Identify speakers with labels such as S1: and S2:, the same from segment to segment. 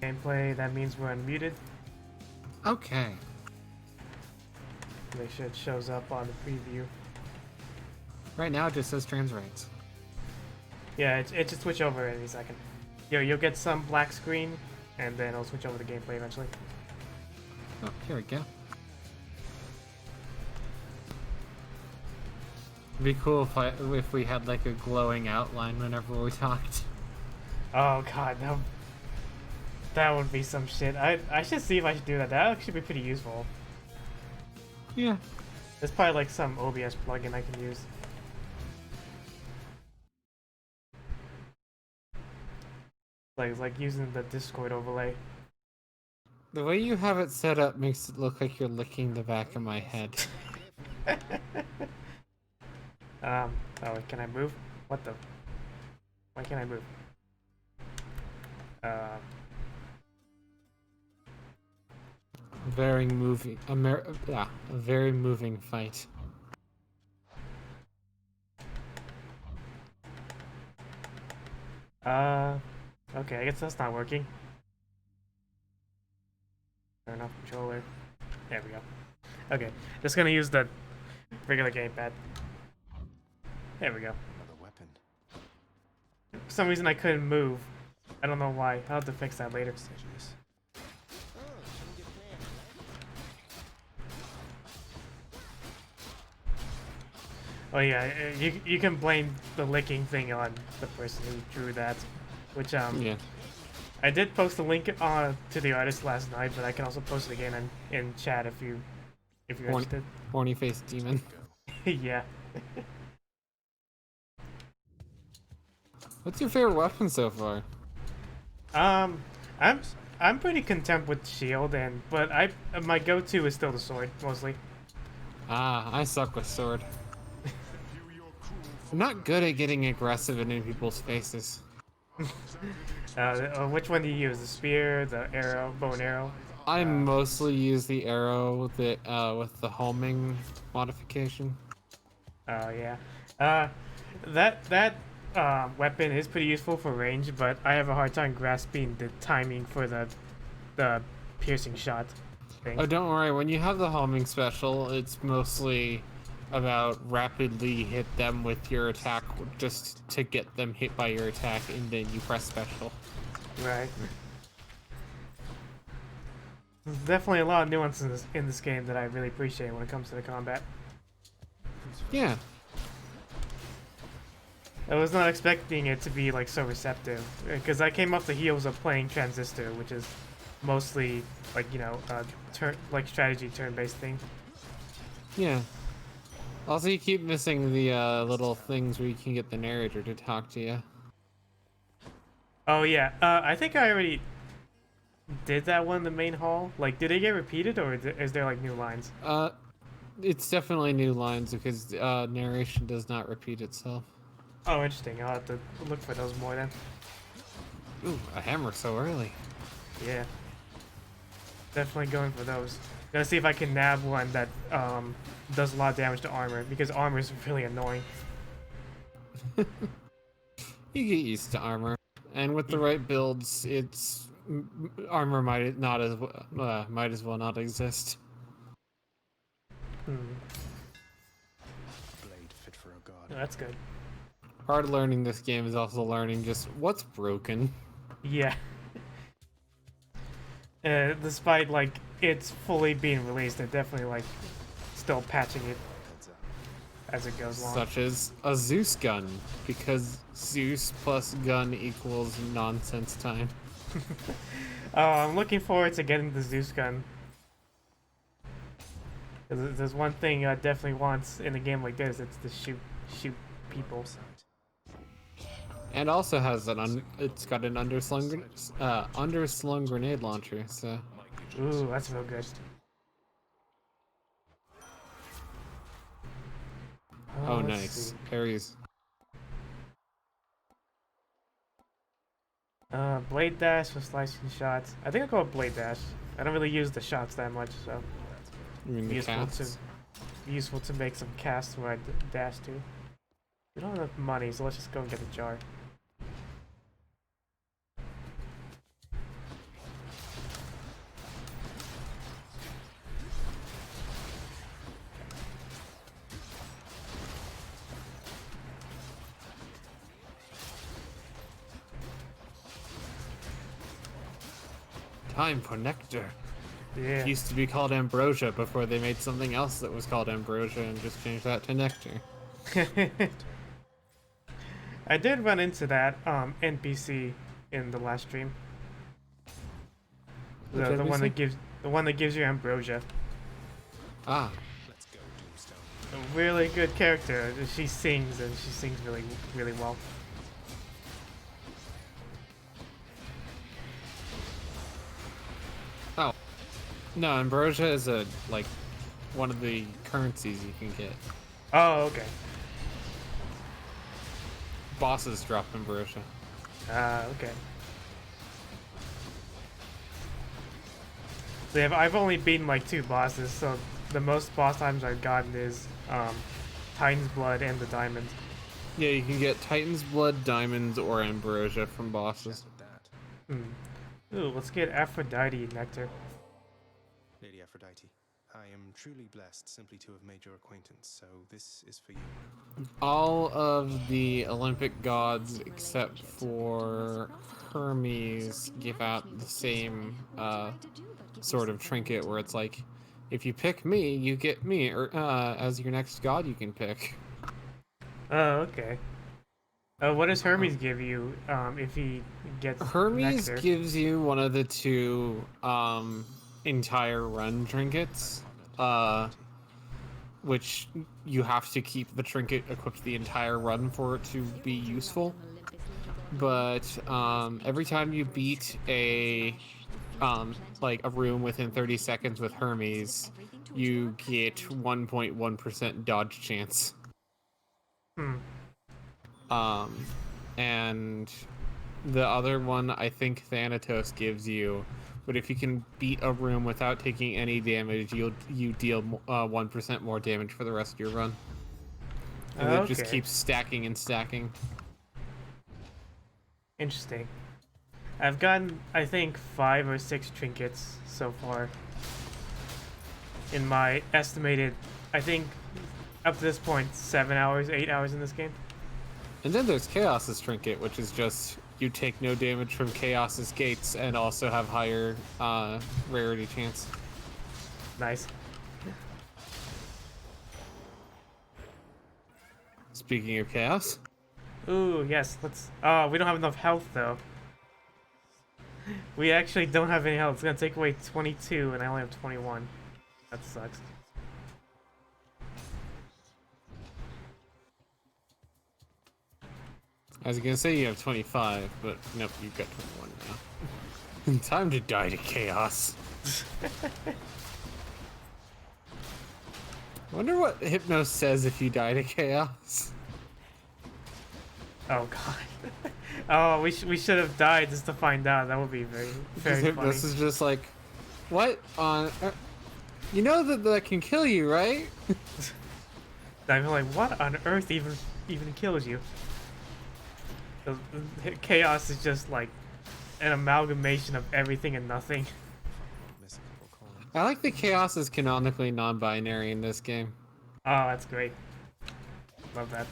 S1: gameplay, that means we're unmuted.
S2: Okay.
S1: Make sure it shows up on the preview.
S2: Right now it just says trans rights.
S1: Yeah, it should switch over any second. You'll get some black screen, and then it'll switch over to gameplay eventually.
S2: Oh, here we go. It'd be cool if we had like a glowing outline whenever we talked.
S1: Oh god, that would be some shit. I should see if I should do that. That would actually be pretty useful.
S2: Yeah.
S1: There's probably like some OBS plugin I can use. Like using the Discord overlay.
S2: The way you have it set up makes it look like you're licking the back of my head.
S1: Oh, can I move? What the? Why can't I move?
S2: Very moving. A very moving fight.
S1: Okay, I guess that's not working. Turn off controller. There we go. Okay, just gonna use the regular gamepad. There we go.
S3: Another weapon.
S1: For some reason I couldn't move. I don't know why. I'll have to fix that later. Oh yeah, you can blame the licking thing on the person who drew that, which
S2: Yeah.
S1: I did post a link to the artist last night, but I can also post it again in chat if you're interested.
S2: Horny faced demon.
S1: Yeah.
S2: What's your favorite weapon so far?
S1: I'm pretty content with shield, but my go-to is still the sword mostly.
S2: Ah, I suck with sword. I'm not good at getting aggressive in people's faces.
S1: Which one do you use? The spear, the arrow, bow and arrow?
S2: I mostly use the arrow with the homing modification.
S1: Oh yeah. That weapon is pretty useful for range, but I have a hard time grasping the timing for the piercing shot thing.
S2: Oh, don't worry. When you have the homing special, it's mostly about rapidly hit them with your attack just to get them hit by your attack, and then you press special.
S1: Right. There's definitely a lot of nuances in this game that I really appreciate when it comes to the combat.
S2: Yeah.
S1: I was not expecting it to be like so receptive, because I came off the heels of playing Transistor, which is mostly like strategy turn-based thing.
S2: Yeah. Also, you keep missing the little things where you can get the narrator to talk to you.
S1: Oh yeah, I think I already did that one in the main hall. Like, did it get repeated, or is there like new lines?
S2: It's definitely new lines because narration does not repeat itself.
S1: Oh, interesting. I'll have to look for those more then.
S2: Ooh, a hammer so early.
S1: Yeah. Definitely going for those. Gotta see if I can nab one that does a lot of damage to armor, because armor is really annoying.
S2: You get used to armor, and with the right builds, armor might as well not exist.
S1: Hmm.
S3: Blade fit for a god.
S1: Oh, that's good.
S2: Part of learning this game is also learning just what's broken.
S1: Yeah. Despite like it's fully being released, they're definitely like still patching it as it goes along.
S2: Such as a Zeus gun, because Zeus plus gun equals nonsense time.
S1: Oh, I'm looking forward to getting the Zeus gun. There's one thing I definitely want in a game like this, it's to shoot people.
S2: And also has it's got an underslung grenade launcher, so.
S1: Ooh, that's real good.
S2: Oh,
S1: let's
S2: nice.
S1: see.
S2: Parries.
S1: Blade dash for slicing shots. I think I'll go with blade dash. I don't really use the shots that much, so
S2: You mean the casts?
S1: useful to make some casts where I dash to. We don't have enough money, so let's just go and get a jar.
S2: time for nectar.
S1: Yeah.
S2: It used to be called ambrosia before they made something else that was called ambrosia and just changed that to nectar.
S1: I did run into that NPC in the last stream.
S2: Which
S1: The one
S2: NPC?
S1: that gives you ambrosia.
S2: Ah,
S1: A really good character. She sings and she sings really well.
S2: oh. No, ambrosia is one of the currencies you can get.
S1: Oh, okay.
S2: Bosses drop ambrosia.
S1: Okay. So yeah, I've only beaten like 2 bosses, so the most boss times I've gotten is Titan's Blood and the Diamond.
S2: Yeah, you can get Titan's Blood, Diamonds, or Ambrosia from bosses.
S1: Hmm. Ooh, let's get Aphrodite Nectar.
S3: Lady Aphrodite, I am truly blessed simply to have made your acquaintance, so this is for you.
S2: All of the Olympic gods except for Hermes give out the same sort of trinket where it's like, if you pick me, you get me, or as your next god you can pick.
S1: Oh, okay. What does Hermes give you if he gets
S2: Hermes
S1: Nectar?
S2: gives you one of the 2 entire run trinkets, which you have to keep the trinket equipped the entire run for it to be useful. But every time you beat a room within 30 seconds with Hermes, you get 1.1% dodge chance.
S1: Hmm.
S2: And the other one I think Thanatos gives you, but if you can beat a room without taking any damage, you deal 1% more damage for the rest of your run. And it just
S1: Okay.
S2: keeps stacking and stacking.
S1: Interesting. I've gotten, I think, 5 or 6 trinkets so far. In my estimated, I think, up to this point, 7 hours, 8 hours in this game.
S2: And then there's Chaos's trinket, which is just you take no damage from Chaos's gates and also have higher rarity chance.
S1: Nice.
S2: Speaking of Chaos,
S1: Ooh, yes, let's... Oh, we don't have enough health, though. We actually don't have any health. It's gonna take away 22, and I only have 21. That sucks.
S2: I was gonna say you have 25, but nope, you've got 21 now. Time to die to Chaos. Wonder what Hypno says if you die to Chaos.
S1: Oh, God. Oh, we should have died just to find out. That would be very funny.
S2: Hypnos is just like, what on? You know that can kill you, right?
S1: I'm like, what on earth even kills you? Chaos is just like an amalgamation of everything and nothing.
S2: I like that Chaos is canonically non-binary in this game.
S1: Oh, that's great. Love that.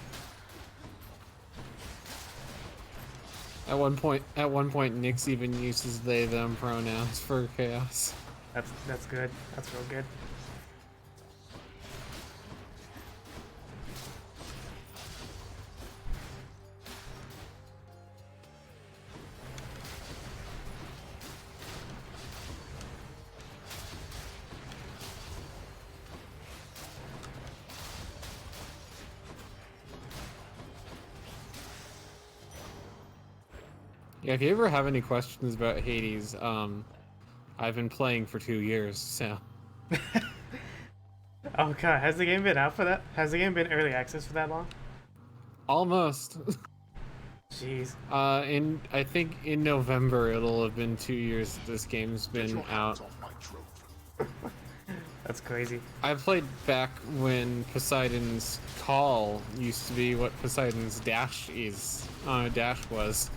S2: At one point, Nyx even uses they/them pronouns for Chaos.
S1: That's good. That's real good.
S2: Yeah, if you ever have any questions about Hades, I've been playing for 2 years, so.
S1: Oh god, has the game been out for that? Has the game been early access for that long?
S2: Almost.
S1: Jeez.
S2: I think in November it'll have been 2 years that this game's been out.
S1: That's crazy.
S2: I played back when Poseidon's Call used to be what Poseidon's Dash was.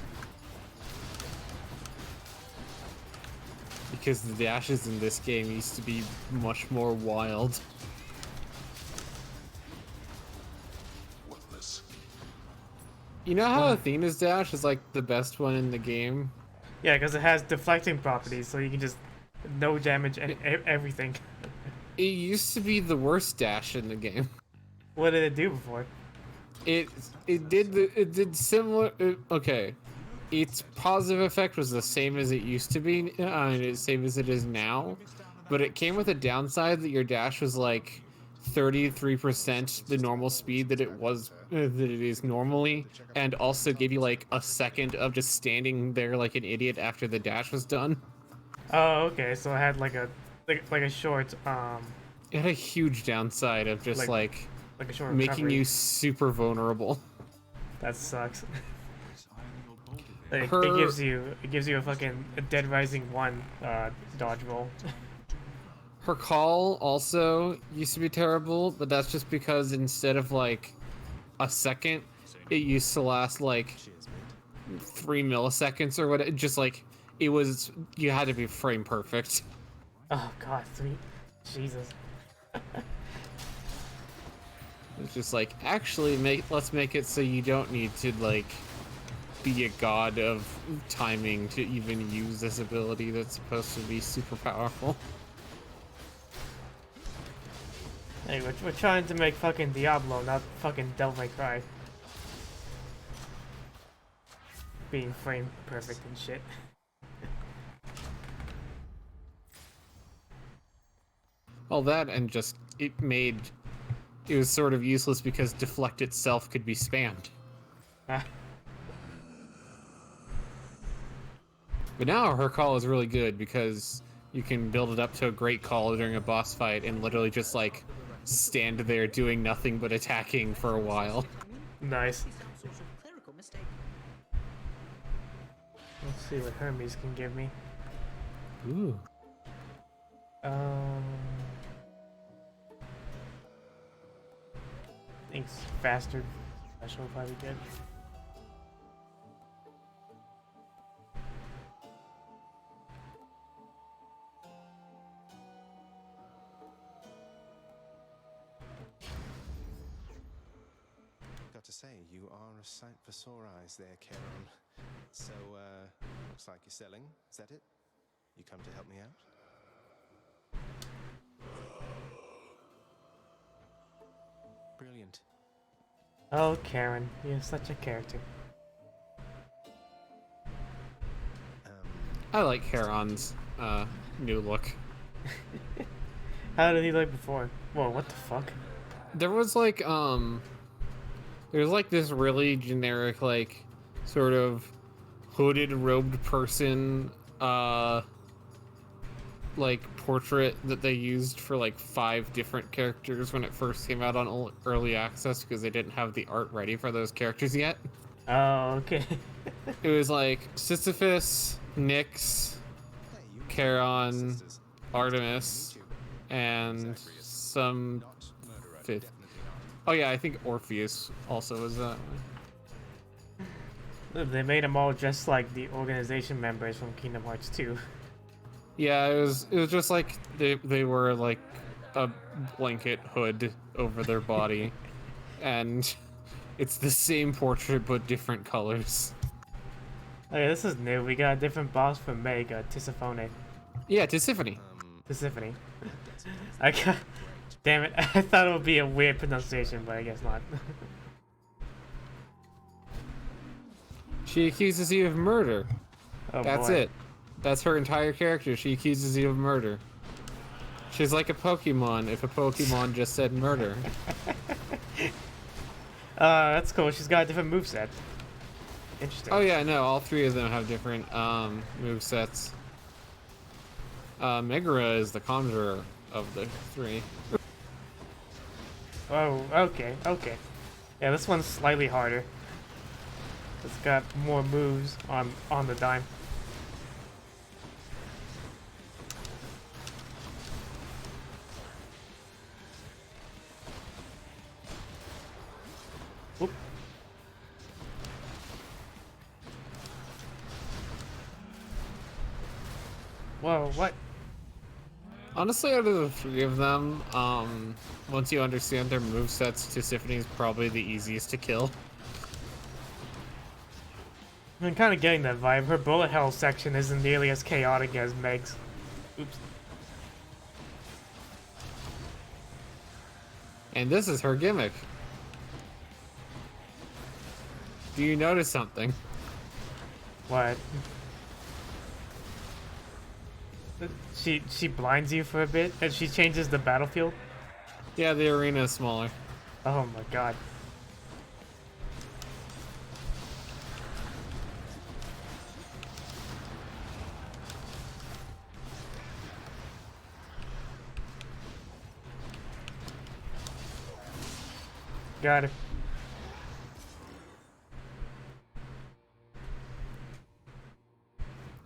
S2: Because the dashes in this game used to be much more wild. You know how Athena's dash is like the best one in the game?
S1: Yeah, because it has deflecting properties, so you can just no damage and everything.
S2: It used to be the worst dash in the game.
S1: What did it do before?
S2: It did similar. Okay, its positive effect was the same as it used to be, the same as it is now, but it came with a downside that your dash was like 33% the normal speed that it was that it is normally, and also gave you like a second of just standing there like an idiot after the dash was done.
S1: Oh, okay. So it had like a short
S2: It had a huge downside of just
S1: like
S2: like
S1: a short
S2: making
S1: recovery.
S2: you super vulnerable.
S1: That sucks. Like
S2: Her
S1: it gives you a fucking a Dead Rising 1 dodge roll.
S2: Her call also used to be terrible, but that's just because instead of like a second, it used to last like 3 milliseconds or what. Just like it was, you had to be frame perfect.
S1: Oh god, sweet. Jesus.
S2: It's just like actually let's make it so you don't need to like be a god of timing to even use this ability that's supposed to be super powerful.
S1: Hey, we're trying to make fucking Diablo, not fucking Devil May Cry. Being frame perfect and shit.
S2: All that and just it was sort of useless because deflect itself could be spammed.
S1: Ah,
S2: But now her call is really good because you can build it up to a great call during a boss fight and literally just like stand there doing nothing but attacking for a while.
S1: nice. Let's see what Hermes can give me.
S2: Ooh.
S1: I think faster special will probably good.
S3: Got to say, you are a sight for sore eyes there, Karen. So, looks like you're selling. Is that it? You come to help me out? Brilliant.
S1: Oh, Karen, you're such a character.
S2: I like Heron's new look.
S1: How did he look before? Whoa, what the fuck?
S2: There was like this really generic like sort of hooded robed person like portrait that they used for like 5 different characters when it first came out on early access because they didn't have the art ready for those characters yet.
S1: Oh, okay.
S2: It was like Sisyphus, Nyx, Charon, Artemis, and some fifth. Oh yeah, I think Orpheus also was that.
S1: They made them all dressed like the organization members from Kingdom Hearts 2.
S2: Yeah, it was just like they were like a blanket hood over their body, and it's the same portrait but different colors.
S1: Okay, this is new. We got a different boss from Meg, Tisiphone.
S2: Yeah, Tisiphone.
S1: Tisiphone. I got... Damn it, I thought it would be a weird pronunciation, but I guess not.
S2: She accuses you of murder.
S1: Oh,
S2: That's
S1: boy.
S2: it. That's her entire character. She accuses you of murder. She's like a Pokemon if a Pokemon just said murder.
S1: That's cool. She's got a different moveset. Interesting.
S2: Oh yeah, no, all 3 of them have different movesets. Megara is the conjurer of the 3.
S1: Oh, okay, okay. Yeah, this one's slightly harder. It's got more moves on the dime. Whoop. Whoa, what?
S2: Honestly, out of the 3 of them, once you understand their movesets, Tisiphone is probably the easiest to kill.
S1: I'm kind of getting that vibe. Her bullet hell section isn't nearly as chaotic as Meg's. Oops.
S2: And this is her gimmick. Do you notice something?
S1: What? She blinds you for a bit and she changes the battlefield?
S2: Yeah, the arena is smaller.
S1: Oh my god. Got it.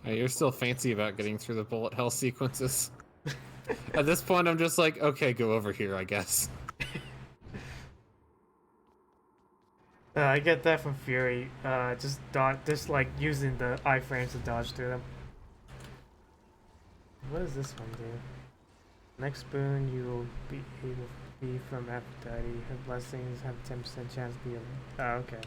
S2: Hey, you're still fancy about getting through the bullet hell sequences. At this point, I'm just like, okay, go over here, I guess.
S1: I get that from Fury. Just like using the iframes to dodge through them. What does this one do? Next boon, you will be able to be from Aphrodite. Her blessings have 10% chance to be a... Oh, okay.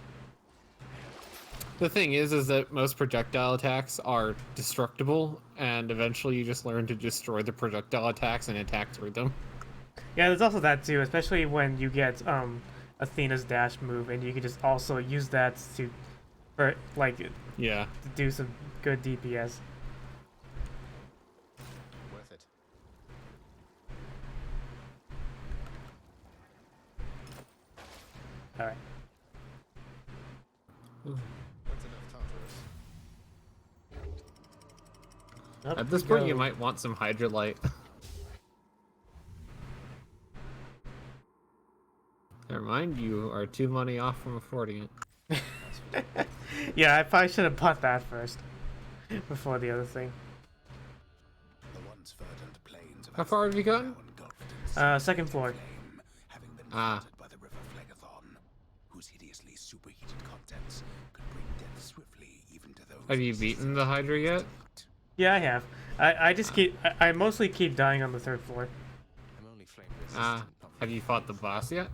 S2: The thing is that most projectile attacks are destructible, and eventually you just learn to destroy the projectile attacks and attack through them.
S1: Yeah, there's also that too, especially when you get Athena's dash move, and you can just also use that to,
S2: Yeah.
S1: to do some good DPS.
S3: Worth it.
S1: All right.
S3: That's enough Tartarus.
S1: Up
S2: At this
S1: we
S2: point,
S1: go.
S2: you might want some Hydrolite. Never mind, you are 2 money off from affording it.
S1: Yeah, I probably should have bought that first before the other thing.
S4: The once verdant plains of
S2: How far have you gotten?
S4: now engulfed in
S1: Second floor.
S4: flame, having been
S2: Ah.
S4: flooded by the river Phlegethon, whose hideously superheated contents could bring death swiftly even to those.
S2: Have you beaten the Hydra yet?
S1: Yeah, I have. I just I mostly keep dying on the third floor.
S3: I'm only flame resistant. not
S2: Have you fought the boss yet?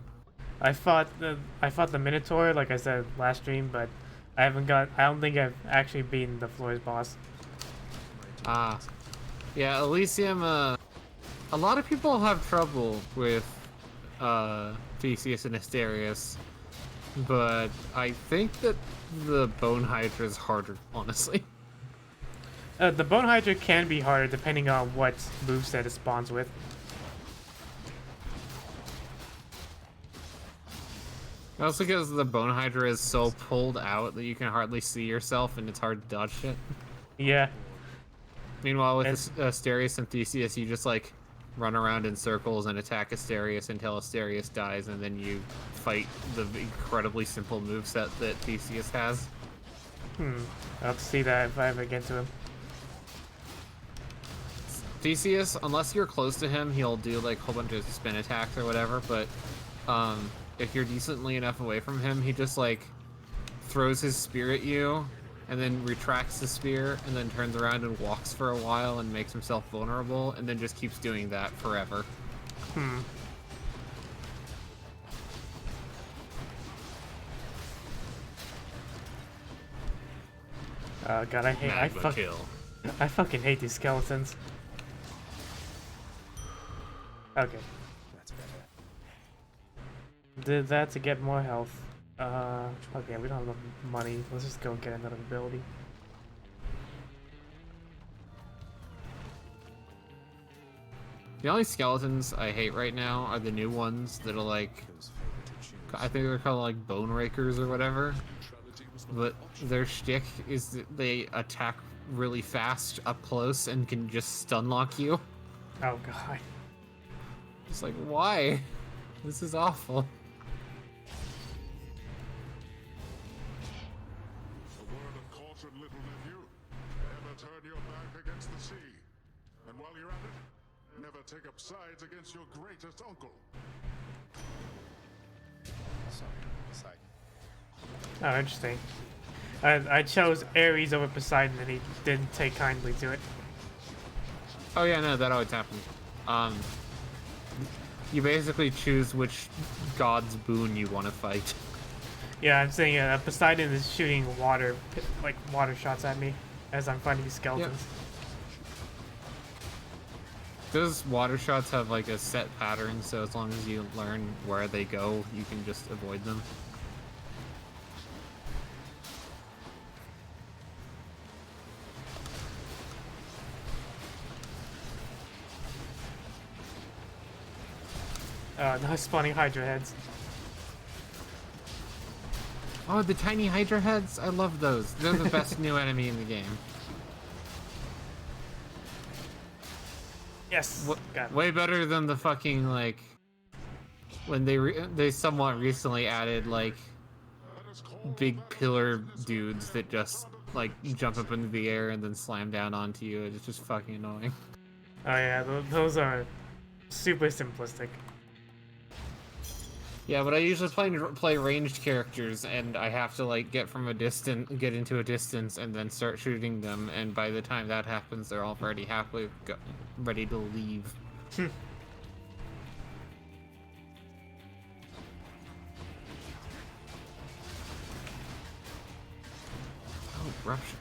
S1: I fought the Minotaur, like I said last stream, but I don't think I've actually beaten the floor's boss.
S2: Yeah, Elysium, a lot of people have trouble with, Theseus and Asterius, but I think that the Bone Hydra is harder, honestly.
S1: The Bone Hydra can be harder depending on what moveset it spawns with.
S2: Also because the Bone Hydra is so pulled out that you can hardly see yourself and it's hard to dodge shit.
S1: Yeah.
S2: Meanwhile, with Asterius and Theseus, you just, like, run around in circles and attack Asterius until Asterius dies, and then you fight the incredibly simple moveset that Theseus has.
S1: I'll have to see that if I ever get to him.
S2: Theseus, unless you're close to him, he'll do, like, a whole bunch of spin attacks or whatever, but, if you're decently enough away from him, he just, like, throws his spear at you, and then retracts the spear, and then turns around and walks for a while and makes himself vulnerable, and then just keeps doing that forever.
S1: Oh god,
S2: Magma kill.
S1: I fucking hate these skeletons. Okay.
S3: That's better.
S1: Did that to get more health. Okay, we don't have enough money. Let's just go get another ability.
S2: The only skeletons I hate right now are the new ones that are like,
S3: Whose favorite to choose?
S2: I think they're called like bone rakers or whatever. But their shtick is that they attack really fast up close and can just stun lock you.
S1: Oh god.
S2: It's like, why? This is awful.
S5: A word of caution, little nephew. Never turn your back against the sea. And while you're at it, never take up sides against your greatest uncle.
S3: Sorry.
S1: Oh, interesting. I chose Ares over Poseidon and he didn't take kindly to it.
S2: Oh yeah, no, that always happens. You basically choose which god's boon you want to fight.
S1: Yeah, I'm saying Poseidon is shooting like water shots at me as I'm fighting these skeletons.
S2: Those water shots have like a set pattern, so as long as you learn where they go, you can just avoid them.
S1: Nice spawning Hydra heads.
S2: Oh, the tiny Hydra heads! I love those. They're the best new enemy in the game.
S1: Yes. Got it.
S2: Way better than the fucking like when they somewhat recently added like big pillar dudes that just like jump up into the air and then slam down onto you. It's just fucking annoying.
S1: Oh yeah, those are super simplistic.
S2: Yeah, but I usually play ranged characters, and I have to like get into a distance, and then start shooting them. And by the time that happens, they're already halfway ready to leave.
S1: Hmm.
S2: Oh, rupture!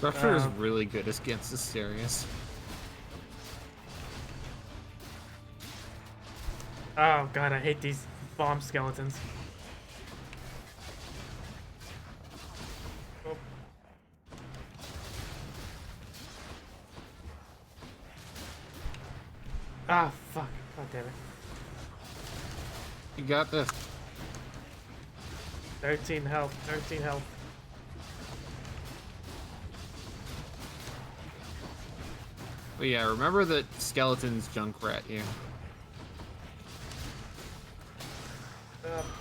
S2: Rupture is really good against Asterius.
S1: Oh god, I hate these bomb skeletons. Oh. Ah, fuck. God damn it.
S2: You got this.
S1: 13 health, 13 health.
S2: But yeah, remember that skeletons junkrat you.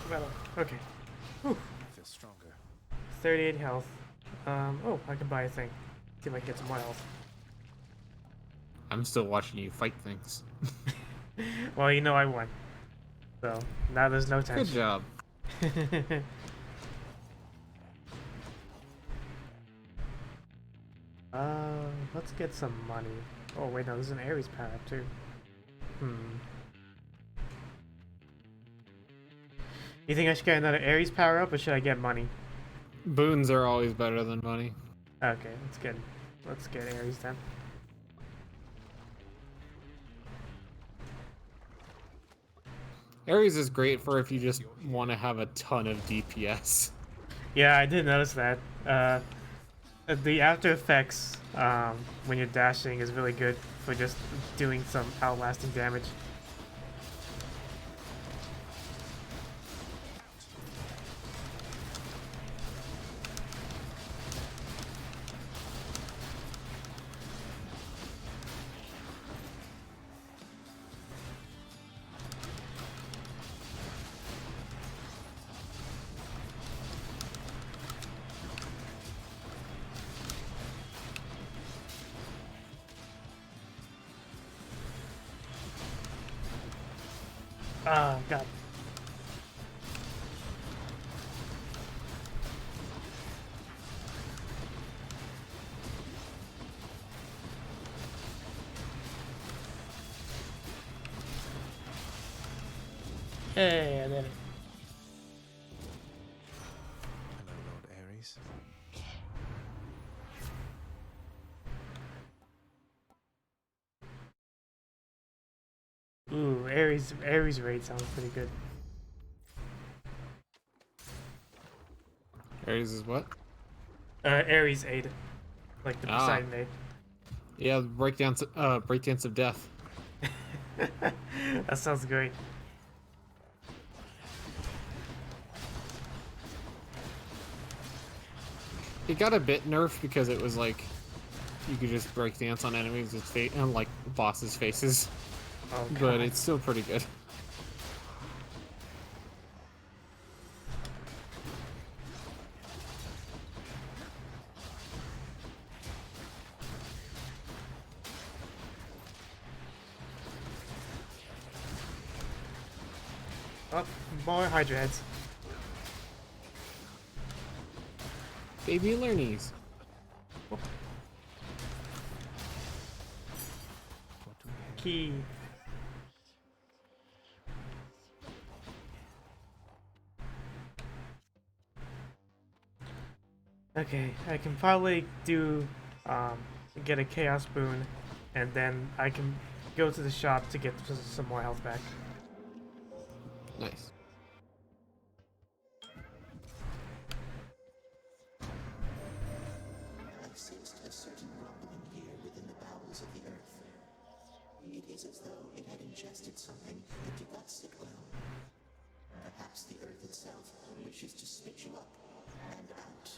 S1: Metal. Okay. Whew.
S3: I feel stronger.
S1: 38 health. Oh, I can buy a thing. See if I can get some more health.
S2: I'm still watching you fight things.
S1: Well, you know I won. So, now there's no tension.
S2: Good job.
S1: Let's get some money. Oh, wait, no, there's an Ares power up too. You think I should get another Ares power up, or should I get money?
S2: Boons are always better than money.
S1: Okay, let's get Ares then.
S2: Ares is great for if you just want to have a ton of DPS.
S1: Yeah, I did notice that. The after effects when you're dashing is really good for just doing some outlasting damage. Oh, God. Hey, I did it.
S3: Hello, Lord Ares.
S1: Ooh, Ares raid sounds pretty good.
S2: Ares is what?
S1: Ares aid. Like the Poseidon aid.
S2: Yeah, breakdance of death.
S1: That sounds great.
S2: It got a bit nerfed because it was like you could just breakdance on enemies' and like bosses' faces,
S1: Oh, God.
S2: but it's still pretty good.
S1: Oh, more Hydra heads.
S2: Baby learnies.
S1: Key. Okay, I can probably do get a chaos boon, and then I can go to the shop to get some more health back.
S2: Nice.
S6: I sensed a certain rumbling here within the bowels of the earth. It is as though it had ingested something that did not sit well. Perhaps the earth itself wishes to spit you up and out.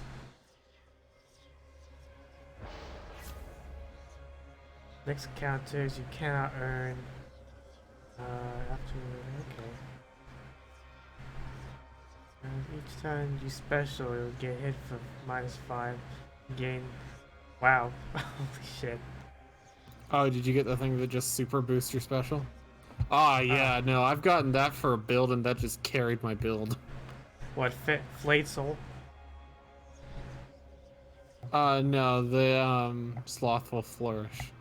S1: Next encounters you cannot earn. Okay. Each time you special, you'll get hit for -5. Gain. Wow. Holy shit.
S2: Oh, did you get the thing that just super boosts your special? Ah, yeah, no, I've gotten that for a build, and that just carried my build.
S1: What, Flayed Soul?
S2: No, the, Slothful Flourish.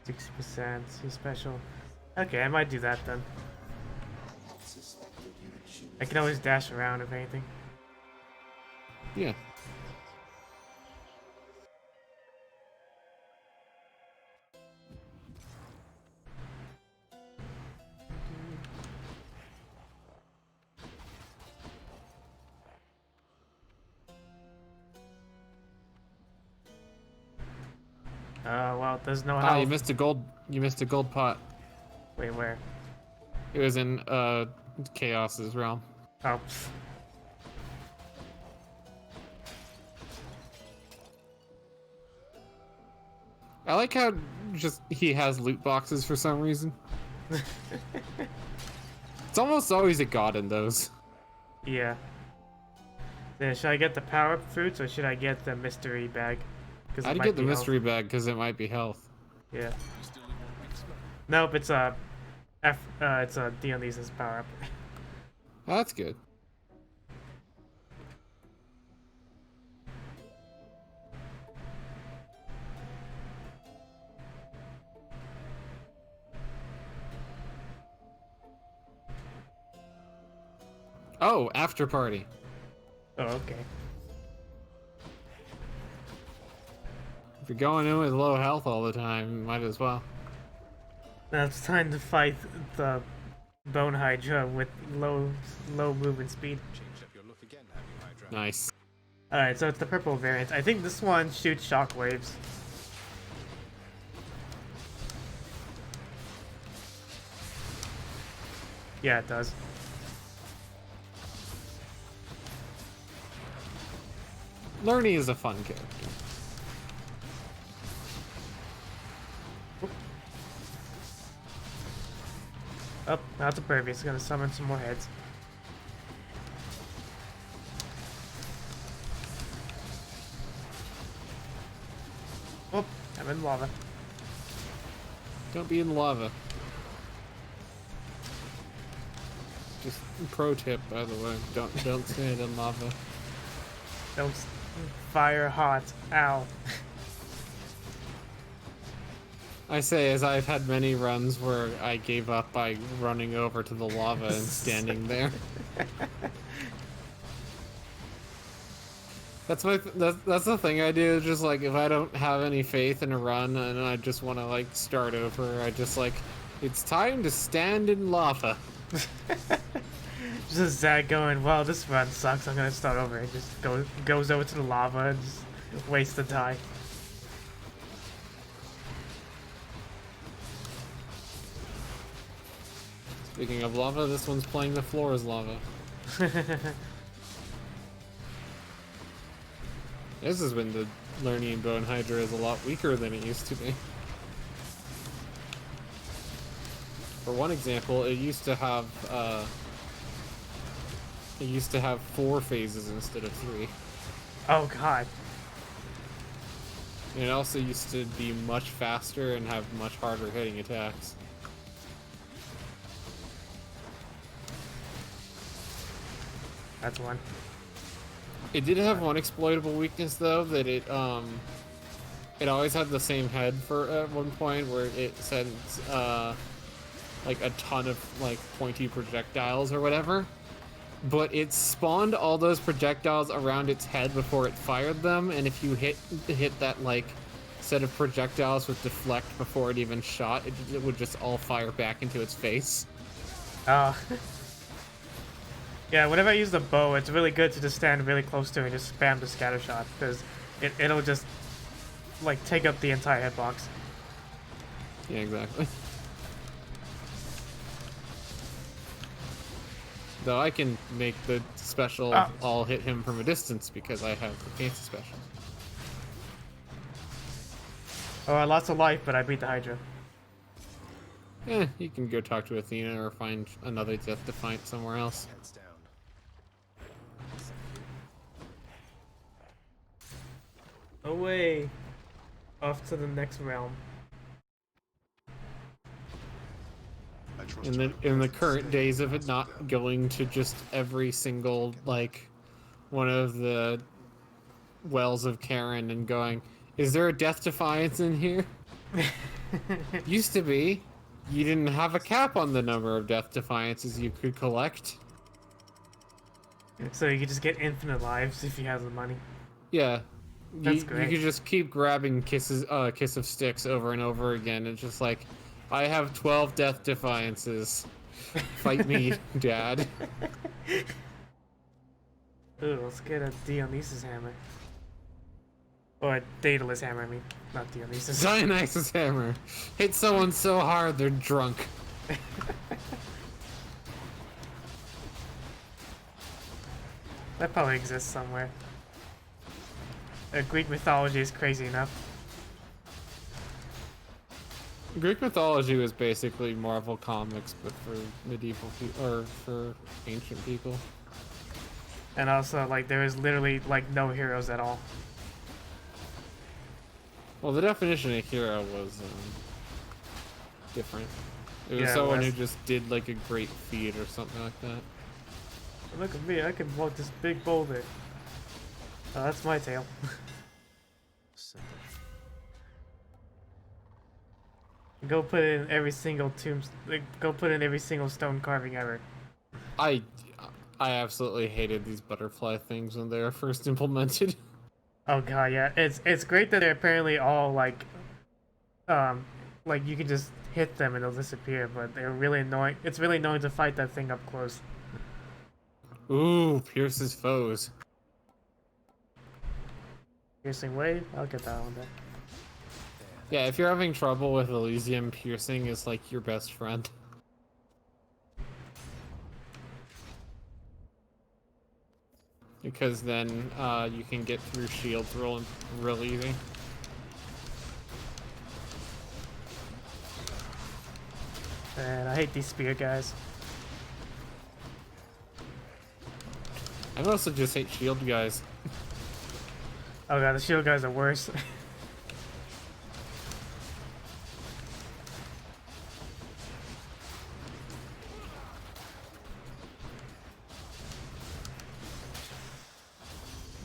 S1: 60%, see special. Okay, I might do that then. I can always dash around if anything.
S2: Yeah.
S1: Well, there's no
S2: Ah,
S1: health.
S2: you missed a gold pot.
S1: Wait, where?
S2: It was in, Chaos's realm.
S1: Oh.
S2: I like how just he has loot boxes for some reason. It's almost always a god in those.
S1: Yeah. Then should I get the power-up fruits or should I get the mystery bag?
S2: I'd get the mystery bag because it might be health.
S1: Yeah. Nope, it's a it's a Dionysus power-up.
S2: Oh, that's good. Oh, after party.
S1: Oh, okay.
S2: If you're going in with low health all the time, might as well.
S1: Now it's time to fight the Bone Hydra with low movement speed.
S3: Changed up your look again, have you, Hydra?
S2: Nice.
S1: Alright, so it's the purple variant. I think this one shoots shockwaves. Yeah, it does.
S2: Lerny is a fun character.
S1: Oh, now it's a Pervious. Gonna summon some more heads. Oh, I'm in lava.
S2: Don't be in lava. Just pro tip, by the way. Don't stand in lava.
S1: Don't fire hot. Ow.
S2: I say, as I've had many runs where I gave up by running over to the lava and standing there. That's the thing I do. Just like if I don't have any faith in a run and I just want to like start over, I just like it's time to stand in lava.
S1: Just Zag going, well, this run sucks. I'm gonna start over. It just goes over to the lava and just wastes the time.
S2: Speaking of lava, this one's playing the floor as lava. This is when the Lernian Bone Hydra is a lot weaker than it used to be. For one example, it used to have 4 phases instead of 3.
S1: Oh god.
S2: And it also used to be much faster and have much harder hitting attacks.
S1: That's one.
S2: It did have one exploitable weakness though, that it always had the same head for at one point where it sends like a ton of like pointy projectiles or whatever. but it spawned all those projectiles around its head before it fired them, and if you hit that like set of projectiles with deflect before it even shot, it would just all fire back into its face.
S1: Oh. Yeah, whenever I use the bow, it's really good to just stand really close to it and just spam the scatter shot, because it'll just like take up the entire hitbox.
S2: Yeah, exactly. Though I can make the special all hit him from a distance because I have the fancy special.
S1: Oh, I lost a life, but I beat the Hydra.
S2: You can go talk to Athena or find another Death Defiant somewhere else.
S3: Heads down.
S1: Away. Off to the next realm.
S2: In the current days of it not going to just every single like one of the wells of Karen and going, is there a Death Defiance in here? Used to be. You didn't have a cap on the number of Death Defiances you could collect.
S1: So you could just get infinite lives if you have the money.
S2: Yeah.
S1: That's
S2: You
S1: great.
S2: could just keep grabbing Kiss of Sticks over and over again. It's just like, I have 12 Death Defiances. Fight me, Dad.
S1: Ooh, let's get a Dionysus hammer. Or a Daedalus hammer, I mean. Not Dionysus.
S2: Dionysus hammer. Hit someone so hard they're drunk.
S1: That probably exists somewhere. Greek mythology is crazy enough.
S2: Greek mythology was basically Marvel comics, but for medieval people, or for ancient people.
S1: And also, like, there is literally, like, no heroes at all.
S2: Well, the definition of hero was different. It was
S1: Yeah, it
S2: someone
S1: was.
S2: who just did like a great feat or something like that.
S1: Look at me, I can walk this big boulder. Oh, that's my tail.
S3: Simple.
S1: Go put it in every single go put in every single stone carving ever.
S2: I absolutely hated these butterfly things when they were first implemented.
S1: Oh god, yeah. It's great that they're apparently all like you can just hit them and they'll disappear, but they're really annoying. It's really annoying to fight that thing up close.
S2: Ooh, Pierce's foes.
S1: Piercing wave, I'll get that one then.
S2: Yeah, if you're having trouble with Elysium, piercing is like your best friend. Because then you can get through shields real easy.
S1: And I hate these spear guys.
S2: I mostly just hate shield guys.
S1: Oh god, the shield guys are worse.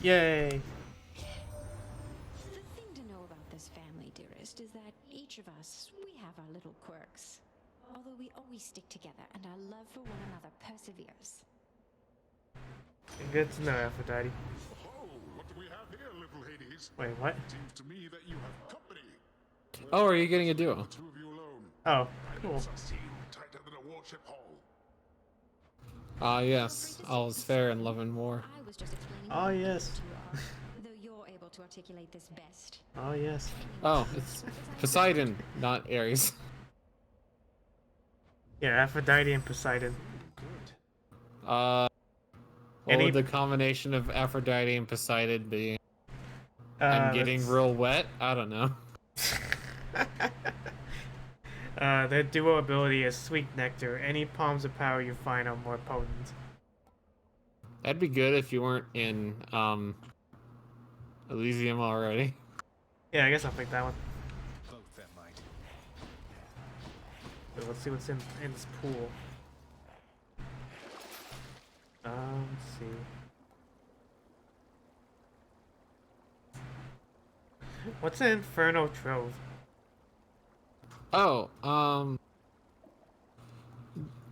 S1: Yay!
S7: The thing to know about this family, dearest, is that each of us, we have our little quirks. Although we always stick together and our love for one another perseveres.
S1: Good to know, Aphrodite.
S5: Oh, what do we have here, little Hades?
S1: Wait, what?
S5: Seems to me that you have company.
S2: Oh, are you getting a duo?
S5: Two of you alone.
S1: Oh, cool.
S5: It's a scene tighter than a warship hull.
S2: Ah, yes. All is fair in love and war.
S7: I was just explaining
S1: Oh,
S7: how
S1: yes.
S7: important you are, though you're able to articulate this best.
S1: Oh, yes.
S2: Oh, it's Poseidon, not Ares.
S1: Yeah, Aphrodite and Poseidon.
S2: What
S1: Any-
S2: would the combination of Aphrodite and Poseidon be? I'm getting
S1: that's-
S2: real wet? I don't know.
S1: Their duo ability is Sweet Nectar. Any palms of power you find are more potent.
S2: That'd be good if you weren't in Elysium already.
S1: Yeah, I guess I'll pick that one.
S3: Both their might.
S1: Wait, let's see what's in this pool. Let's see. What's an Inferno Trove?
S2: Oh,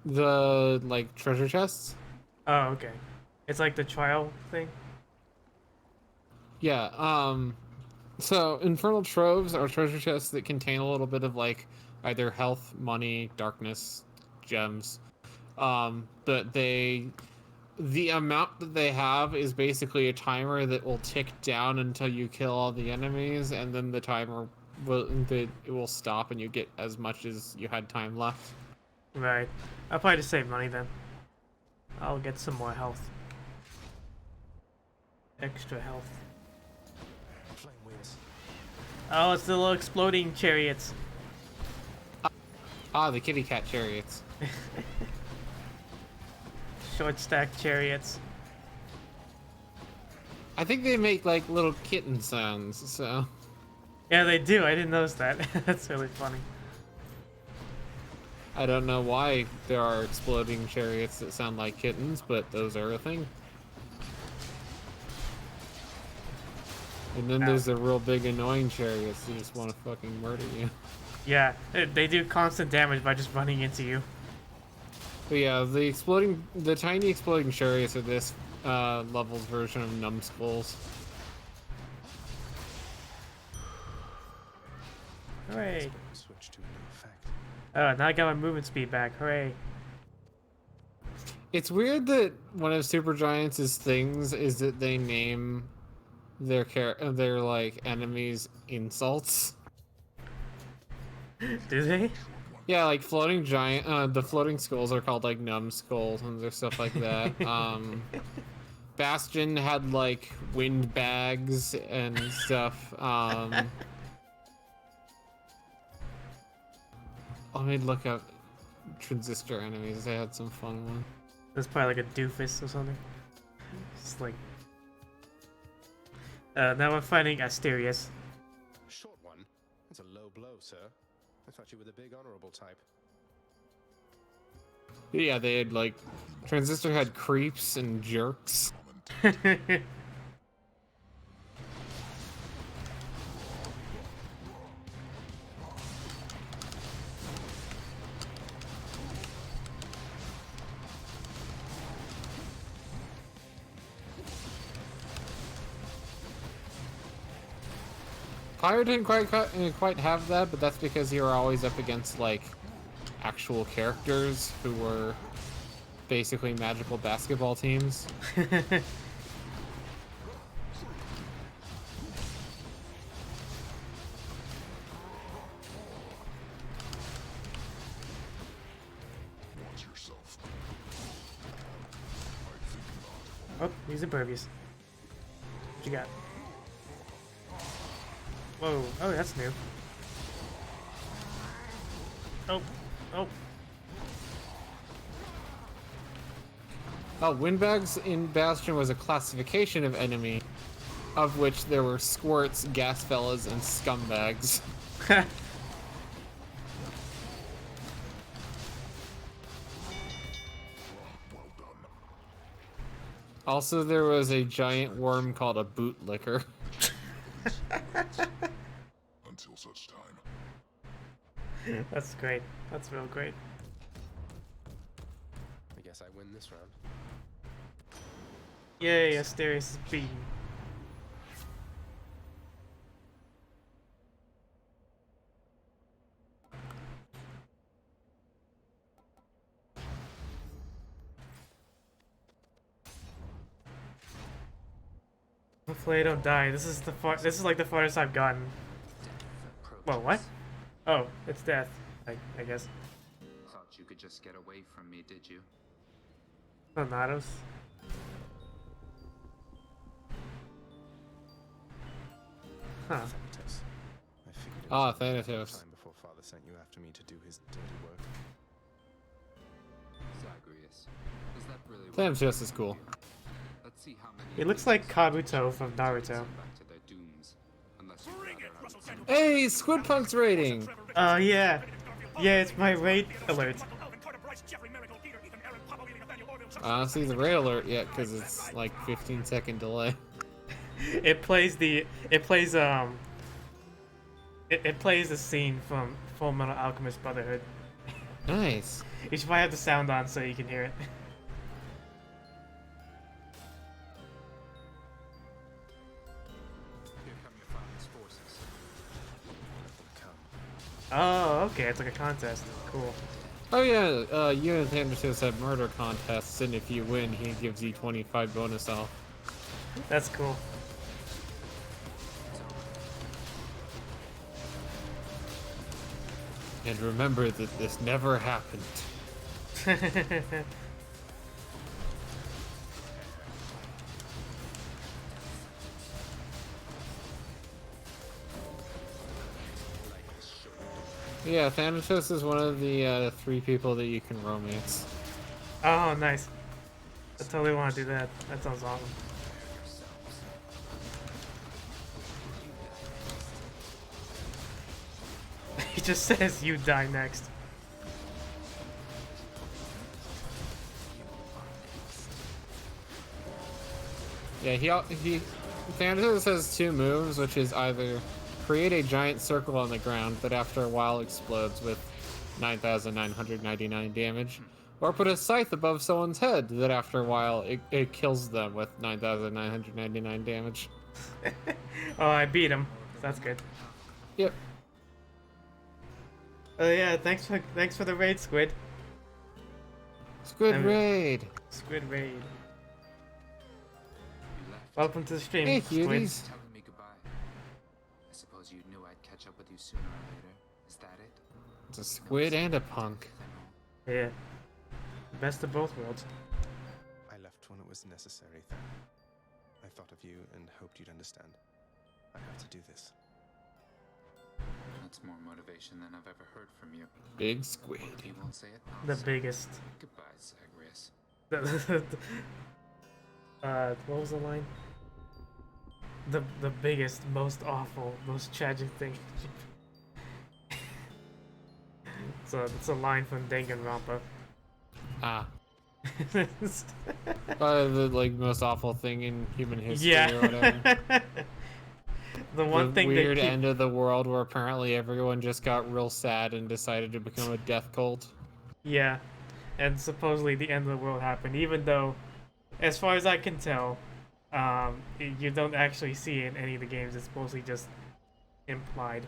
S2: the like treasure chests?
S1: Oh, okay. It's like the trial thing.
S2: Yeah. So infernal troves are treasure chests that contain a little bit of like either health, money, darkness, gems. But the amount that they have is basically a timer that will tick down until you kill all the enemies, and then the timer it will stop, and you get as much as you had time left.
S1: Right. I'll probably just save money then. I'll get some more health. Extra health.
S3: Flame wheels.
S1: Oh, it's the little exploding chariots.
S2: Ah, the kitty cat chariots.
S1: Short stack chariots.
S2: I think they make like little kitten sounds, so
S1: Yeah, they do. I didn't notice that. That's really funny.
S2: I don't know why there are exploding chariots that sound like kittens, but those are a thing. And then there's the real big annoying chariots that just want to fucking murder you.
S1: Yeah, they do constant damage by just running into you.
S2: But yeah, the tiny exploding chariots are this level's version of numbskulls.
S1: Hooray.
S3: Switch to a new effect.
S1: Oh, now I got my movement speed back. Hooray.
S2: It's weird that one of Supergiant's things is that they name their like enemies insults.
S1: Do they?
S2: Yeah, like floating giant. The floating skulls are called like numbskulls and there's stuff like that. Bastion had like wind bags and stuff. Let me look up transistor enemies. They had some fun ones.
S1: That's probably like a doofus or something. It's like. Now I'm fighting Asterius.
S3: Short one. That's a low blow, sir. I thought you were the big honorable type.
S2: Yeah, they had like transistor had creeps and jerks. Pyre didn't quite have that, but that's because you were always up against like actual characters who were basically magical basketball teams.
S1: Oh, he's impervious. What you got? Whoa. Oh, that's new. Oh. Oh.
S2: Oh, windbags in Bastion was a classification of enemy, of which there were squirts, gas fellas, and scumbags. Also, there was a giant worm called a bootlicker.
S5: Until such time.
S1: That's great. That's real great.
S3: I guess I win this round.
S1: Yay, Asterius is beaten. Hopefully I don't die. This is like the farthest I've gotten. Whoa, what? Oh, it's death. I guess.
S8: Thought you could just get away from me, did you?
S1: Thanatos. Huh.
S3: Thanatos. I figured it
S2: Ah,
S3: was a matter of
S2: Thanatos.
S3: time before Father sent you after me to do his dirty work.
S8: Zagreus. Is that really what
S2: Thanatos is cool.
S8: Let's see how many
S1: It looks like Kabuto from Naruto.
S8: send back to their dooms. Unless you'd rather have
S2: Hey, Squidpunk's rating!
S1: Oh yeah. Yeah, it's my raid alert.
S2: I don't see the raid alert yet because it's like 15-second delay.
S1: It plays the scene from Full Metal Alchemist Brotherhood.
S2: Nice.
S1: You should probably have the sound on so you can hear it. Oh, okay, it's like a contest. Cool.
S2: Oh yeah, you and Thanatos have murder contests, and if you win, he gives you 25 bonus off.
S1: That's cool.
S2: And remember that this never happened. Yeah, Thanatos is one of the 3 people that you can romance.
S1: Oh, nice. I totally want to do that. That sounds awesome. He just says you die next.
S2: Yeah, he Thanatos has 2 moves, which is either create a giant circle on the ground that after a while explodes with 9,999 damage, or put a scythe above someone's head that after a while it kills them with 9,999 damage.
S1: Oh, I beat him. That's good.
S2: Yep.
S1: Oh yeah, thanks for the raid, Squid.
S2: Squid
S1: I'm-
S2: Raid.
S1: Squid raid.
S8: You left,
S1: Welcome to the stream,
S2: Hey,
S1: Squid.
S2: cuties.
S8: telling me goodbye. I suppose you knew I'd catch up with you sooner or later. Is that it?
S2: It's a squid and a punk.
S1: Yeah. Best of both worlds.
S3: I left when it was necessary, Thad. I thought of you and hoped you'd understand. I have to do this.
S8: That's more motivation than I've ever heard from you.
S2: Big squid.
S8: You won't say it?
S1: The
S8: I'll say it.
S1: biggest.
S8: Goodbye, Zagreus.
S1: What was the line? The biggest, most awful, most tragic thing. So it's a line from Danganronpa.
S2: Ah. The like most awful thing in human history or whatever.
S1: Yeah. The one
S2: The
S1: thing
S2: weird
S1: they keep,
S2: end of the world where apparently everyone just got real sad and decided to become a death cult.
S1: yeah, and supposedly the end of the world happened, even though, as far as I can tell, you don't actually see it in any of the games. It's mostly just implied.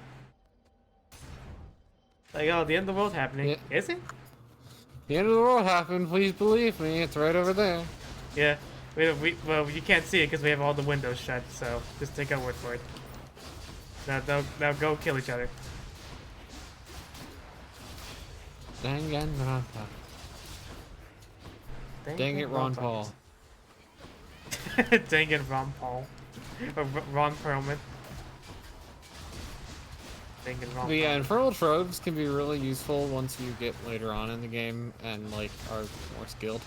S1: Like, oh, the end of the world happening.
S2: Yeah.
S1: Is it?
S2: The end of the world happened, please believe me, it's right over there.
S1: Yeah. Well, you can't see it because we have all the windows shut, so just take our word for it. Now go kill each other.
S2: Danganronpa. Dang it, Ron Paul.
S1: Dang it, Ron Paul. Or Ron Perlman. Dang it, Ron
S2: But yeah,
S1: Paul.
S2: infernal tropes can be really useful once you get later on in the game and like are more skilled.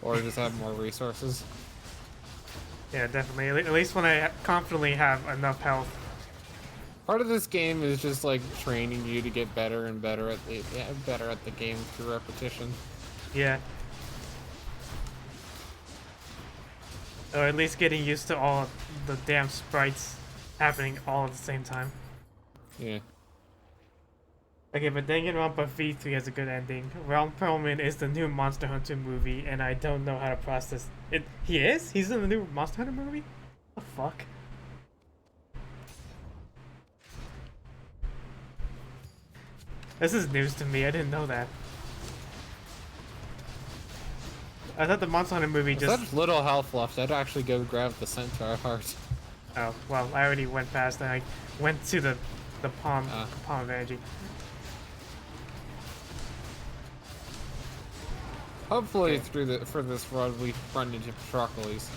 S2: Or just have more resources.
S1: Yeah, definitely. At least when I confidently have enough health.
S2: Part of this game is just like training you to get better and better at the game through repetition.
S1: Yeah. Or at least getting used to all the damn sprites happening all at the same time.
S2: Yeah.
S1: Okay, but Danganronpa V3 has a good ending. Ron Perlman is the new Monster Hunter movie, and I don't know how to process it. He is? He's in the new Monster Hunter movie? The fuck? This is news to me. I didn't know that. I thought the Monster Hunter movie
S2: If
S1: just...
S2: that's little health left, I'd actually go grab the centaur heart.
S1: Oh, well, I already went past and I went to the palm of energy.
S2: Hopefully for this run we run into Patroclus.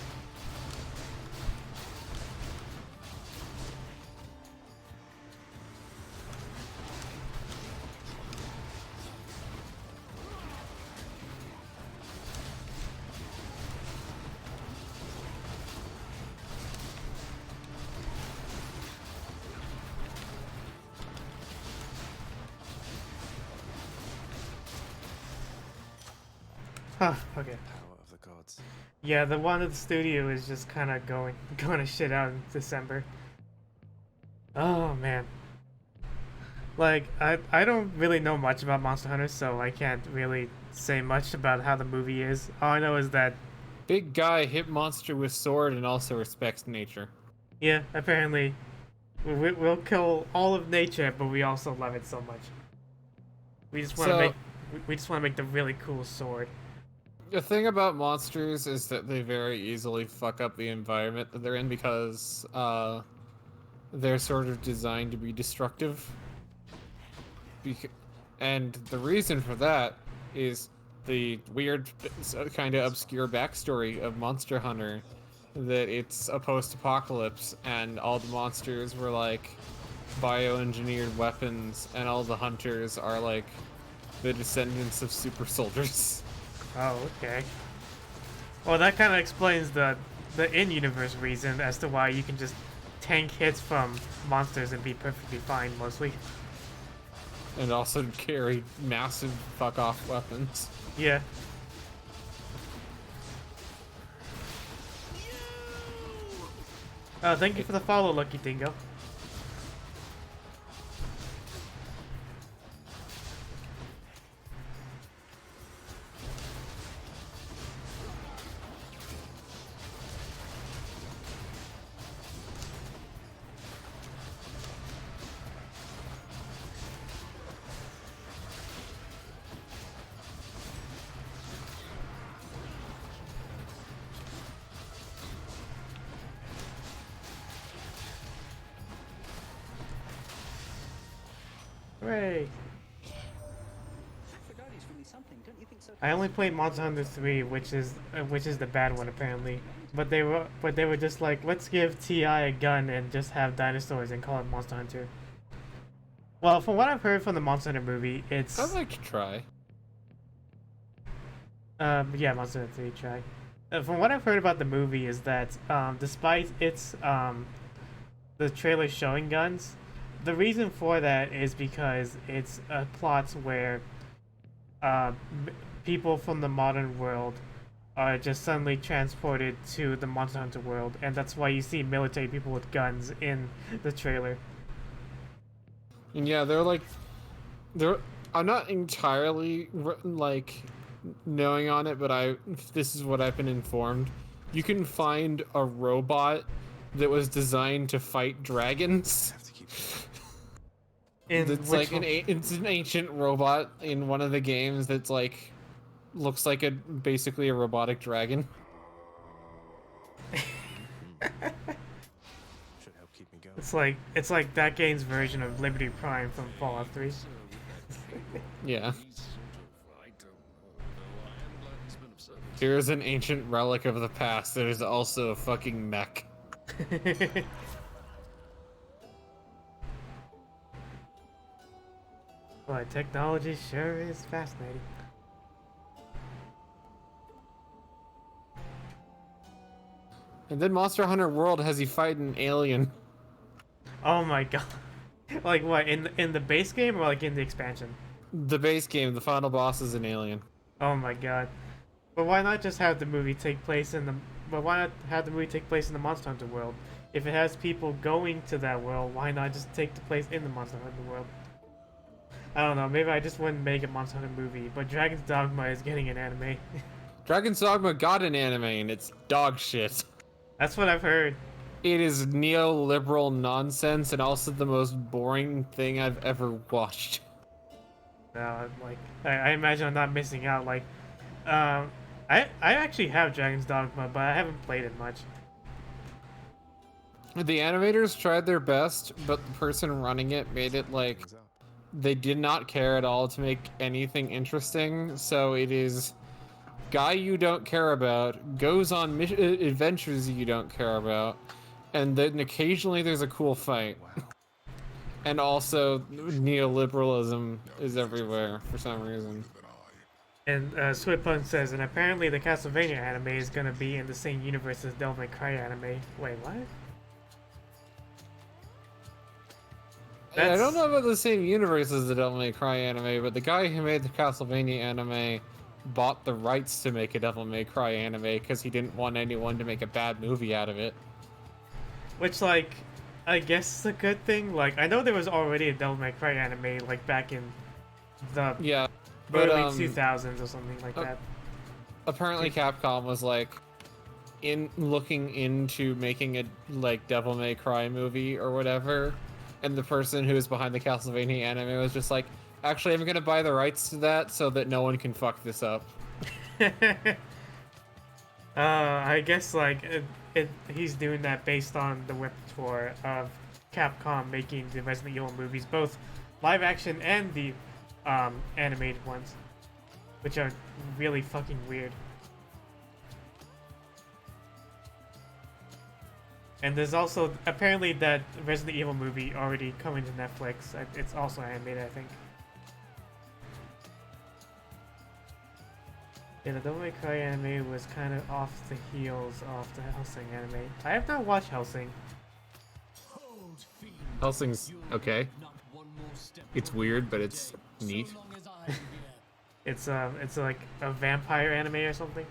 S1: Huh, okay.
S3: Power of the gods.
S1: Yeah, the one at the studio is just kind of going to shit out in December. Oh man. Like I don't really know much about Monster Hunter, so I can't really say much about how the movie is. All I know is that
S2: Big guy hit monster with sword and also respects nature.
S1: yeah, apparently We'll kill all of nature, but we also love it so much. We just want to
S2: So-
S1: make we just want to make the really cool sword.
S2: The thing about monsters is that they very easily fuck up the environment that they're in because they're sort of designed to be destructive. And the reason for that is the weird, kind of obscure backstory of Monster Hunter, that it's a post-apocalypse and all the monsters were like bioengineered weapons, and all the hunters are like the descendants of super soldiers.
S1: Oh, okay. Well, that kind of explains the in-universe reason as to why you can just tank hits from monsters and be perfectly fine mostly.
S2: And also carry massive fuck-off weapons.
S1: Yeah. Thank you for the follow, Lucky Dingo. Hooray! I only played Monster Hunter 3, which is the bad one apparently. But they were just like, let's give TI a gun and just have dinosaurs and call it Monster Hunter. Well, from what I've heard from the Monster Hunter movie, it's
S2: I'd like to try.
S1: yeah, Monster Hunter 3 try. From what I've heard about the movie is that despite its the trailer showing guns, the reason for that is because it's a plot where people from the modern world are just suddenly transported to the Monster Hunter world, and that's why you see military people with guns in the trailer.
S2: And yeah, I'm not entirely like knowing on it, but this is what I've been informed. You can find a robot that was designed to fight dragons. It's like it's an ancient robot in one of the games that's like looks like basically a robotic dragon.
S3: Should help keep me going.
S1: It's like that game's version of Liberty Prime from Fallout 3.
S2: Yeah. Here's an ancient relic of the past that is also a fucking mech.
S1: Boy, technology sure is fascinating.
S2: And then Monster Hunter World has you fight an alien.
S1: Oh my god. Like what, in the base game or like in the expansion?
S2: The base game, the final boss is an alien.
S1: Oh my god. But why not just have the movie take place in the Monster Hunter world? If it has people going to that world, why not just take the place in the Monster Hunter world? I don't know, maybe I just wouldn't make a Monster Hunter movie, but Dragon's Dogma is getting an anime.
S2: Dragon's Dogma got an anime and it's dog shit.
S1: That's what I've heard.
S2: It is neoliberal nonsense and also the most boring thing I've ever watched.
S1: Like, I imagine I'm not missing out. Like, I actually have Dragon's Dogma, but I haven't played it much.
S2: The animators tried their best, but the person running it made it like they did not care at all to make anything interesting. So it is guy you don't care about goes on adventures you don't care about, and then occasionally there's a cool fight. And also neoliberalism is everywhere for some reason.
S1: And Sweetpunk says, and apparently the Castlevania anime is gonna be in the same universe as Devil May Cry anime. Wait, what?
S2: I don't know about the same universe as the Devil May Cry anime, but the guy who made the Castlevania anime bought the rights to make a Devil May Cry anime because he didn't want anyone to make a bad movie out of it.
S1: Which, like, I guess is a good thing. Like, I know there was already a Devil May Cry anime, like, back in the
S2: but,
S1: early 2000s or something like that.
S2: Apparently Capcom was like, in looking into making a like Devil May Cry movie or whatever, and the person who was behind the Castlevania anime was just like, actually, I'm gonna buy the rights to that so that no one can fuck this up.
S1: I guess like he's doing that based on the repertoire of Capcom making the Resident Evil movies, both live action and the animated ones, which are really fucking weird. And there's also apparently that Resident Evil movie already coming to Netflix. It's also animated, I think. Yeah, the Devil May Cry anime was kind of off the heels of the Hellsing anime. I have not watched Hellsing.
S2: Hellsing's okay. It's weird, but it's neat.
S1: It's like a vampire anime or something.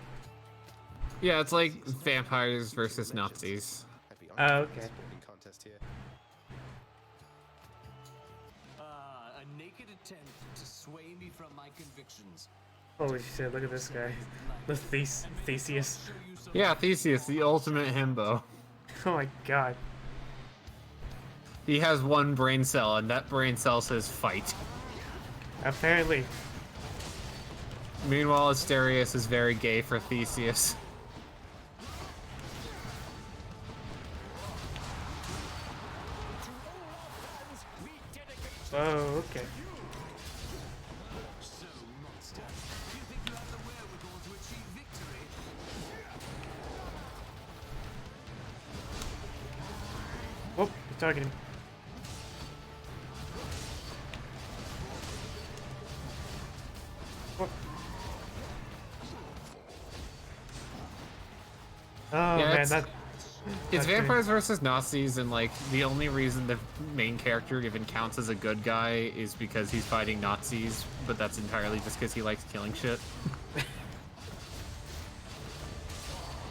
S2: Yeah, it's like vampires versus Nazis.
S1: Oh, okay.
S3: Contest here.
S9: A naked attempt to sway me from my convictions.
S1: Holy shit! Look at this guy, the Theseus.
S2: Yeah, Theseus, the ultimate himbo.
S1: Oh my god.
S2: He has one brain cell, and that brain cell says fight.
S1: Apparently.
S2: Meanwhile, Asterius is very gay for Theseus.
S1: Oh, okay. Whoop, you're targeting me. Whoop. Oh
S2: Yeah,
S1: man, that.
S2: It's
S1: that's
S2: vampires versus Nazis, and like the only reason the main character even counts as a good guy is because he's fighting Nazis, but that's entirely just because he likes killing shit.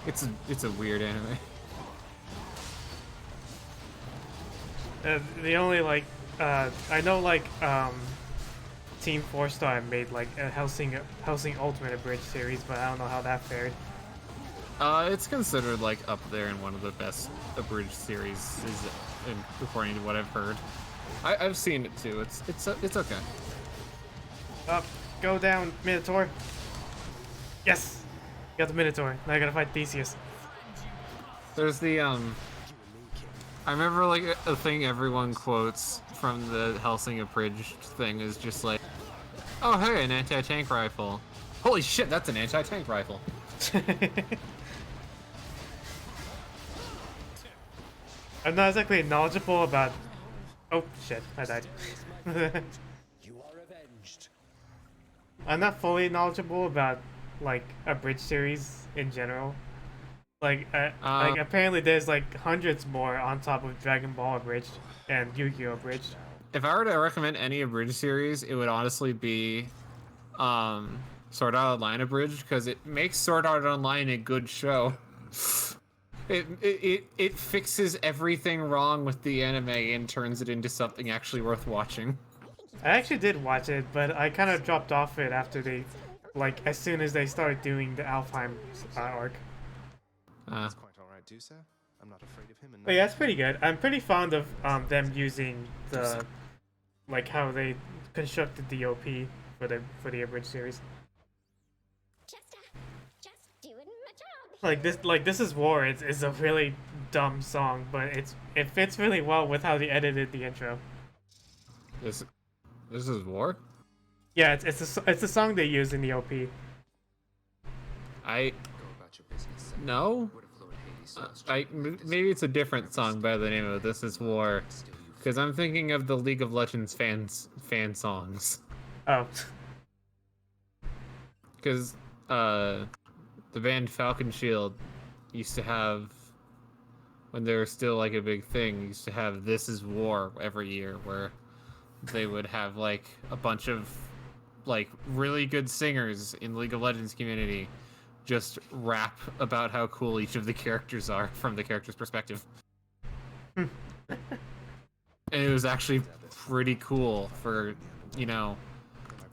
S2: It's a weird anime.
S1: The only like I know like Team 4 Star made like a Hellsing Ultimate Abridged series, but I don't know how that fared.
S2: It's considered like up there in one of the best abridged series, according to what I've heard. I've seen it too. It's okay.
S1: Up, go down, Minotaur. Yes, got the Minotaur. Now I gotta fight Theseus.
S2: There's the I remember like a thing everyone quotes from the Hellsing abridged thing is just like, oh hey, an anti-tank rifle. Holy shit, that's an anti-tank rifle.
S1: I'm not exactly knowledgeable about. Oh shit, I died.
S9: You are avenged.
S1: I'm not fully knowledgeable about like abridged series in general. Like apparently there's like hundreds more on top of Dragon Ball abridged and Yu-Gi-Oh abridged.
S2: If I were to recommend any abridged series, it would honestly be Sword Art Online abridged, because it makes Sword Art Online a good show. It fixes everything wrong with the anime and turns it into something actually worth watching.
S1: I actually did watch it, but I kind of dropped off it after they, like, as soon as they started doing the Alfheim arc.
S3: That's quite all right, Dusa. I'm not afraid of him. And
S1: But yeah, it's pretty good. I'm pretty fond of them using the, like, how they constructed the OP for the abridged series.
S7: Just doing my job.
S1: Like this is War. It's a really dumb song, but it fits really well with how they edited the intro.
S2: This is War?
S1: Yeah, it's a song they use in the OP.
S8: Go about your business.
S2: No?
S8: What if Lord Hades saw us
S2: Maybe it's a different song by the name of This Is War, because I'm thinking of the League of Legends fan songs.
S1: Oh.
S2: Because the band Falcon Shield used to have, when they were still like a big thing, used to have This Is War every year, where they would have like a bunch of like really good singers in League of Legends community just rap about how cool each of the characters are from the character's perspective. And it was actually pretty cool for, you know,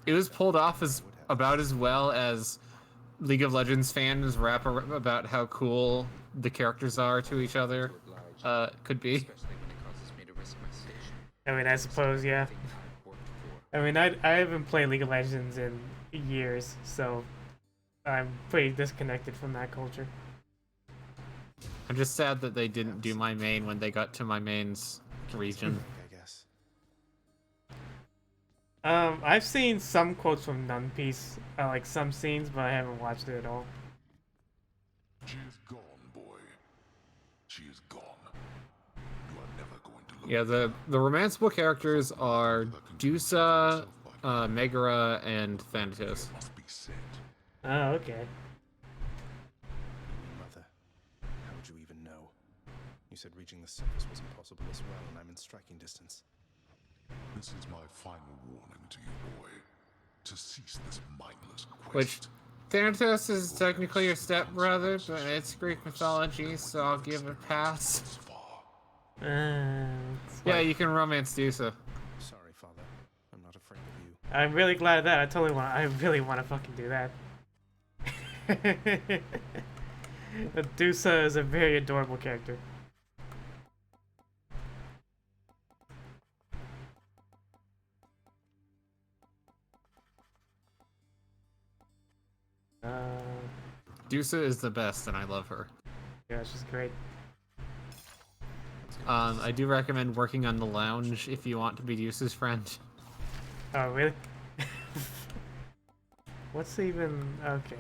S2: it was pulled off as about as well as League of Legends fans rap about how cool the characters are to each other could be.
S8: Especially when it causes me to risk my station.
S1: I mean, I suppose, yeah.
S8: Thing I've worked for.
S1: I mean, I haven't played League of Legends in years, so I'm pretty disconnected from that culture.
S2: I'm just sad that they didn't do my main when they got to my main's region.
S3: I guess.
S1: I've seen some quotes from None Piece, like some scenes, but I haven't watched it at all.
S5: She is gone, boy. She is gone. You are never going to look
S2: Yeah, the romanceable characters are Dusa, Megara, and Thanatos.
S5: must be said.
S1: Oh, okay.
S3: Mother, how would you even know? You said reaching the surface was impossible as well, and I'm in striking distance.
S5: This is my final warning to you, boy. To cease this mindless quest.
S2: Which Thanatos is technically your stepbrother, but it's Greek mythology, so I'll give it a pass.
S5: Thus far.
S1: It's
S2: Yeah,
S1: like-
S2: you can romance Dusa.
S3: Sorry, Father. I'm not afraid of you.
S1: I'm really glad of that. I really want to fucking do that. Medusa is a very adorable character.
S2: Dusa is the best, and I love her.
S1: Yeah, she's great.
S2: I do recommend working on the lounge if you want to be Dusa's friend.
S1: Oh, really? What's even... okay.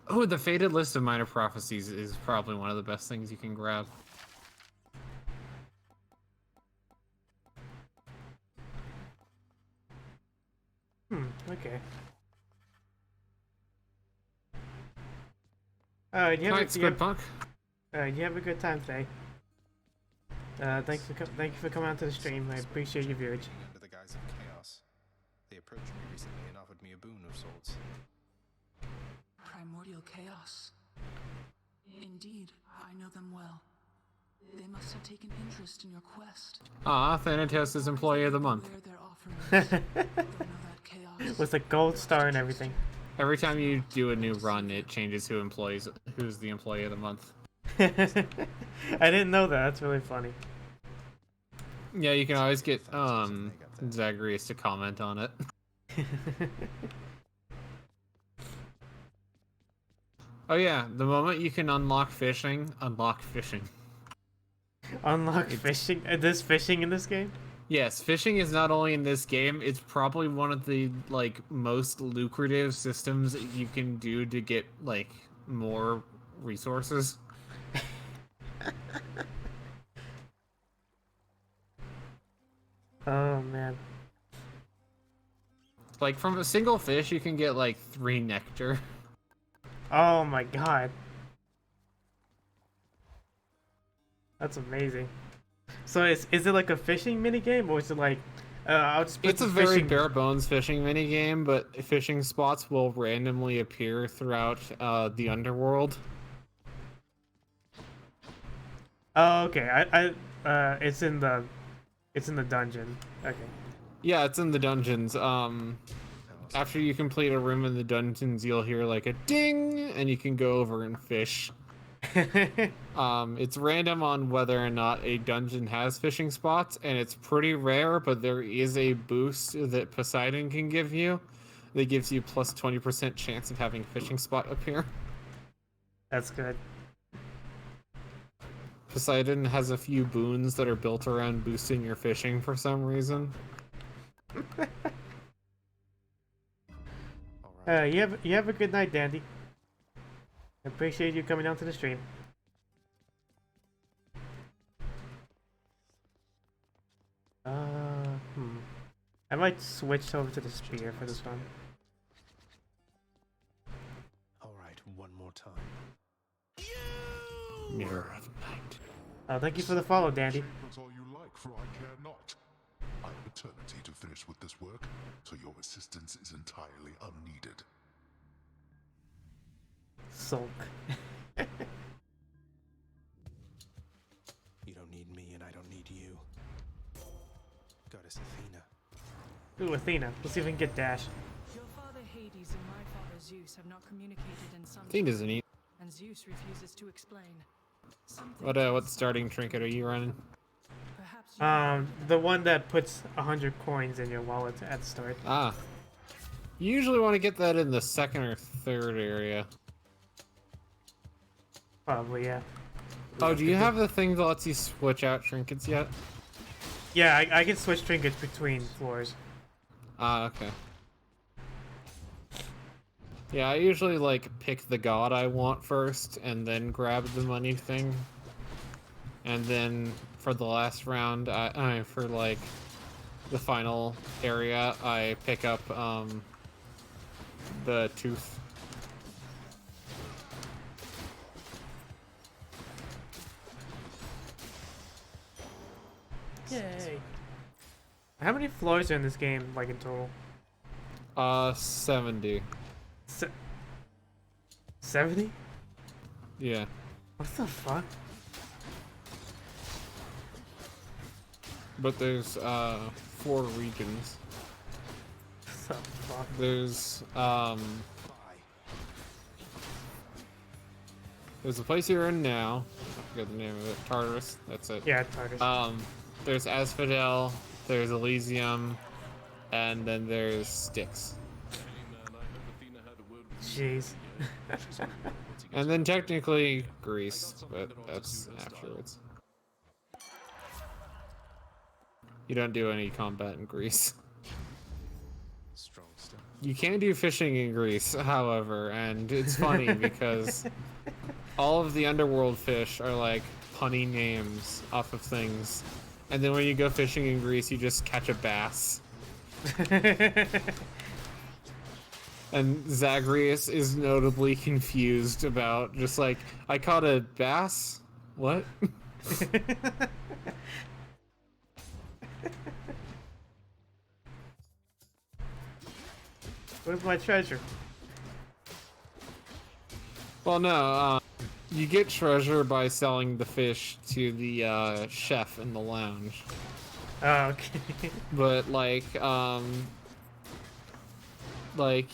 S2: Oh, the Fated List of Minor Prophecies is probably one of the best things you can grab.
S1: Okay.
S2: Night, Squid Punk.
S1: You have a good time today. Thank you for coming out to the stream. I appreciate your viewage.
S3: Under the guise of chaos, they approached me recently and offered me a boon of sorts.
S10: Primordial chaos. Indeed, I know them well. They must have taken interest in your quest.
S2: Ah, Thanatos is Employee of the Month.
S10: Where their offerings. Don't know that chaos.
S1: With a gold star and everything.
S2: Every time you do a new run, it changes who's the Employee of the Month.
S1: I didn't know that. That's really funny.
S2: Yeah, you can always get Zagreus to comment on it. Oh yeah, the moment you can unlock fishing, unlock fishing.
S1: Unlock fishing? There's fishing in this game?
S2: Yes, fishing is not only in this game, it's probably one of the most lucrative systems that you can do to get more resources.
S1: Oh man.
S2: From a single fish you can get 3 nectar.
S1: Oh my god. That's amazing. So is it like a fishing minigame, or is it I'll just put
S2: It's a
S1: the
S2: very
S1: fishing...
S2: bare bones fishing minigame, but fishing spots will randomly appear throughout the underworld.
S1: Oh, okay. It's in the dungeon. Okay.
S2: Yeah, it's in the dungeons. After you complete a room in the dungeons, you'll hear a ding, and you can go over and fish. It's random on whether or not a dungeon has fishing spots, and it's pretty rare, but there is a boost that Poseidon can give you that gives you plus 20% chance of having a fishing spot appear.
S1: That's good.
S2: Poseidon has a few boons that are built around boosting your fishing for some reason.
S1: You have a good night, Dandy. I appreciate you coming down to the stream. I might switch over to the spear for this one.
S3: Alright, one more time.
S2: Mirror of Night.
S1: Oh, thank you for the follow, Dandy.
S5: That's all you like, for I care not. I have eternity to finish with this work, so your assistance is entirely unneeded.
S1: Sulk.
S3: You don't need me, and I don't need you. Goddess Athena,
S1: Ooh, Athena. Let's see if we can get Dash.
S10: Your father Hades and my father Zeus have not communicated in some
S2: Athena's
S10: time,
S2: neat.
S10: and Zeus refuses to explain.
S2: What starting trinket are you running?
S10: Perhaps
S1: The one that puts 100 coins in your wallet at the start.
S2: Ah. You usually want to get that in the second or third area.
S1: Probably, yeah.
S2: Oh, do you have the thing that lets you switch out trinkets yet?
S1: Yeah, I can switch trinkets between floors.
S2: Ah, okay. Yeah, I usually like pick the god I want first and then grab the money thing. And then for the last round, for like the final area, I pick up the tooth.
S1: Yay. How many floors are in this game, like in total?
S2: 70.
S1: 70?
S2: Yeah.
S1: What the fuck?
S2: But there's 4 regions.
S1: What the fuck?
S2: There's the place you're in now. I forget the name of it. Tartarus. That's it.
S1: Yeah, Tartarus.
S2: There's Asphodel, there's Elysium, and then there's Styx.
S1: Jeez.
S2: And then technically Greece, but that's afterwards. You don't do any combat in Greece.
S3: Strong stuff.
S2: You can do fishing in Greece, however, and it's funny because all of the underworld fish are like punny names off of things. And then when you go fishing in Greece, you just catch a bass. And Zagreus is notably confused about just like, I caught a bass? What?
S1: Where's my treasure?
S2: Well, no, you get treasure by selling the fish to the chef in the lounge.
S1: Oh, okay.
S2: But like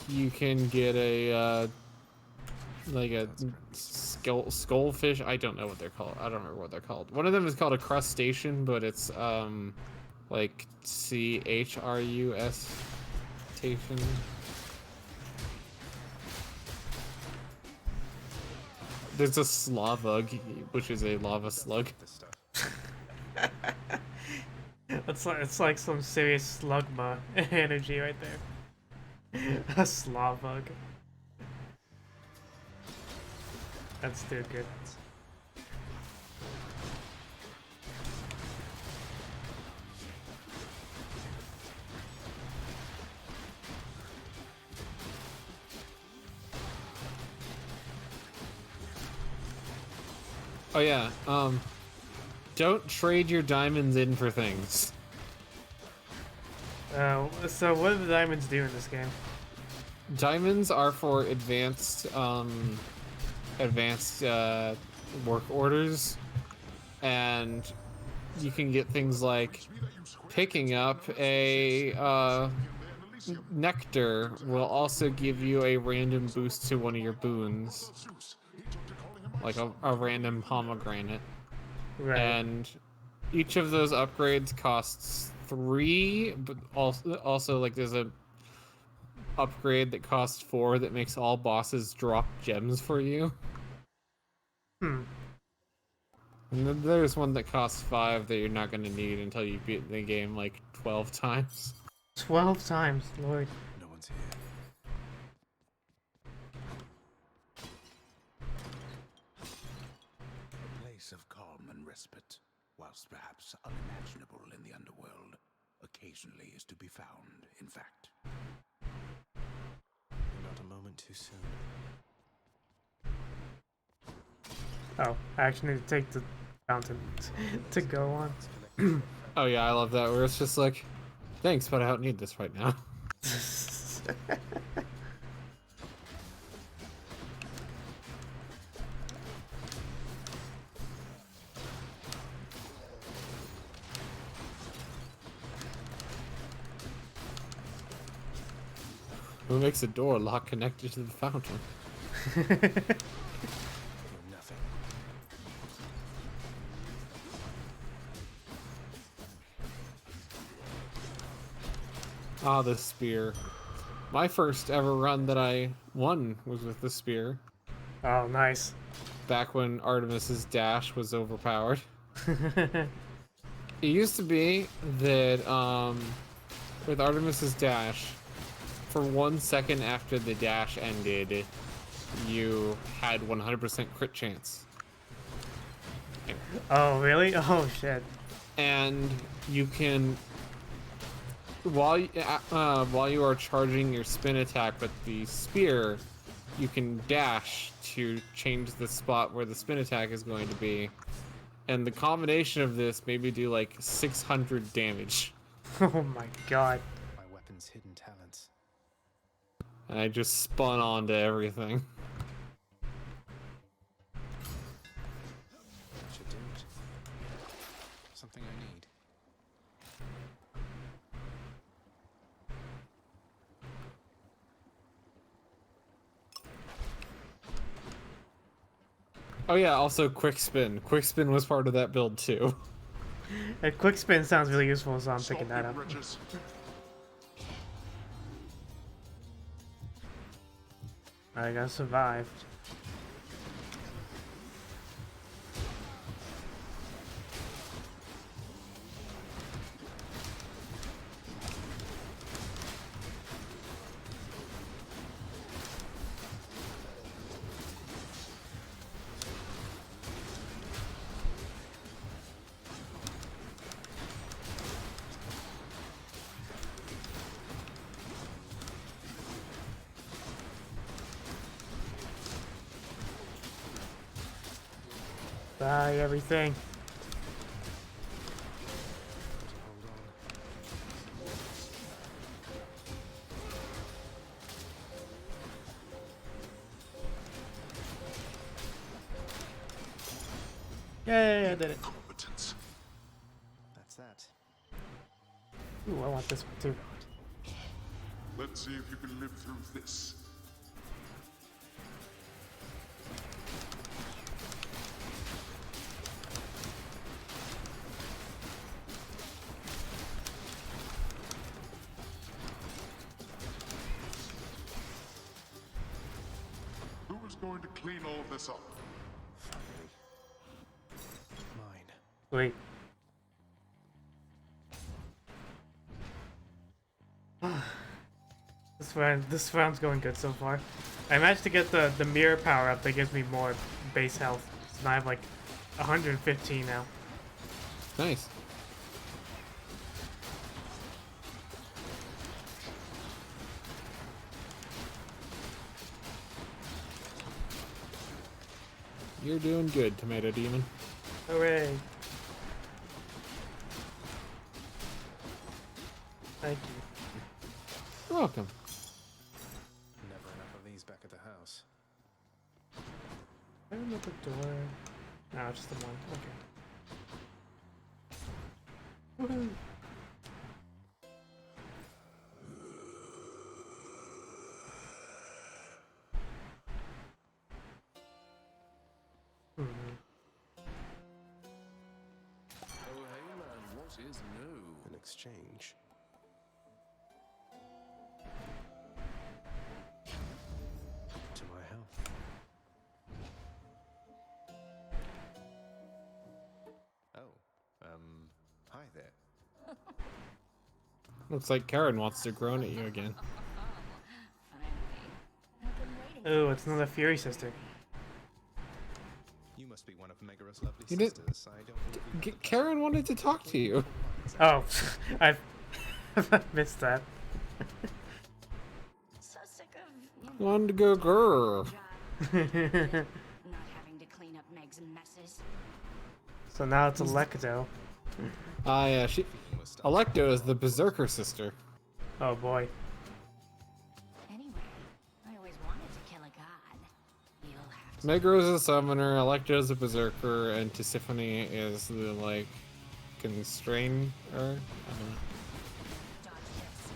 S2: you can get a like a skullfish. I don't know what they're called. I don't remember what they're called. One of them is called a crustacean, but it's like CHRUS station. There's a Slavug, which is a lava slug.
S1: It's like some serious slugma energy right there. A Slavug. That's still good.
S2: Oh yeah, don't trade your diamonds in for things.
S1: So what do the diamonds do in this game?
S2: Diamonds are for advanced work orders, and you can get things like picking up a nectar will also give you a random boost to one of your boons, like a random pomegranate.
S1: Right.
S2: And each of those upgrades costs 3, but also like there's a upgrade that costs 4 that makes all bosses drop gems for you.
S1: Hmm.
S2: And then there's one that costs 5 that you're not going to need until you beat the game like 12 times.
S1: 12 times, Lord.
S3: No one's here.
S4: A place of calm and respite, whilst perhaps unimaginable in the underworld, occasionally is to be found, in fact.
S3: Not a moment too soon.
S1: Oh, I actually need to take the fountain to go on.
S2: Oh yeah, I love that, where it's just like, thanks, but I don't need this right now. Who makes a door lock connected to the fountain?
S3: You're nothing.
S2: Ah, the spear. My first ever run that I won was with the spear.
S1: Oh, nice.
S2: Back when Artemis's dash was overpowered. It used to be that with Artemis's dash, for 1 second after the dash ended, you had 100% crit chance.
S1: Oh, really? Oh, shit.
S2: And you can, while you are charging your spin attack with the spear, you can dash to change the spot where the spin attack is going to be. And the combination of this made me do like 600 damage.
S1: Oh my god.
S3: My weapon's hidden talents.
S2: And I just spun onto everything.
S3: That should do it. Something I need.
S2: Oh yeah, also quick spin. Quick spin was part of that build too.
S1: A quick spin sounds really useful, so I'm picking that up.
S5: Riches.
S1: I gotta survive. Buy everything. Yay, I did it.
S5: Competence.
S3: That's that.
S1: Ooh, I want this one too.
S5: Let's see if you can live through this. Who is going to clean all this up?
S3: Finally. Mine.
S1: Wait. This round's going good so far. I managed to get the mirror power up that gives me more base health. So now I have like 115 now.
S2: Nice. You're doing good, Tomato Demon.
S1: Hooray! Thank you.
S2: You're welcome.
S3: Never enough of these back at the house.
S1: I don't know the door. No, just the one. Okay. Woohoo!
S4: Oh, hey man, what is new?
S3: An exchange. To my health. Oh, hi there.
S2: Looks like Karen wants to groan at you again.
S1: Oh, it's another Fury sister.
S3: You must be one of Megaros' lovely
S2: You did-
S3: sisters. I don't believe you.
S2: Karen wanted to talk to you.
S1: Oh, I've missed that.
S7: So sick of
S2: Wanted to go grrr.
S7: not having to clean up Meg's messes.
S1: So now it's Electo.
S2: Ah, yeah, Electo is the Berserker sister.
S1: Oh boy.
S7: Anyway, I always wanted to kill a god. You'll have to
S2: Megro is a summoner, Electo is a Berserker, and Tisiphone is the, like, constrainer? I don't know.
S7: dodge this.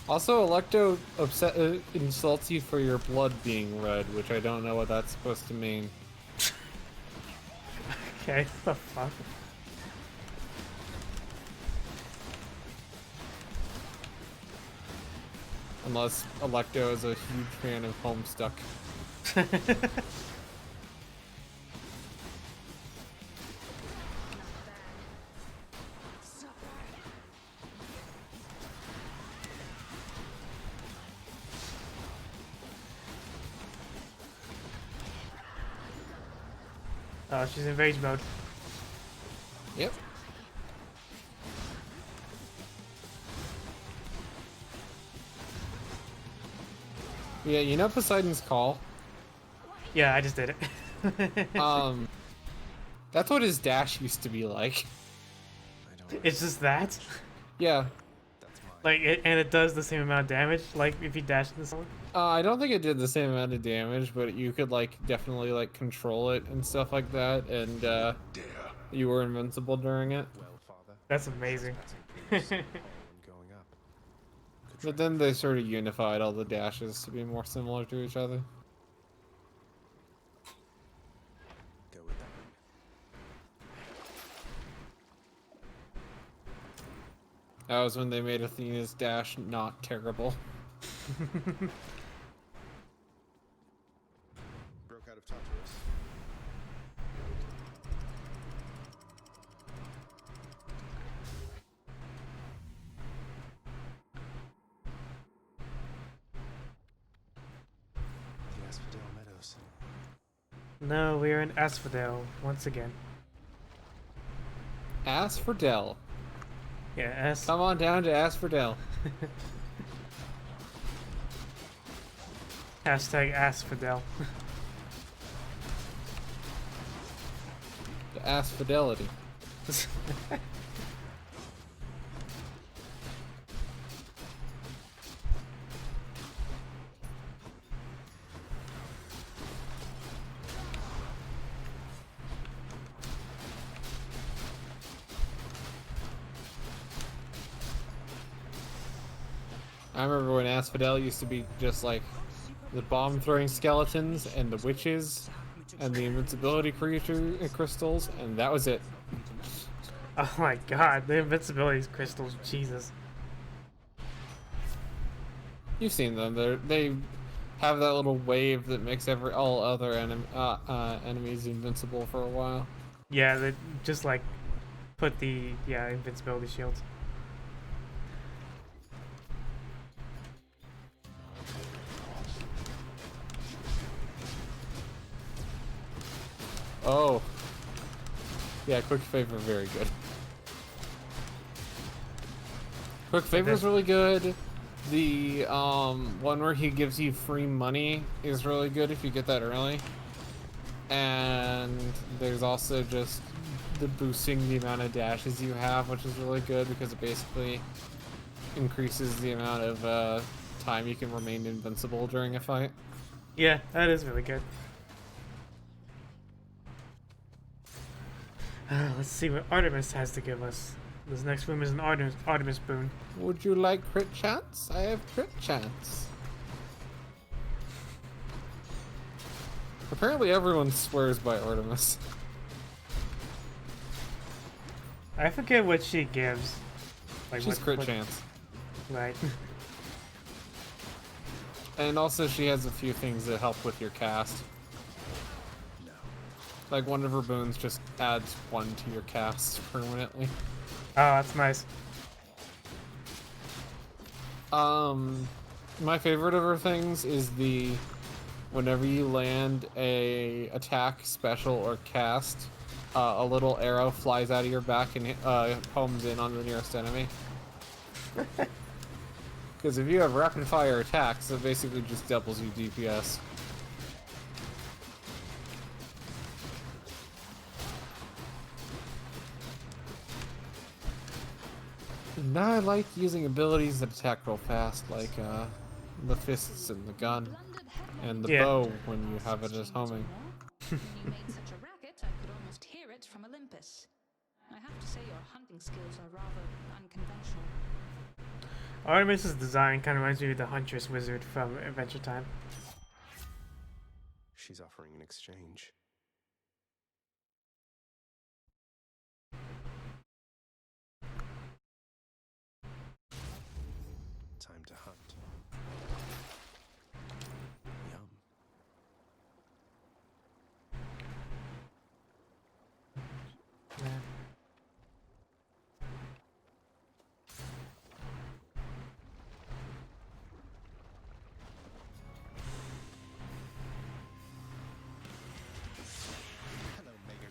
S2: Also, Electo insults you for your blood being red, which I don't know what that's supposed to mean.
S1: Okay, what the fuck?
S2: Unless Electo is a huge fan of Homestuck.
S1: Oh, she's in rage mode.
S2: Yep. Yeah, you know Poseidon's Call?
S1: Yeah, I just did it.
S2: That's what his dash used to be like.
S1: It's just that?
S2: Yeah.
S1: Like, and it does the same amount of damage, like, if you dash into someone?
S2: I don't think it did the same amount of damage, but you could, like, definitely, like, control it and stuff like that, and, you were invincible during it.
S1: That's amazing.
S2: But then they sort of unified all the dashes to be more similar to each other. That was when they made Athena's dash not terrible.
S3: Broke out of Tartarus. The Asphodel Meadows.
S1: No, we are in Asphodel once again.
S2: Asphodel.
S1: Yeah,
S2: Come on down to Asphodel.
S1: Hashtag Asphodel.
S2: The Asphodelity. I remember when Asphodel used to be just like the bomb-throwing skeletons and the witches and the invincibility creature crystals, and that was it.
S1: Oh my god, the invincibility crystals, Jesus.
S2: You've seen them. They have that little wave that makes all other enemies invincible for a while.
S1: Yeah, they just like put the invincibility shields.
S2: Oh. Yeah, Quick Favor, very good. Quick Favor is really good. The one where he gives you free money is really good if you get that early. And there's also just the boosting the amount of dashes you have, which is really good because it basically increases the amount of time you can remain invincible during a fight.
S1: Yeah, that is really good. Let's see what Artemis has to give us. This next room is an Artemis boon.
S2: Would you like crit chance? I have crit chance. Apparently everyone swears by Artemis.
S1: I forget what she gives. Like
S2: She's crit chance.
S1: Right.
S2: And also she has a few things that help with your cast. Like one of her boons just adds 1 to your cast permanently.
S1: Oh, that's nice.
S2: My favorite of her things is the whenever you land a attack, special, or cast, a little arrow flies out of your back and homes in on the nearest enemy. Because if you have rapid fire attacks, it basically just doubles your DPS. Now I like using abilities that attack real fast, like the fists and the gun, and the bow when you have it as homing.
S10: When you made such a racket, I could almost hear it from Olympus. I have to say your hunting skills are rather unconventional.
S1: Artemis's design kind of reminds me of the Huntress Wizard from Adventure Time.
S3: She's offering an exchange. Time to hunt. Yum.
S1: Yeah.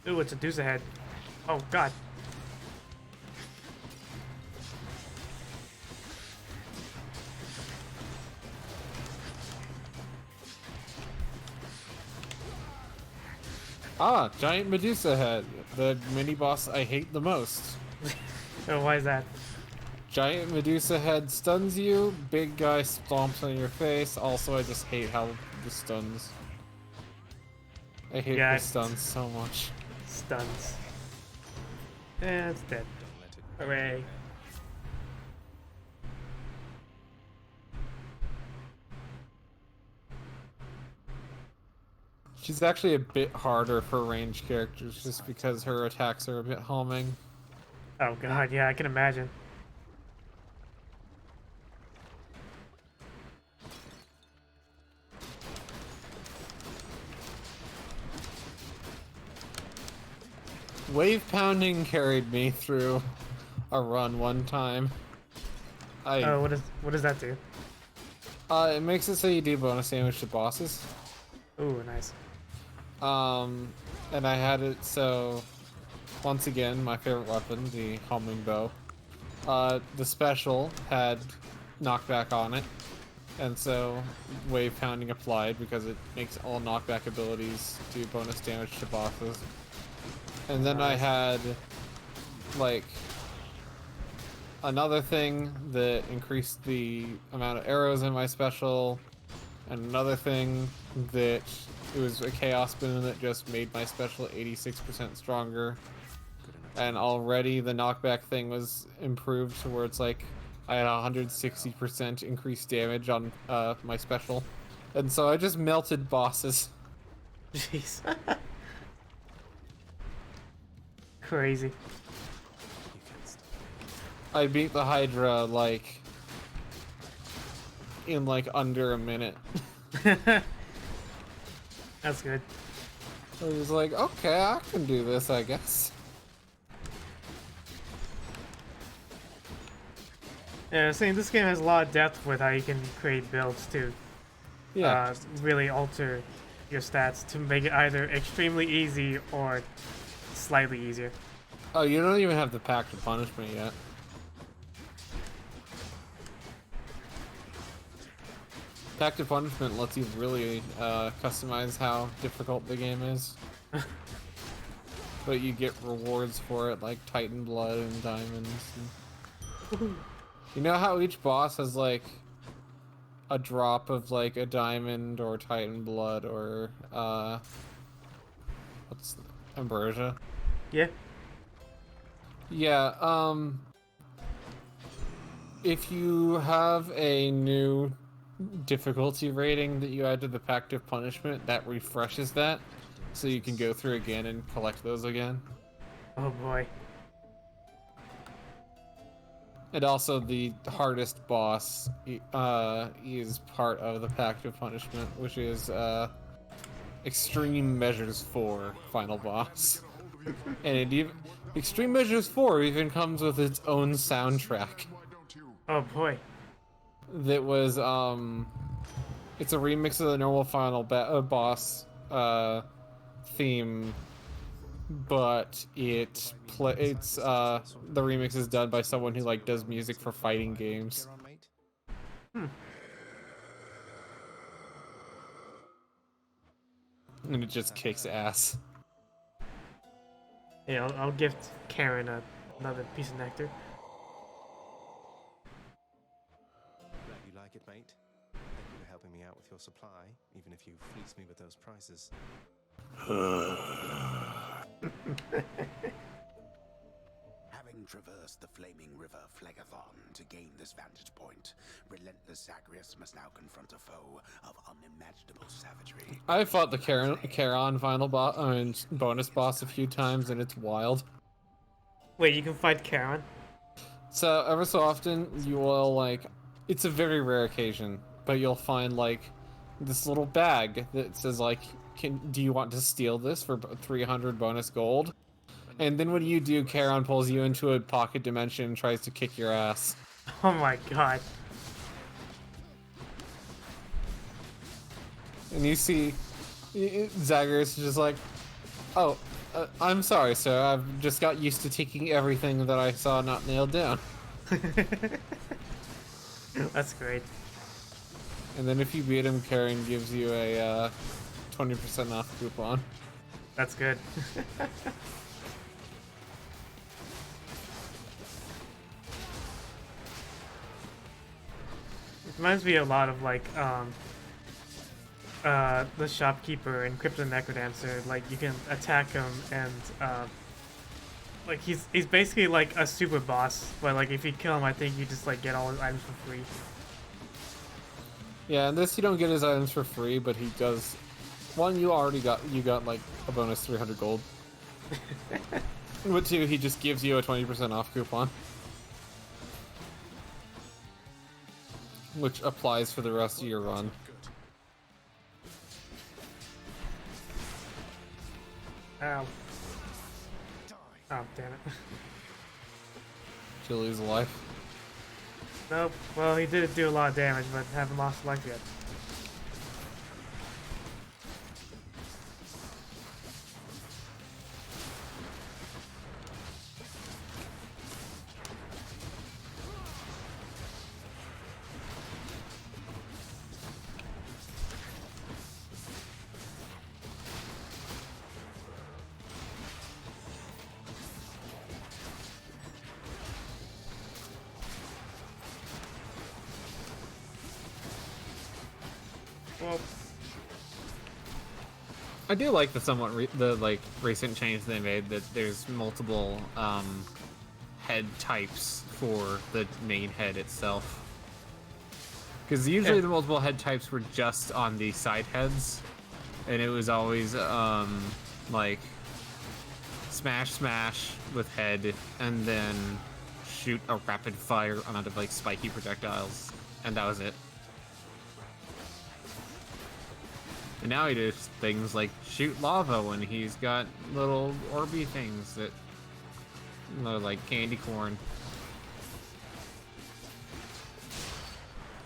S1: Ooh, it's a deuce ahead. Oh god.
S2: Ah, giant Medusa head, the mini boss I hate the most.
S1: Oh, why is that?
S2: Giant Medusa head stuns you, big guy stomps on your face. Also, I just hate how the stuns. I hate
S1: Yeah,
S2: the stuns so much.
S1: Stuns. And it's dead. Hooray.
S2: She's actually a bit harder for ranged characters just because her attacks are a bit homing.
S1: Oh god, yeah, I can imagine.
S2: Wave pounding carried me through a run one time.
S1: Oh, what does that do?
S2: It makes it so you do bonus damage to bosses.
S1: Ooh, nice.
S2: And I had it so, once again, my favorite weapon, the homing bow. The special had knockback on it, and so wave pounding applied because it makes all knockback abilities do bonus damage to bosses. And then I had, like, another thing that increased the amount of arrows in my special, and another thing that it was a chaos boon that just made my special 86% stronger. And already the knockback thing was improved to where it's like I had 160% increased damage on my special. And so I just melted bosses.
S1: Jeez. Crazy.
S2: I beat the Hydra like in like under a minute.
S1: That's good.
S2: I was like, okay, I can do this, I guess.
S1: Yeah, saying this game has a lot of depth with how you can create builds too.
S2: Yeah.
S1: Really alter your stats to make it either extremely easy or slightly easier.
S2: Oh, you don't even have the Pact of Punishment yet. Pact of Punishment lets you really customize how difficult the game is. But you get rewards for it, like Titan Blood and Diamonds. And... You know how each boss has, like, a drop of, like, a Diamond or Titan Blood or, what's... Ambrosia?
S1: Yeah.
S2: Yeah, if you have a new difficulty rating that you add to the Pact of Punishment, that refreshes that, so you can go through again and collect those again.
S1: Oh boy.
S2: And also the hardest boss is part of the Pact of Punishment, which is Extreme Measures 4 final boss. And Extreme Measures 4 even comes with its own soundtrack.
S1: Oh boy.
S2: That was it's a remix of the normal final boss theme, but the remix is done by someone who like does music for fighting games.
S1: Hmm.
S2: And it just kicks ass.
S1: Yeah, I'll gift Karen another piece of nectar.
S3: Glad you like it, mate. Thank you for helping me out with your supply, even if you fleece me with those prices.
S4: Having Having traversed the flaming river Phlegethon to gain this vantage point, relentless Zagreus must now confront a foe of unimaginable savagery.
S2: I fought the Charon final boss, bonus boss a few times, and it's wild.
S1: Wait, you can fight Karen?
S2: So ever so often, you will like, it's a very rare occasion, but you'll find like this little bag that says like, do you want to steal this for 300 bonus gold? And then when you do, Charon pulls you into a pocket dimension and tries to kick your ass.
S1: Oh my god.
S2: And you see, Zagreus is just like, oh, I'm sorry, sir. I've just got used to taking everything that I saw not nailed down.
S1: That's great.
S2: And then if you beat him, Charon gives you a 20% off coupon.
S1: That's good. It reminds me a lot of like the shopkeeper in Crypto Necrodancer. Like you can attack him and like he's basically like a super boss, but like if you kill him, I think you just like get all his items for free.
S2: Yeah, and this you don't get his items for free, but he does. One, you got like a bonus 300 gold. But two, he just gives you a 20% off coupon, which applies for the rest of your run.
S1: Ow. Oh, damn it.
S2: Did you lose a life?
S1: Nope. Well, he did do a lot of damage, but haven't lost life yet. Well,
S2: I do like the recent change they made that there's multiple head types for the main head itself. Because usually the multiple head types were just on the side heads, and it was always like smash with head, and then shoot a rapid fire amount of like spiky projectiles, and that was it. And now he does things like shoot lava when he's got little orby things that are like candy corn.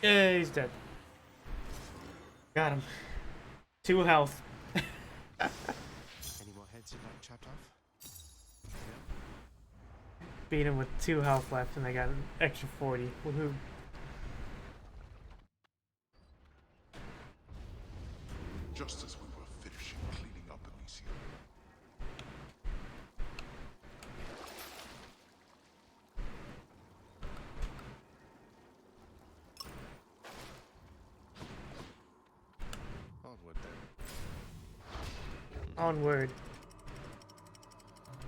S1: yeah, he's dead. Got him. 2 health.
S3: Any more heads you'd like chopped off?
S1: Beat him with 2 health left, and I got an extra 40. Woohoo.
S5: Just as we were finishing cleaning up Elysium.
S3: Onward then.
S1: Onward.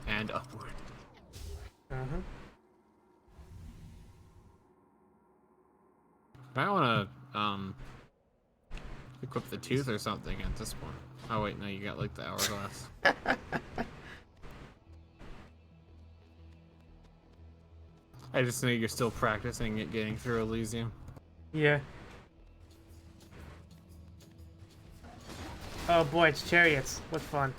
S2: And upward.
S1: Uh-huh.
S2: I want to equip the tooth or something at this point. Oh wait, no, you got like the hourglass. I just know you're still practicing at getting through Elysium.
S1: Yeah. Oh boy, it's chariots. What fun.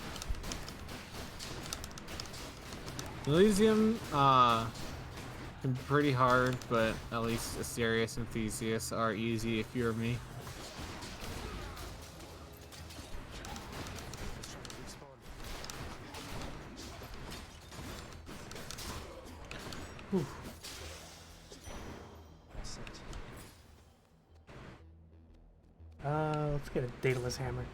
S2: Elysium, can be pretty hard, but at least Asterius and Theseus are easy if you're me.
S1: Whew. Let's get a Daedalus hammer.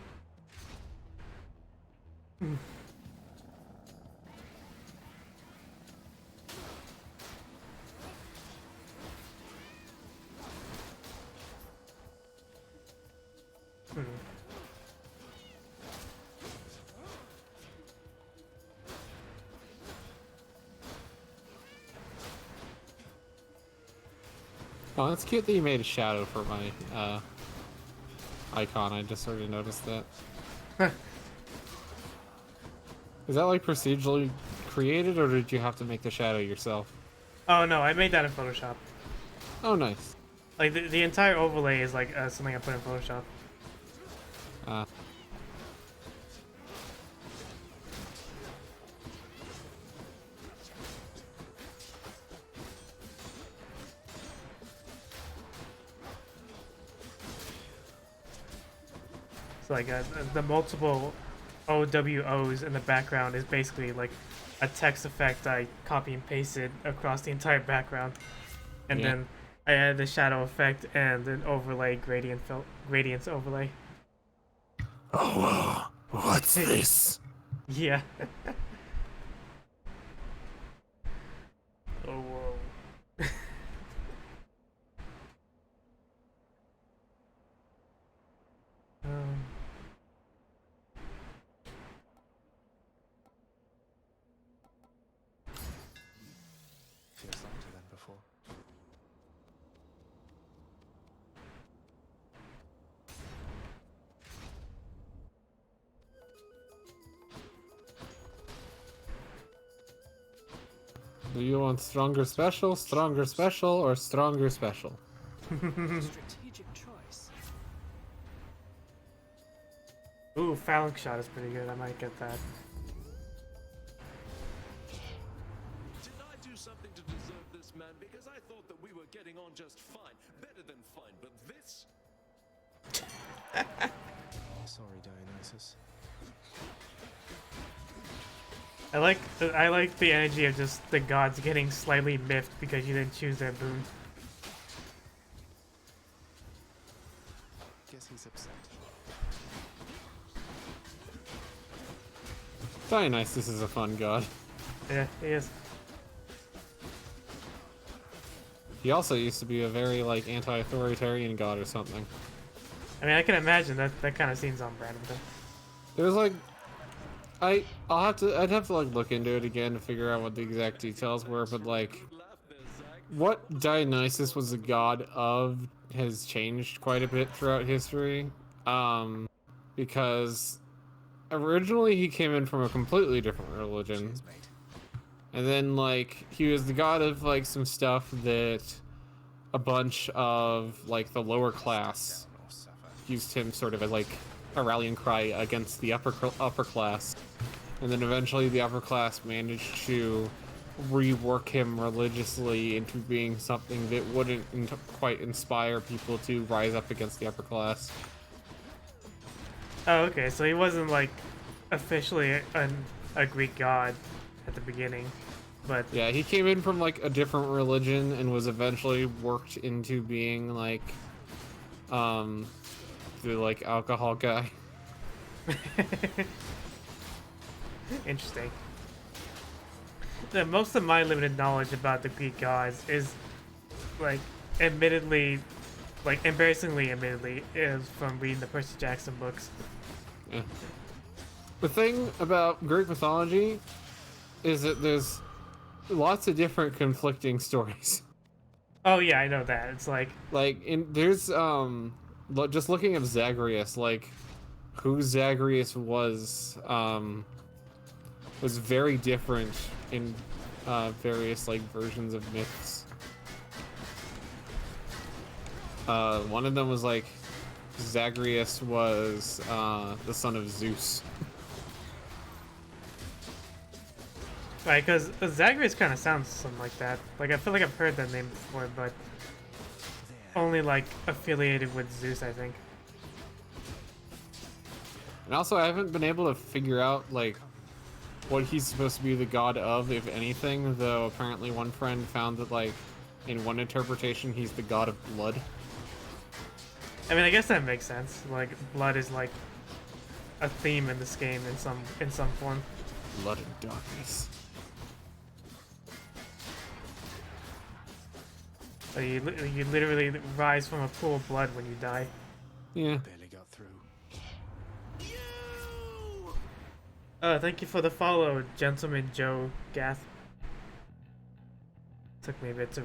S2: Oh, that's cute that you made a shadow for my icon. I just sort of noticed that. Is that like procedurally created, or did you have to make the shadow yourself?
S1: Oh no, I made that in Photoshop.
S2: Oh, nice.
S1: Like the entire overlay is like something I put in Photoshop. So like the multiple OWOs in the background is basically like a text effect I copy and pasted across the entire background, and
S2: Yeah.
S1: then I added the shadow effect and an overlay gradients overlay.
S2: Oh, what's this?
S1: Yeah. Oh whoa. um.
S3: Feels lighter than before.
S2: Do you want stronger special, or stronger special?
S9: Strategic choice.
S1: Ooh, phalanx shot is pretty good. I might get that.
S9: Did I do something to deserve this, man? Because I thought that we were getting on just fine. Better than fine, but this?
S3: Sorry, Dionysus.
S1: I like the energy of just the gods getting slightly miffed because you didn't choose their boon.
S3: Guess he's upset.
S2: Dionysus is a fun god.
S1: Yeah, he is.
S2: He also used to be a very like anti-authoritarian god or something.
S1: I mean, I can imagine that kind of seems on brand with him.
S2: There's like, I'd have to like look into it again to figure out what the exact details were, but like, what Dionysus was a god of has changed quite a bit throughout history, because originally he came in from a completely different religion, and then like he was the god of like some stuff that a bunch of like the lower class used him sort of as like a rallying cry against the upper class, and then eventually the upper class managed to rework him religiously into being something that wouldn't quite inspire people to rise up against the upper class.
S1: Oh, okay, so he wasn't like officially a Greek god at the beginning, but
S2: Yeah, he came in from like a different religion and was eventually worked into being like the like alcohol guy.
S1: interesting. Most of my limited knowledge about the Greek gods is like embarrassingly admittedly, is from reading the Percy Jackson books.
S2: Yeah. The thing about Greek mythology is that there's lots of different conflicting stories.
S1: Oh yeah, I know that. It's like
S2: There's just looking up Zagreus, like who Zagreus was very different in various like versions of myths. One of them was like Zagreus was the son of Zeus.
S1: right, because Zagreus kind of sounds something like that. Like I feel like I've heard that name before, but only like affiliated with Zeus, I think.
S2: And also, I haven't been able to figure out like what he's supposed to be the god of, if anything. Though apparently, one friend found that like in one interpretation, he's the god of blood.
S1: I mean, I guess that makes sense. Like blood is like a theme in this game in some form.
S2: Blood and darkness.
S1: So you literally rise from a pool of blood when you die.
S2: Yeah.
S3: Barely got through.
S1: Thank you for the follow, Gentleman Joe Gath. Took me a bit to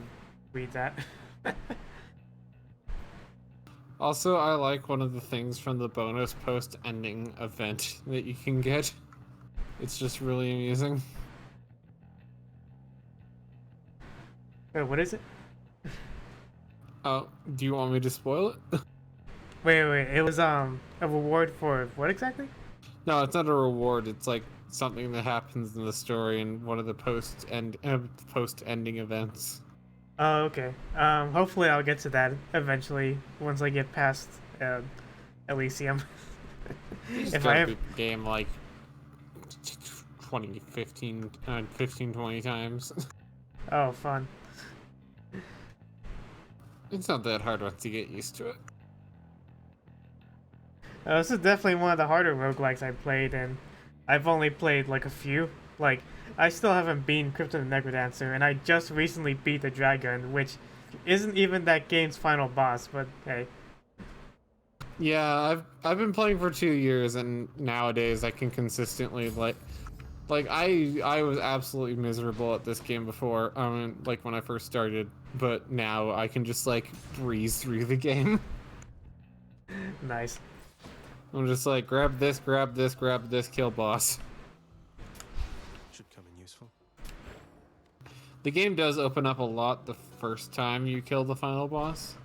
S1: read that.
S2: Also, I like one of the things from the bonus post-ending event that you can get. It's just really amusing.
S1: Wait, what is it?
S2: Oh, do you want me to spoil it?
S1: Wait. It was a reward for what exactly?
S2: No, it's not a reward. It's like something that happens in the story in one of the post-ending events.
S1: Oh, okay. Hopefully I'll get to that eventually once I get past Elysium.
S2: Just
S1: If I
S2: gotta
S1: have,
S2: beat the game like 15, 20 times.
S1: oh, fun.
S2: It's not that hard once you get used to it.
S1: This is definitely one of the harder roguelikes I played, and I've only played like a few. Like, I still haven't beaten Crypt of the Necrodancer, and I just recently beat the Dragon, which isn't even that game's final boss, but hey.
S2: Yeah, I've been playing for 2 years, and nowadays I can consistently I was absolutely miserable at this game before, like when I first started, but now I can just like breeze through the game.
S1: Nice.
S2: I'm just like grab this, kill boss.
S3: Should come in useful.
S2: The game does open up a lot the first time you kill the final boss,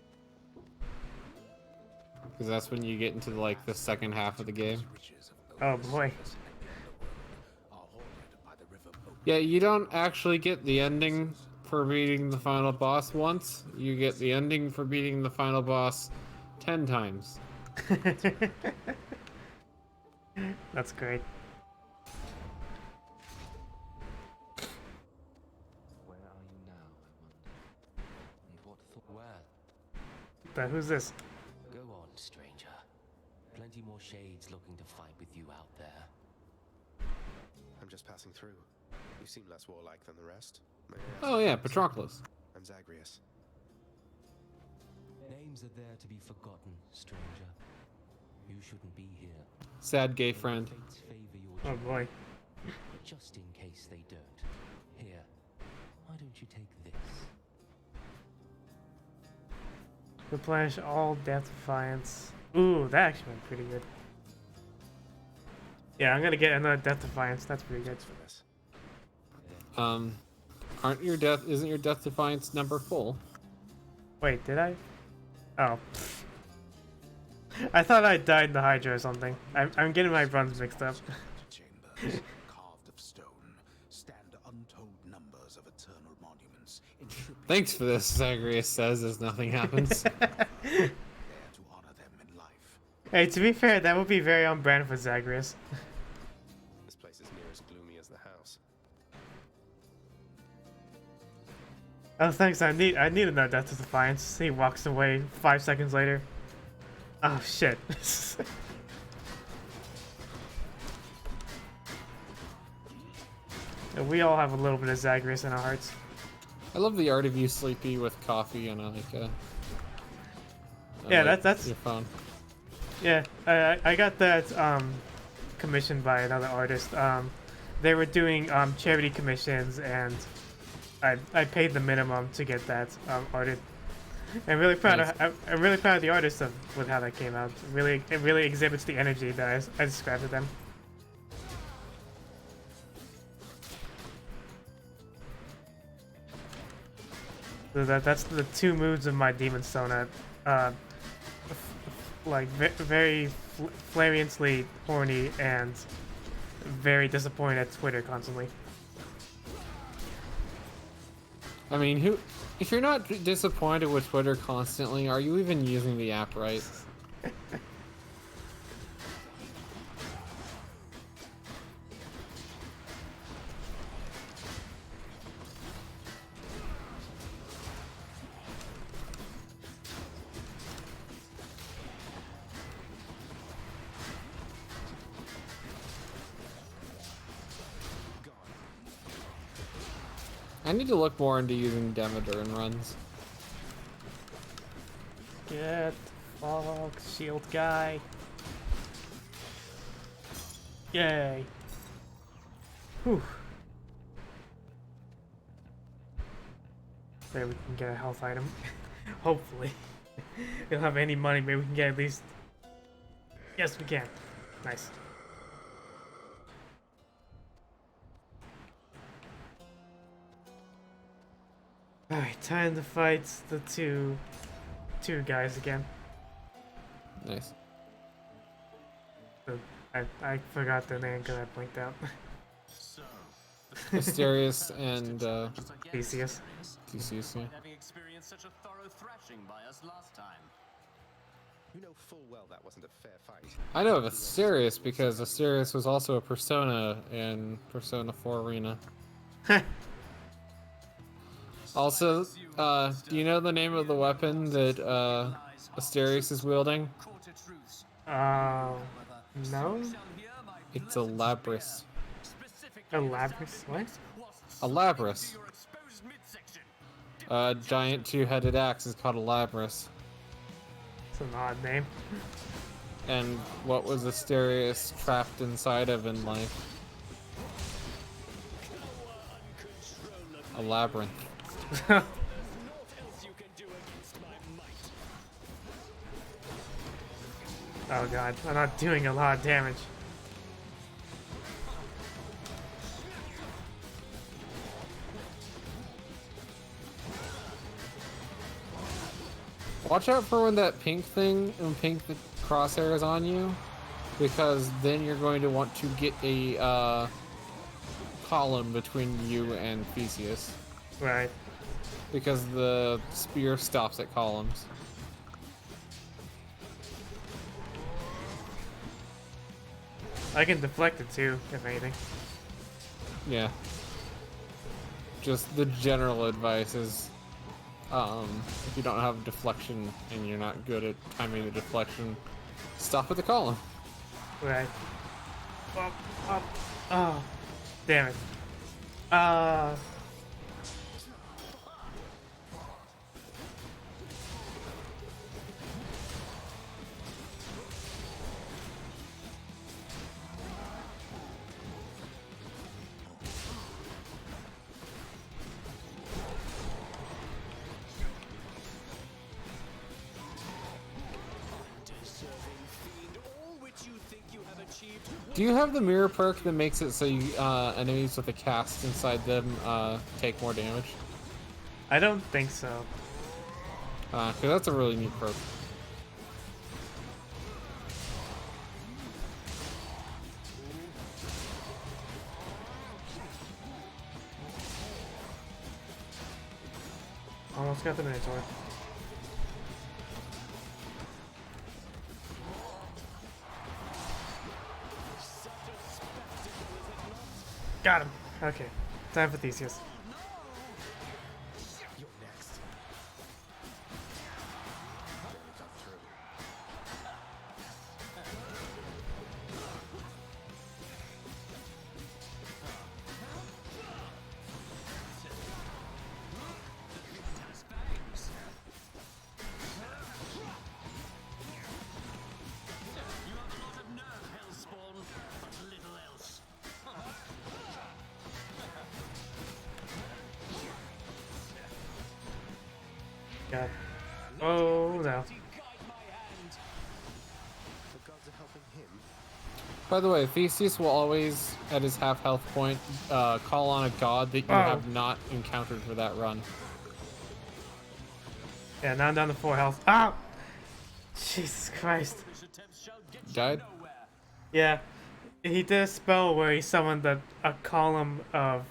S2: because that's when you get into like the second half of the game.
S1: Oh boy.
S2: Yeah, you don't actually get the ending for beating the final boss once. You get the ending for beating the final boss 10 times.
S1: That's great.
S11: Where are you now, I wonder? What thought?
S1: But who's this?
S11: Go on, stranger. Plenty more shades looking to fight with you out there.
S3: I'm just passing through. You seem less warlike than the rest.
S2: Oh yeah, Patroclus.
S3: I'm Zagreus.
S11: Names are there to be forgotten, stranger. You shouldn't be here.
S2: Sad gay friend.
S11: Fates favor your
S1: Oh boy.
S11: Just in case they don't. Here, why don't you take this?
S1: Replenish all Death Defiance. Ooh, that actually went pretty good. Yeah, I'm gonna get another Death Defiance. That's pretty good.
S3: For this.
S2: Isn't your Death Defiance number full?
S1: Wait, did I? Oh. I thought I died in the Hydra or something. I'm getting my runs mixed up.
S4: Chambers, carved of stone, stand untold numbers of eternal monuments.
S2: Thanks for this, Zagreus says as nothing happens.
S4: There to honor them in life.
S1: Hey, to be fair, that would be very on brand for Zagreus.
S3: This place is near as gloomy as the house.
S1: Oh, thanks. I need another Death of Defiance. He walks away 5 seconds later. Oh shit. Yeah, we all have a little bit of Zagreus in our hearts.
S2: I love the art of you sleepy with coffee and
S1: Yeah, that's
S2: your phone.
S1: Yeah, I got that commissioned by another artist. They were doing charity commissions, and I paid the minimum to get that arted. I'm really proud I'm really proud of the artist with how that came out. It really exhibits the energy that I described to them. So that's the two moods of my Demon Stone. Like very flariously horny and very disappointed at Twitter constantly.
S2: I mean, if you're not disappointed with Twitter constantly, are you even using the app right? I need to look more into using Demeter in runs.
S1: Get fog shield guy. Yay. Whew. There we can get a health item. Hopefully. We don't have any money, maybe we can get at least... Yes, we can. Nice. Alright, time to fight the two guys again.
S2: Nice.
S1: I forgot the name because I blinked out.
S2: Asterius and
S1: Theseus.
S2: Theseus, yeah.
S12: Having experienced such a thorough thrashing by us last time.
S3: You know full well that wasn't a fair fight.
S2: I know of Asterius because Asterius was also a Persona in Persona 4 Arena. Also, do you know the name of the weapon that Asterius is wielding?
S1: No?
S2: It's a Labris.
S1: A Labris? What?
S2: A Labris. A giant two-headed axe is called a Labris.
S1: It's an odd name.
S2: And what was Asterius trapped inside of in life? A labyrinth.
S1: Oh god, I'm not doing a lot of damage.
S2: Watch out for when that pink thing and pink crosshair is on you, because then you're going to want to get a column between you and Theseus.
S1: Right.
S2: Because the spear stops at columns.
S1: I can deflect it too, if anything.
S2: Yeah. Just the general advice is, if you don't have deflection and you're not good at timing the deflection, stop at the column.
S1: Right. Up. Oh. Damn it.
S2: Do you have the mirror perk that makes it so you, enemies with a cast inside them take more damage?
S1: I don't think so.
S2: Because that's a really neat perk.
S1: Almost got the Minotaur. Got him. Okay. Time for Theseus.
S3: You're next.
S1: God. Oh no.
S3: The gods are helping him.
S2: By the way, Theseus will always, at his half health point, call on a god that you have not encountered for that run.
S1: Yeah, now I'm down to 4 health. Ah! Jesus Christ.
S2: Died?
S1: Yeah. He did a spell where he summoned a column of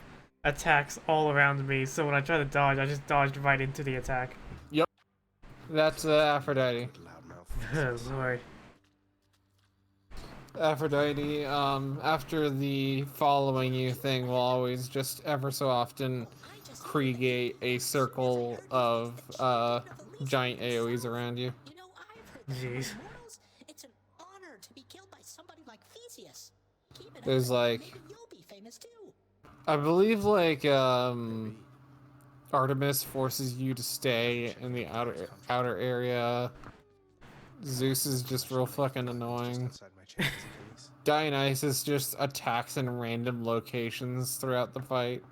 S1: attacks all around me, so when I tried to dodge, I just dodged right into the attack.
S2: Yep. That's Aphrodite.
S1: Oh, Lord.
S2: Aphrodite, after the following you thing, will always just ever so often create a circle of giant AoEs around you.
S1: Jeez.
S6: It's an honor to be killed by somebody like Theseus. Keep it
S2: There's
S6: up,
S2: like,
S6: and you'll be famous too.
S2: I believe like Artemis forces you to stay in the outer area. Zeus is just real fucking annoying. Dionysus just attacks in random locations throughout the fight.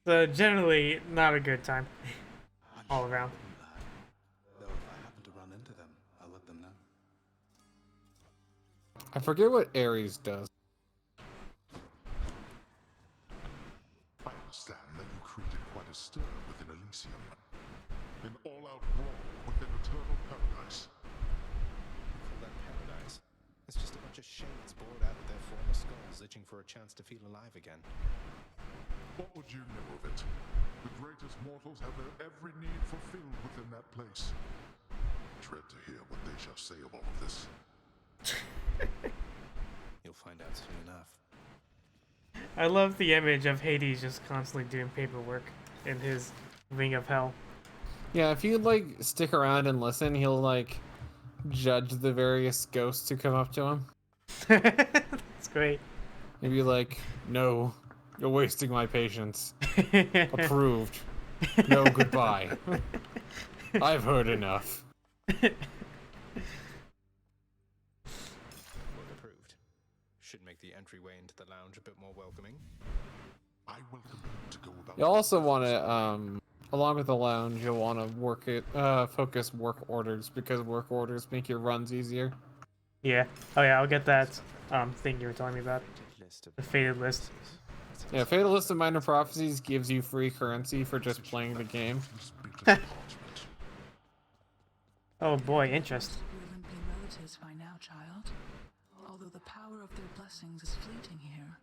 S1: So generally, not a good time. All around.
S2: I forget what Ares does.
S5: I understand that you created quite a stir within Elysium. An all-out brawl within eternal paradise.
S3: You call that paradise? It's just a bunch of shades bored out of their former skulls, itching for a chance to feel alive again.
S5: What would you know of it? The greatest mortals have their every need fulfilled within that place. Dread to hear what they shall say of all of this.
S3: You'll find out soon enough.
S1: I love the image of Hades just constantly doing paperwork in his ring of hell.
S2: Yeah, if you like stick around and listen, he'll like judge the various ghosts who come up to him.
S1: That's great.
S2: He'll be like, "No, you're wasting my patience. Approved. No, goodbye. I've heard enough."
S3: Word approved. Should make the entryway into the lounge a bit more welcoming.
S5: I welcome you to go about.
S2: You also want to, along with the lounge, you'll want to focus work orders because work orders make your runs easier.
S1: Yeah. Oh yeah, I'll get that thing you were telling me about. The fated list.
S2: Yeah, Fatal List of Minor Prophecies gives you free currency for just playing the game.
S1: Oh boy, interest.
S10: Your Olympian relatives by now, child. Although the power of their blessings is fleeting here,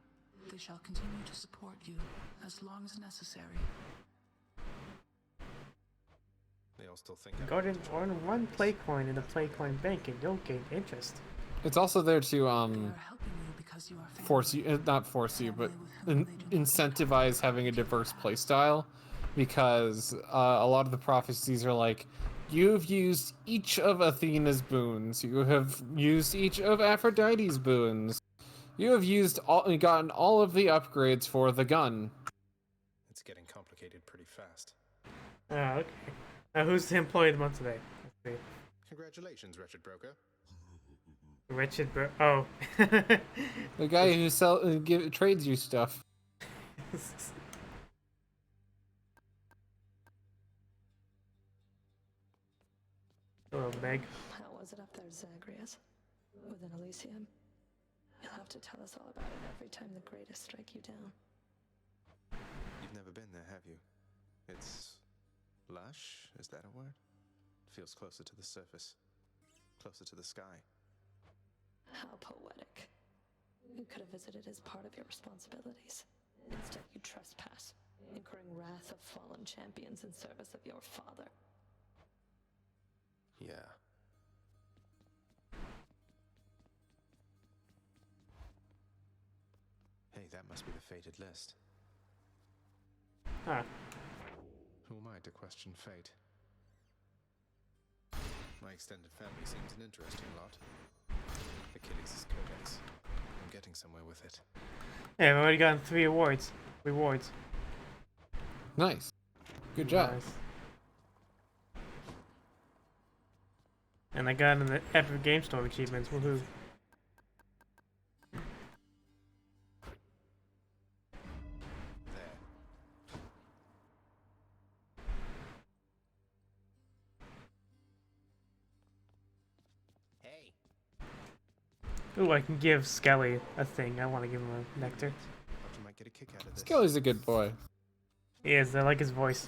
S10: they shall continue to support you as long as necessary.
S3: They all still think
S1: Go ahead and earn one play coin in the play coin bank and you'll gain interest.
S2: It's also there to
S10: They are helping you because you are
S2: force you, not force you, but incentivize having a diverse playstyle, because a lot of the prophecies are like, you've used each of Athena's boons, you have used each of Aphrodite's boons, you have used gotten all of the upgrades for the gun.
S3: it's getting complicated pretty fast.
S1: Oh, okay. Who's the employee of the month today? Let's see.
S3: Congratulations, wretched broker.
S1: Wretched bro. Oh.
S2: The guy who trades you stuff.
S1: Hello, Meg.
S13: How was it up there, Zagreus? Within Elysium? You'll have to tell us all about it every time the greatest strike you down.
S3: You've never been there, have you? It's lush, is that a word? It feels closer to the surface, closer to the sky.
S13: How poetic. You could have visited as part of your responsibilities. Instead, you trespass, incurring wrath of fallen champions in service of your father.
S3: Yeah. Hey, that must be the fated list.
S1: Huh.
S3: Who am I to question fate? My extended family seems an interesting lot. Achilles' Codex. I'm getting somewhere with it.
S1: Hey, I've already gotten 3 awards. Rewards.
S2: Nice. Good job.
S1: Nice. And I got an Epic Game Store achievements. Woohoo. Ooh, I can give Skelly a thing. I want to give him a nectar.
S3: You might get a kick out of this.
S2: Skelly's a good boy.
S1: He is. I like his voice.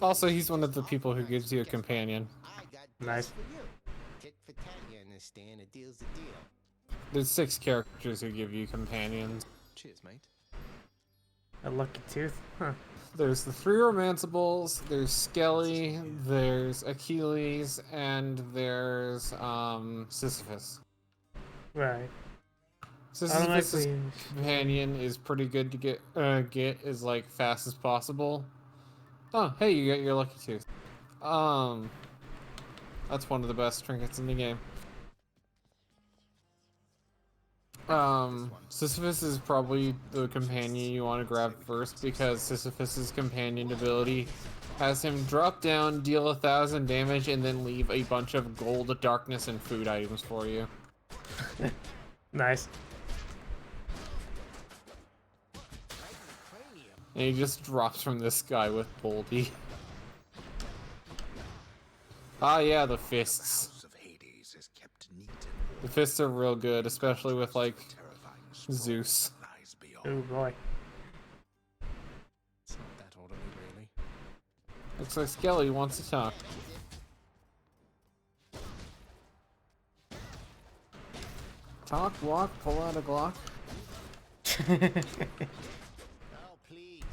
S2: Also, he's one of the people who gives you a companion.
S1: Nice.
S2: There's 6 characters who give you companions.
S3: Cheers, mate.
S1: A lucky tooth? Huh.
S2: There's the 3 romanceables, there's Skelly, there's Achilles, and there's Sisyphus.
S1: Right.
S2: Sisyphus' companion is pretty good to get as like fast as possible. Oh, hey, you got your lucky tooth. That's one of the best trinkets in the game. Sisyphus is probably the companion you want to grab first, because Sisyphus's companion ability has him drop down, deal 1,000 damage, and then leave a bunch of gold, darkness, and food items for you.
S1: Nice.
S2: And he just drops from the sky with Boldy. Ah, yeah, the fists.
S4: Of Hades is kept neat and
S2: The fists are real good, especially with like Zeus.
S1: Oh boy.
S3: It's not that orderly, really.
S2: Looks like Skelly wants to talk. Talk, walk, pull out a Glock.
S4: Oh, please.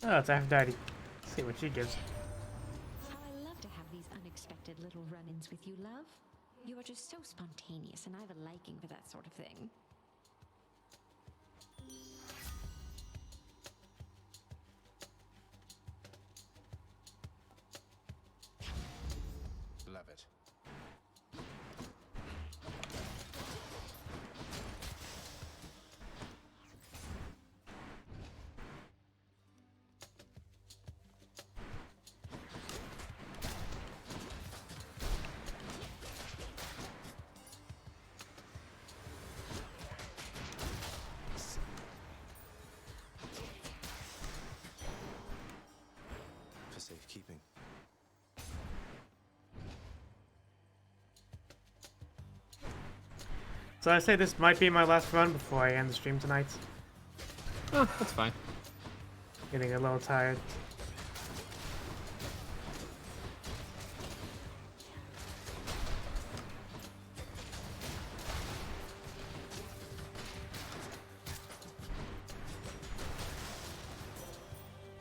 S1: Oh, it's Aphrodite. See what she gives.
S7: How I love to have these unexpected little run-ins with you, love. You are just so spontaneous, and I have a liking for that sort of thing.
S3: Love it. For safekeeping.
S1: So I say this might be my last run before I end the stream tonight.
S2: Oh, that's fine.
S1: Getting a little tired.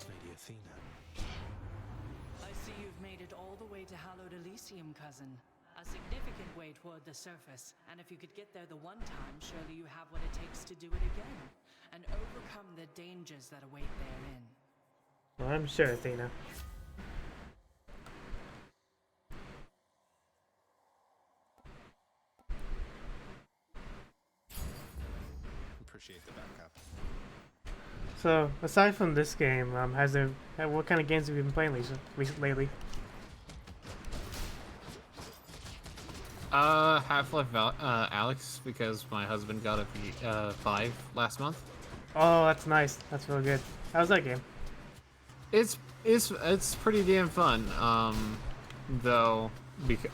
S3: Lady Athena.
S14: I see you've made it all the way to Hallowed Elysium, cousin. A significant way toward the surface, and if you could get there the one time, surely you have what it takes to do it again, and overcome the dangers that await therein.
S1: Well, I'm sure, Athena.
S3: Appreciate the backup.
S1: So, aside from this game, what kind of games have you been playing lately?
S2: Half-Life Alex, because my husband got a 5 last month.
S1: Oh, that's nice. That's really good. How's that game?
S2: It's pretty damn fun. Though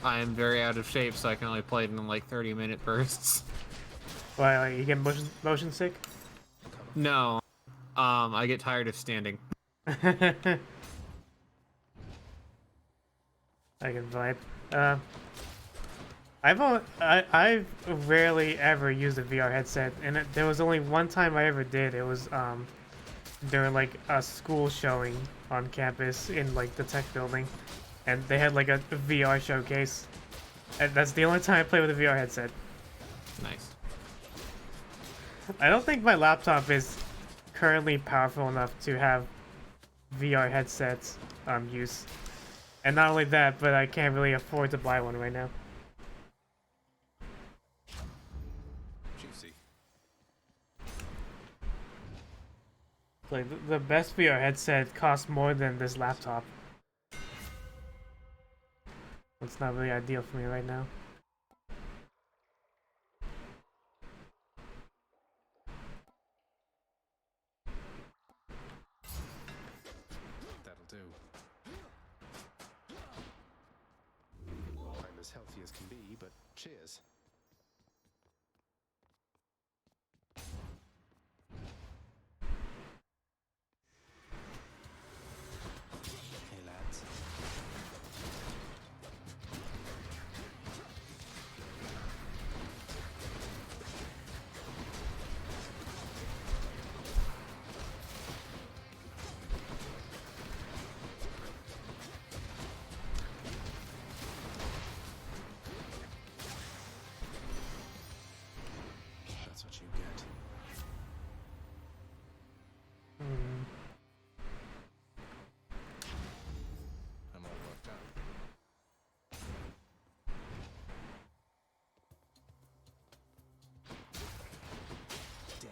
S2: I am very out of shape, so I can only play it in like 30-minute bursts.
S1: Why, like, you get motion sick?
S2: No, I get tired of standing.
S1: I can vibe. I've rarely ever used a VR headset, and there was only one time I ever did. It was during like a school showing on campus in like the tech building, and they had like a VR showcase. And that's the only time I play with a VR headset.
S2: Nice.
S1: I don't think my laptop is currently powerful enough to have VR headsets use. And not only that, but I can't really afford to buy one right now.
S3: Juicy.
S1: Like the best VR headset costs more than this laptop. That's not really ideal for me right now.
S3: That'll do. I'm as healthy as can be, but cheers. Hey lads. That's what you get. I'm all worked up. Dead.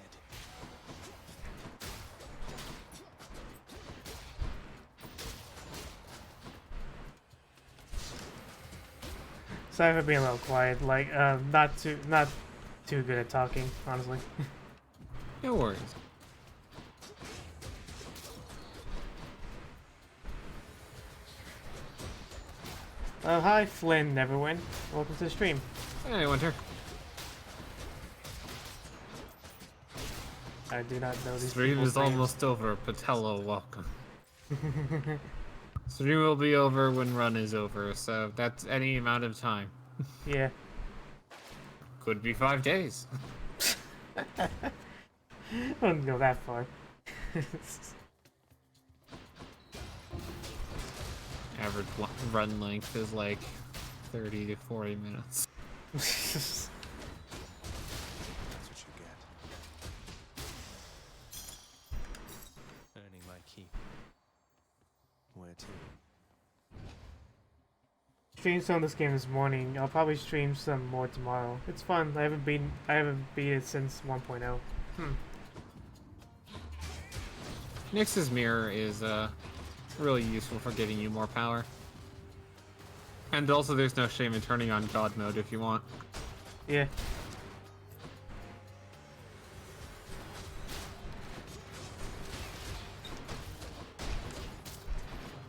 S1: Sorry for being a little quiet. Like, not too good at talking, honestly.
S2: No worries.
S1: Hi, Flynn, Neverwin. Welcome to the stream.
S2: Hey, Winter.
S1: I do not know these
S2: Stream
S1: people's
S2: is
S1: names.
S2: almost over, but hello, welcome. Stream will be over when run is over, so that's any amount of time.
S1: Yeah.
S2: Could be 5 days.
S1: I wouldn't go that far.
S2: Average run length is like 30 to 40 minutes.
S3: That's what you get. Earning my keep. Where to?
S1: Streamed some of this game this morning. I'll probably stream some more tomorrow. It's fun. I haven't beat it since 1.0.
S2: Nyx's mirror is really useful for getting you more power. And also there's no shame in turning on God mode if you want.
S1: Yeah.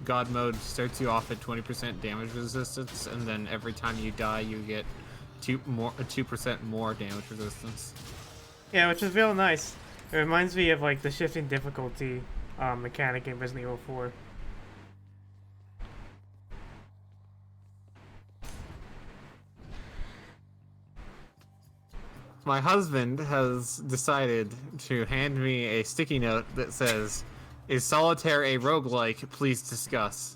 S2: God mode starts you off at 20% damage resistance, and then every time you die you get 2% more damage resistance.
S1: Yeah, which is real nice. It reminds me of like the shifting difficulty mechanic in Resident Evil 4.
S2: My husband has decided to hand me a sticky note that says, "Is Solitaire a roguelike? Please discuss."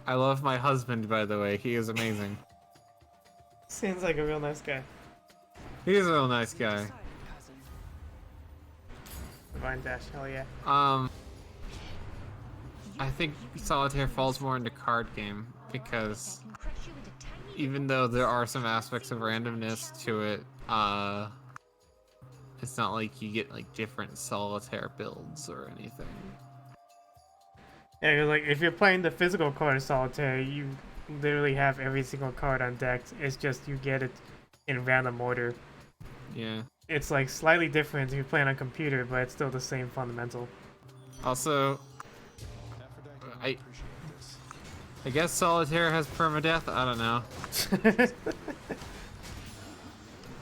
S2: I love my husband, by the way. He is amazing.
S1: Seems like a real nice guy.
S2: He is a real nice guy.
S1: Divine Dash, hell yeah.
S2: I think Solitaire falls more into card game because even though there are some aspects of randomness to it, it's not like you get like different Solitaire builds or anything.
S1: Yeah, 'cause, like if you're playing the physical card of Solitaire, you literally have every single card on deck. It's just you get it in random order.
S2: Yeah.
S1: It's like slightly different if you're playing on computer, but it's still the same fundamental.
S2: Also, I guess Solitaire has permadeath. I don't know.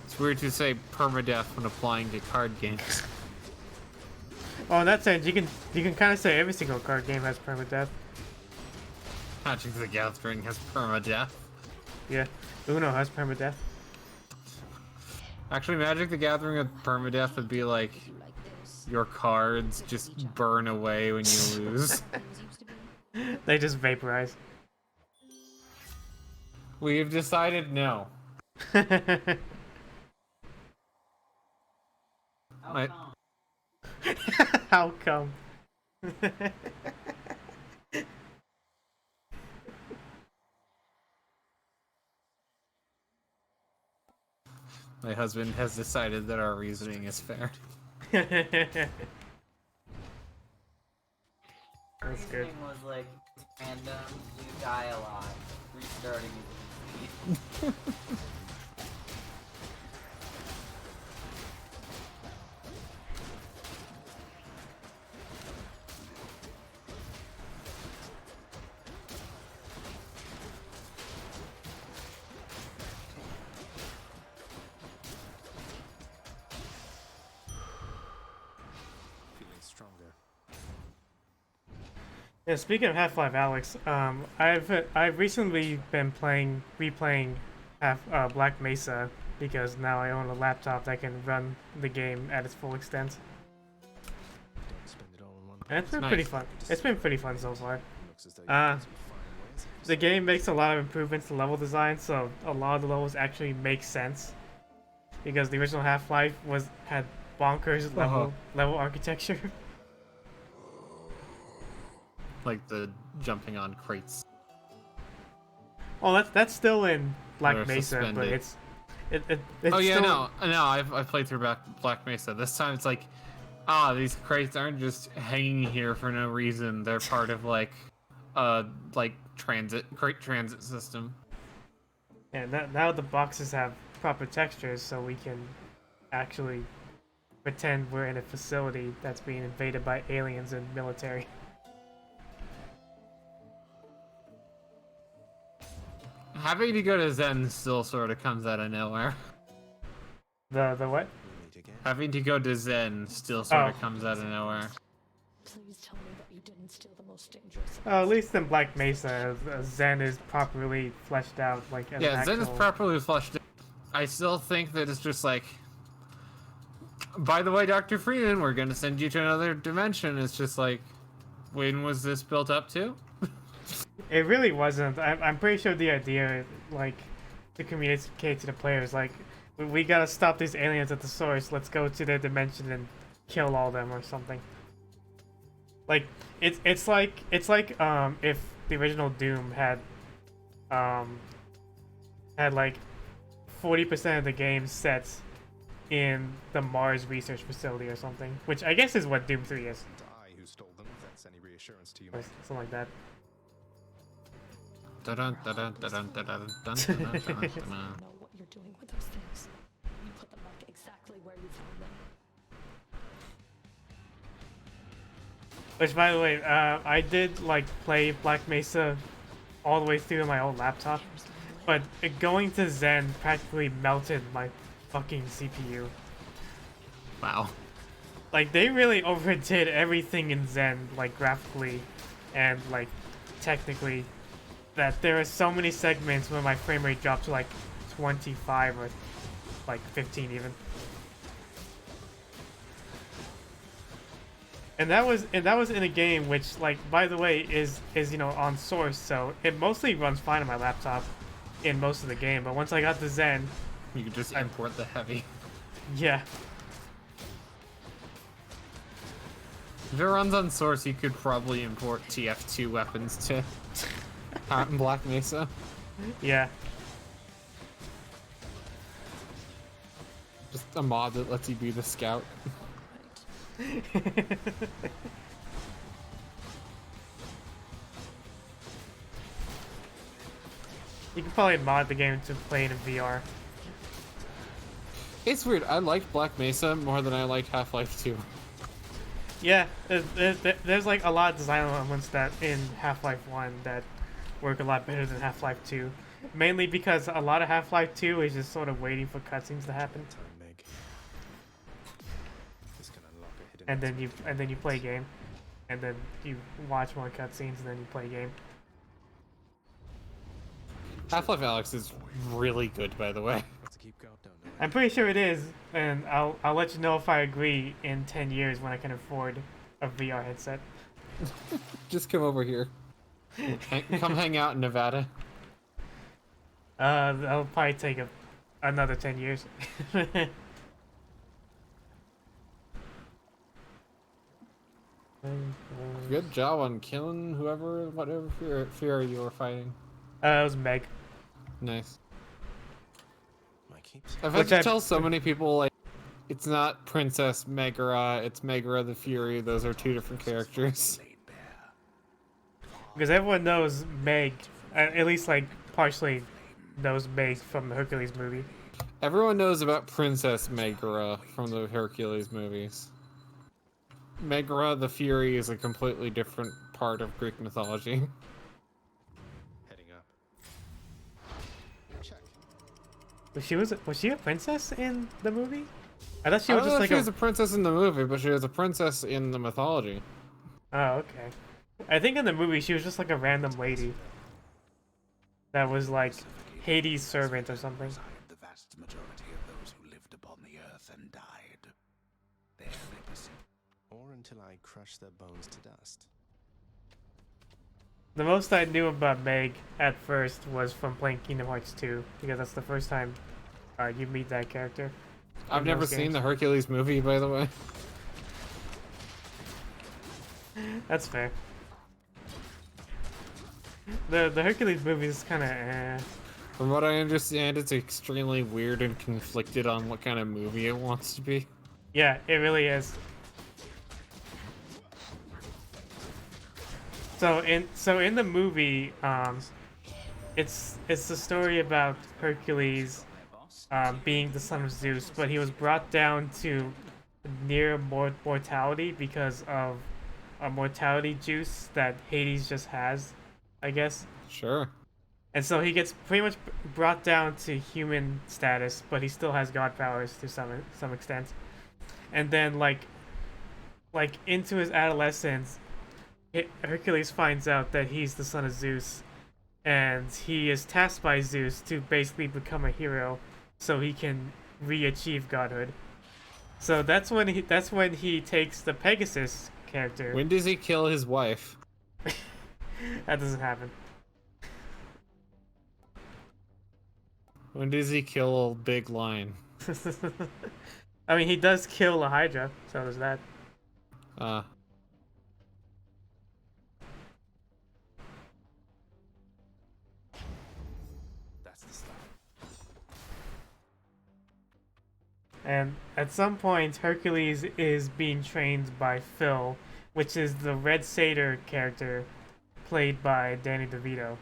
S2: It's weird to say permadeath when applying to card games.
S1: Oh, in that sense, you can kind of say every single card game has permadeath.
S2: Magic the Gathering has permadeath.
S1: Yeah, Uno has permadeath.
S2: Actually, Magic the Gathering with permadeath would be like your cards just burn away when you lose.
S1: They just vaporize.
S2: We've decided no.
S1: How come?
S2: My husband has decided that our reasoning is fair.
S1: That's good.
S15: Reasoning was like, it's random, you die a lot. Restarting is easy.
S3: Feeling stronger.
S1: Yeah, speaking of Half-Life Alyx, I've recently been replaying Black Mesa because now I own a laptop that can run the game at its full extent.
S3: Spend it all in one
S1: And it's been
S2: Nice.
S1: pretty fun. It's been pretty fun so far. The game makes a lot of improvements to level design, so a lot of the levels actually make sense. Because the original Half-Life had bonkers level architecture.
S2: Like the jumping on crates.
S1: Oh, that's still in Black
S2: They're
S1: Mesa, but
S2: suspended.
S1: it's
S2: Oh yeah,
S1: still...
S2: no, I've played through Black Mesa. This time it's like, these crates aren't just hanging here for no reason. They're part of like crate transit system.
S1: Yeah, now the boxes have proper textures, so we can actually pretend we're in a facility that's being invaded by aliens and military.
S2: Having to go to Zen still sort of comes out of nowhere.
S1: The what?
S2: Having to go to Zen still sort of comes out of nowhere.
S13: Please tell me that you didn't steal the most dangerous.
S1: At least in Black Mesa, Zen is properly fleshed out. Like as
S2: Yeah,
S1: an
S2: Zen is
S1: actual...
S2: properly fleshed out. I still think that it's just like, by the way, Dr. Freeman, we're going to send you to another dimension. It's just like, when was this built up to?
S1: It really wasn't. I'm pretty sure the idea, like, to communicate to the players, like, we gotta stop these aliens at the source. Let's go to their dimension and kill all them or something. Like, it's like if the original Doom had like 40% of the game set in the Mars research facility or something, which I guess is what Doom 3 is.
S3: I who stole them, if that's any reassurance to you.
S1: Or something like that.
S2: Dun dun dun dun dun dun dun
S13: You know what you're doing with those things. You put them back exactly where you found them.
S1: Which, by the way, I did like play Black Mesa all the way through on my old laptop, but going to Zen practically melted my fucking CPU.
S2: Wow.
S1: Like, they really overdid everything in Zen, like graphically and like technically, that there are so many segments where my frame rate dropped to like 25 or like 15 even. And that was in a game which, like, by the way, is you know, on source, so it mostly runs fine on my laptop in most of the game. But once I got to Zen,
S2: you could just import the heavy.
S1: Yeah.
S2: If it runs on source, you could probably import TF2 weapons to out in Black Mesa.
S1: Yeah.
S2: Just a mod that lets you be the scout.
S1: You can probably mod the game to play it in VR.
S2: It's weird. I liked Black Mesa more than I liked Half-Life 2.
S1: Yeah, there's like a lot of design elements that in Half-Life 1 that work a lot better than Half-Life 2. Mainly because a lot of Half-Life 2 is just sort of waiting for cutscenes to happen. And then you play a game. And then you watch more cutscenes and then you play a game.
S2: Half-Life Alyx is really good, by the way.
S1: I'm pretty sure it is, and I'll let you know if I agree in 10 years when I can afford a VR headset.
S2: Just come over here. Come hang out in Nevada.
S1: That'll probably take another 10 years.
S2: Good job on killing whatever Fury you were fighting.
S1: It was Meg.
S2: Nice. I've had to tell so many people, like, it's not Princess Megara, it's Megara the Fury. Those are two different characters.
S1: Because everyone knows Meg, at least like partially knows Meg from the Hercules movie.
S2: Everyone knows about Princess Megara from the Hercules movies. Megara the Fury is a completely different part of Greek mythology.
S3: Heading up. Check.
S1: Was she a princess in the movie? I thought she was
S2: I don't
S1: just
S2: know
S1: like
S2: if she was a princess in the movie, but she was a princess in the mythology.
S1: Oh, okay. I think in the movie she was just like a random lady that was like Hades' servant or something.
S4: The vast majority of those who lived upon the earth and died. There they persist.
S3: Or until I crush their bones to dust.
S1: The most I knew about Meg at first was from playing Kingdom Hearts 2, because that's the first time you meet that character.
S2: I've never seen the Hercules movie, by the way.
S1: That's fair. The Hercules movie is kind of
S2: From what I understand, it's extremely weird and conflicted on what kind of movie it wants to be.
S1: Yeah, it really is. So in the movie, it's the story about Hercules being the son of Zeus, but he was brought down to near mortality because of a mortality juice that Hades just has, I guess.
S2: Sure.
S1: And so he gets pretty much brought down to human status, but he still has god powers to some extent. And then like into his adolescence, Hercules finds out that he's the son of Zeus, and he is tasked by Zeus to basically become a hero, so he can re-achieve godhood. So that's when he takes the Pegasus character.
S2: When does he kill his wife?
S1: That doesn't happen.
S2: When does he kill old Big Lion?
S1: I mean, he does kill a Hydra, so there's that.
S3: That's the stuff.
S1: And at some point, Hercules is being trained by Phil, which is the Red Satyr character played by Danny DeVito.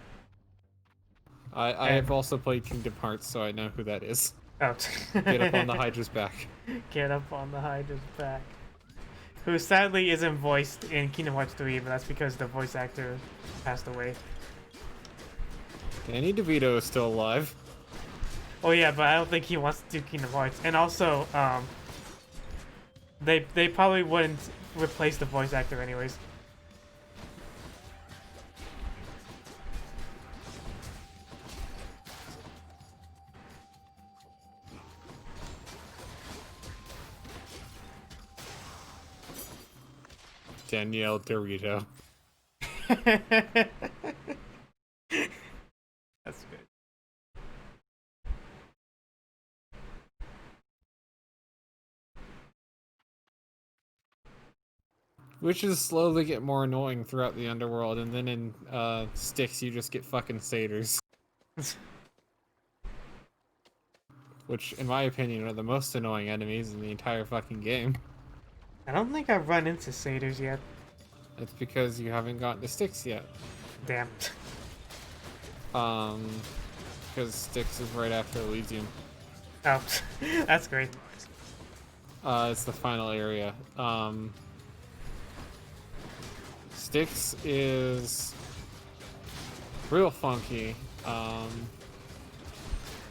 S2: I have also played Kingdom Hearts, so I know who that is.
S1: Oh.
S2: Get up on the Hydra's back.
S1: Get up on the Hydra's back. Who sadly isn't voiced in Kingdom Hearts 3, but that's because the voice actor passed away.
S2: Danny DeVito is still alive.
S1: Oh yeah, but I don't think he wants to do Kingdom Hearts. And also, they probably wouldn't replace the voice actor anyways.
S2: Danielle Dorito.
S1: That's good.
S2: Witches slowly get more annoying throughout the underworld, and then in Styx you just get fucking satyrs. Which, in my opinion, are the most annoying enemies in the entire fucking game.
S1: I don't think I've run into satyrs yet.
S2: That's because you haven't gotten to Styx yet.
S1: Damn.
S2: Because Styx is right after Elysium.
S1: Oh, that's great.
S2: It's the final area. Styx is real funky.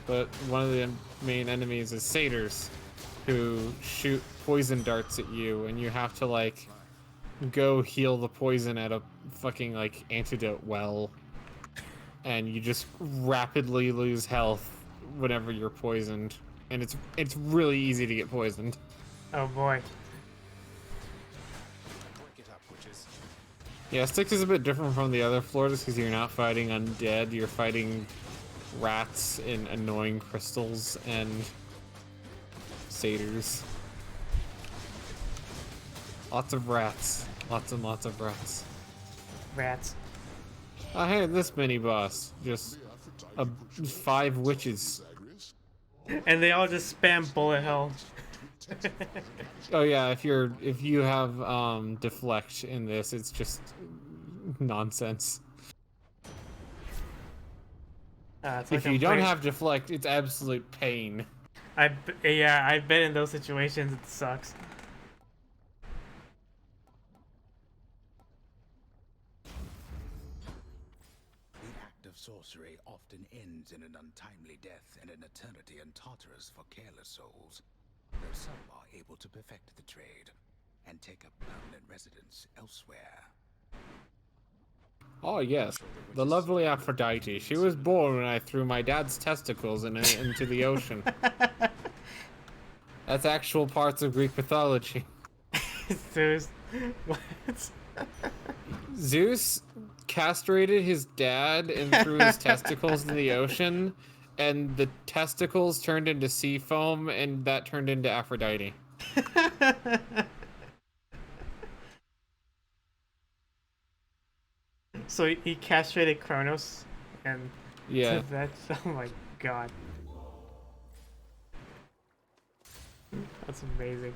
S2: But one of the main enemies is satyrs, who shoot poison darts at you, and you have to like go heal the poison at a fucking like antidote well, and you just rapidly lose health whenever you're poisoned, and it's really easy to get poisoned.
S1: Oh boy.
S3: Break it up, witches.
S2: Yeah, Styx is a bit different from the other floors because you're not fighting undead, you're fighting rats in annoying crystals and satyrs. Lots of rats. Lots and lots of rats.
S1: Rats.
S2: Oh, hey, this mini boss. Just 5 witches.
S1: And they all just spam bullet hell.
S2: Oh yeah, if you have deflect in this, it's just nonsense. If you don't have deflect, it's absolute pain.
S1: Yeah, I've been in those situations. It sucks.
S4: The act of sorcery often ends in an untimely death and an eternity in Tartarus for careless souls, though some are able to perfect the trade and take up permanent residence elsewhere.
S2: Oh yes, the lovely Aphrodite. She was born when I threw my dad's testicles into the ocean. That's actual parts of Greek mythology.
S1: Zeus, what?
S2: Zeus castrated his dad and threw his testicles in the ocean, and the testicles turned into sea foam, and that turned into Aphrodite.
S1: So he castrated Kronos, and
S2: yeah,
S1: that's, oh my god, that's amazing.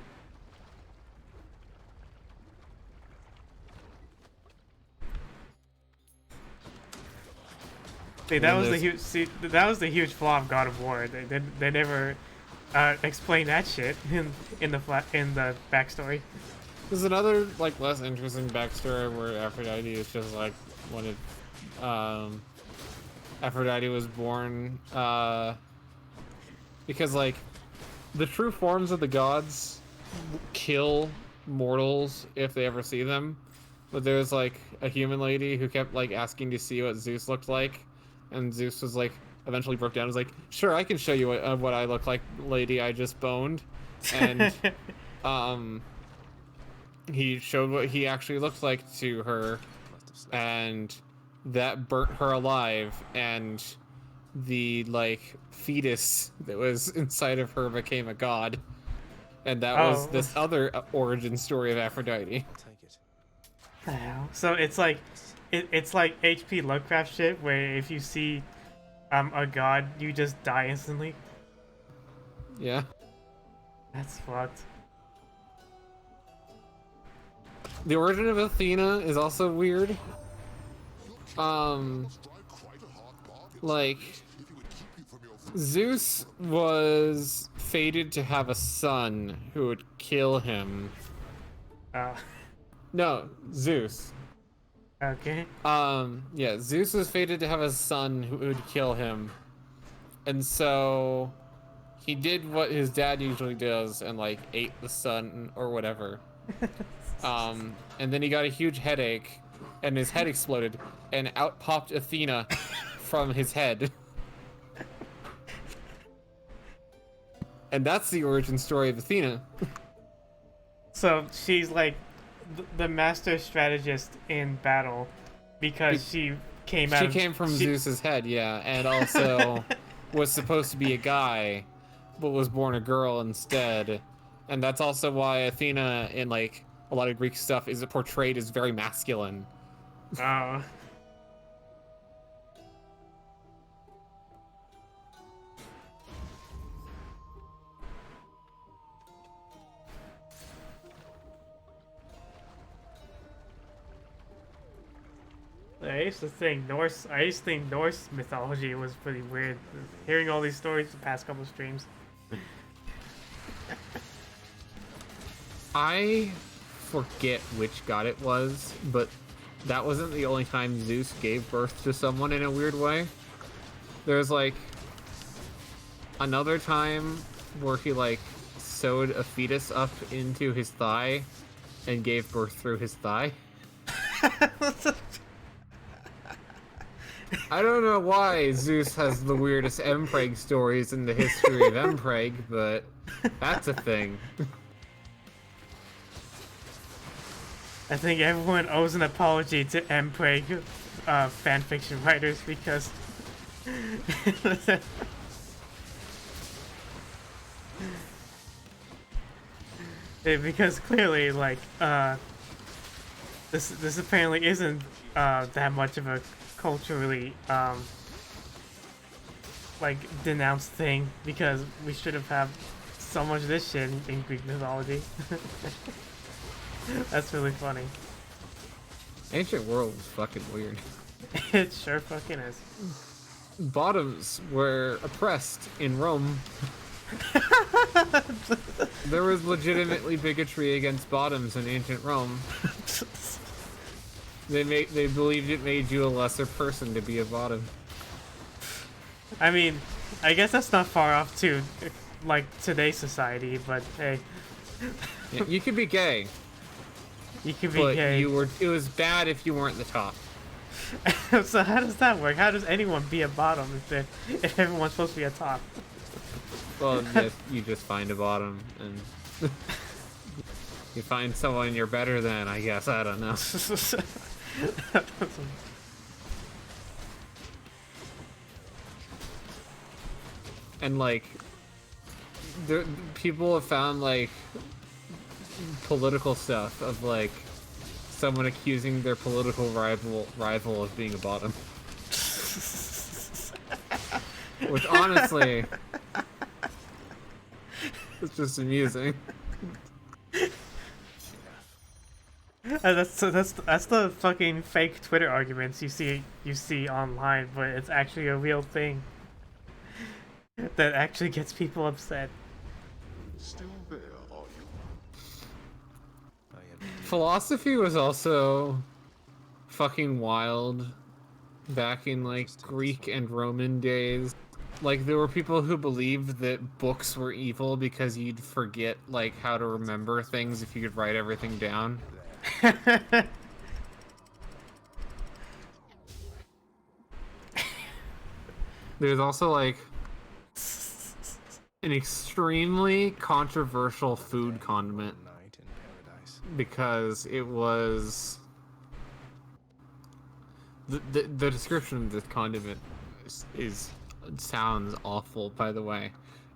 S1: See, that was the huge flaw of God of War. They Explain that shit in the backstory.
S2: There's another like less interesting backstory where Aphrodite is just like when Aphrodite was born because like the true forms of the gods kill mortals if they ever see them, but there's like a human lady who kept like asking to see what Zeus looked like, and Zeus was like eventually broke down and was like, sure, I can show you what I look like, lady I just boned. And he showed what he actually looked like to her, and that burnt her alive, and the like fetus that was inside of her became a god, and that was this other origin story of Aphrodite.
S1: The hell? So it's like it's like HP Lovecraft shit where if you see a god you just die instantly.
S2: Yeah.
S1: That's fucked.
S2: The origin of Athena is also weird. Like Zeus was fated to have a son who would kill him. No, Zeus.
S1: Okay.
S2: Yeah, Zeus was fated to have a son who would kill him. And so he did what his dad usually does and like ate the son or whatever. And then he got a huge headache and his head exploded and out popped Athena from his head. And that's the origin story of Athena.
S1: So she's like the master strategist in battle because she came
S2: from Zeus's head, yeah, and also was supposed to be a guy, but was born a girl instead. And that's also why Athena in like a lot of Greek stuff is portrayed as very masculine.
S1: Oh. I used to think Norse mythology was pretty weird. Hearing all these stories the past couple streams.
S2: I forget which god it was, but that wasn't the only time Zeus gave birth to someone in a weird way. There's like another time where he like sewed a fetus up into his thigh and gave birth through his thigh. I don't know why Zeus has the weirdest Mpreg stories in the history of Mpreg, but that's a thing.
S1: I think everyone owes an apology to Mpreg fanfiction writers because because clearly like this apparently isn't that much of a culturally like denounced thing, because we should have so much of this shit in Greek mythology. That's really funny.
S2: Ancient world was fucking weird.
S1: It sure fucking is.
S2: Bottoms were oppressed in Rome. There was legitimately bigotry against bottoms in ancient Rome. They believed it made you a lesser person to be a bottom.
S1: I mean, I guess that's not far off to like today's society, but hey.
S2: Yeah, you could be gay.
S1: You could be gay.
S2: It was bad if you weren't the top.
S1: So how does that work? How does anyone be a bottom if everyone's supposed to be a top?
S2: Well, you just find a bottom and you find someone you're better than, I guess. I don't know. And like, people have found like political stuff of like someone accusing their political rival of being a bottom. Which honestly, it's just amusing.
S1: That's the fucking fake Twitter arguments you see online, but it's actually a real thing that actually gets people upset.
S5: Still there, are you?
S2: Philosophy was also fucking wild back in like Greek and Roman days. Like there were people who believed that books were evil because you'd forget like how to remember things if you could write everything down. There's also like an extremely controversial food condiment because it was the description of this condiment is sounds awful, by the way.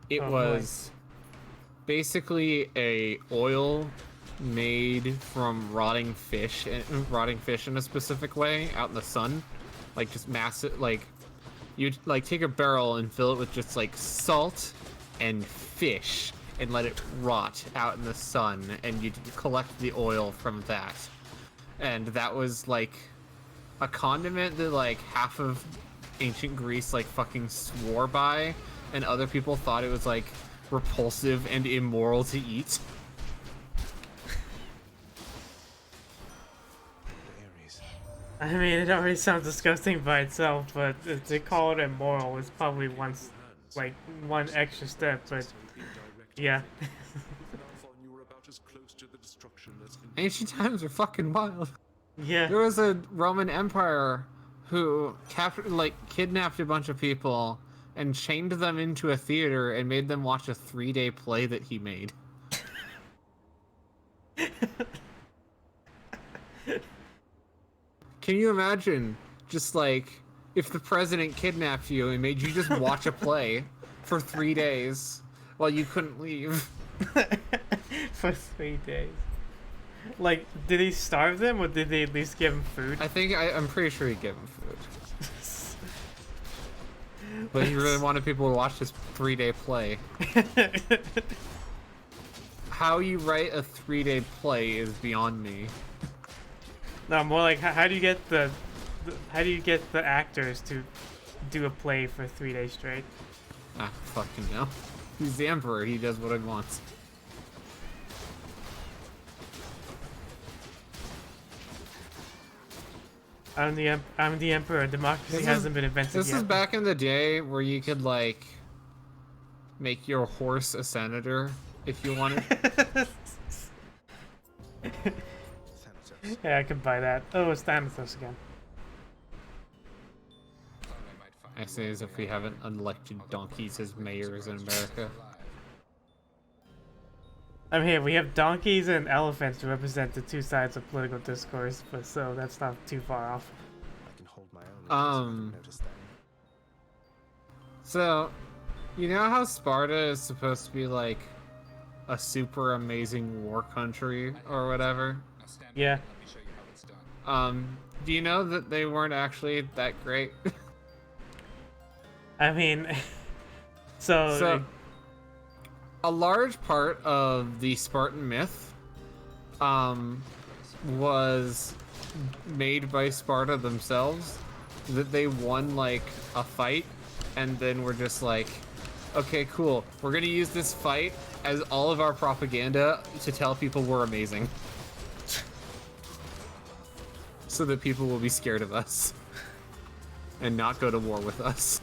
S2: It was basically a oil made from rotting fish in a specific way out in the sun, like just massive. Like you'd like take a barrel and fill it with just like salt and fish and let it rot out in the sun, and you'd collect the oil from that. And that was like a condiment that like half of ancient Greece like fucking swore by, and other people thought it was like repulsive and immoral to eat.
S1: I mean, it already sounds disgusting by itself, but to call it immoral is probably one extra step, but yeah.
S2: Ancient times are fucking wild.
S1: Yeah.
S2: There was a Roman Empire who kidnapped a bunch of people and chained them into a theater and made them watch a 3-day play that he made. Can you imagine just like if the president kidnapped you and made you just watch a play for 3 days while you couldn't leave?
S1: For 3 days. Like, did he starve them or did they at least give him food?
S2: I'm pretty sure he gave them food. But he really wanted people to watch this 3-day play. How you write a 3-day play is beyond me.
S1: No, more like how do you get the actors to do a play for 3 days straight?
S2: Ah, fucking no. He's the emperor. He does what he wants.
S1: I'm the emperor. Democracy hasn't been invented yet.
S2: This is back in the day where you could like make your horse a senator if you wanted.
S1: Yeah, I could buy that. Oh, it's Thanatos again.
S2: I say as if we haven't elected donkeys as mayors in America.
S1: I'm here. We have donkeys and elephants to represent the two sides of political discourse, but so that's not too far off.
S3: I can hold my own.
S2: So, you know how Sparta is supposed to be like a super amazing war country or whatever?
S1: Yeah.
S2: Do you know that they weren't actually that great?
S1: I mean, so
S2: a large part of the Spartan myth was made by Sparta themselves, that they won like a fight and then were just like, okay, cool, we're gonna use this fight as all of our propaganda to tell people we're amazing. So that people will be scared of us and not go to war with us.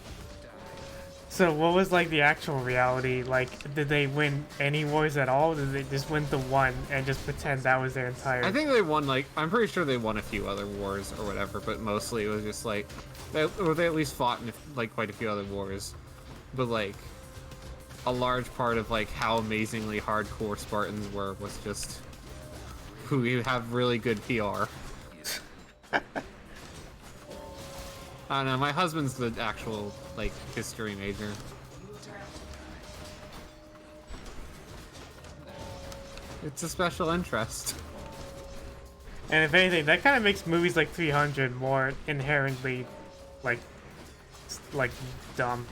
S1: So what was like the actual reality? Like, did they win any wars at all? Or did they just win the one and just pretend that was their entire...
S2: I think they won like, I'm pretty sure they won a few other wars or whatever, but mostly it was just like, they at least fought in like quite a few other wars. But like, a large part of like how amazingly hardcore Spartans were was just who have really good PR. I don't know, my husband's the actual, like, history major. It's a special interest.
S1: And if anything, that kind of makes movies like 300 more inherently, like dumb.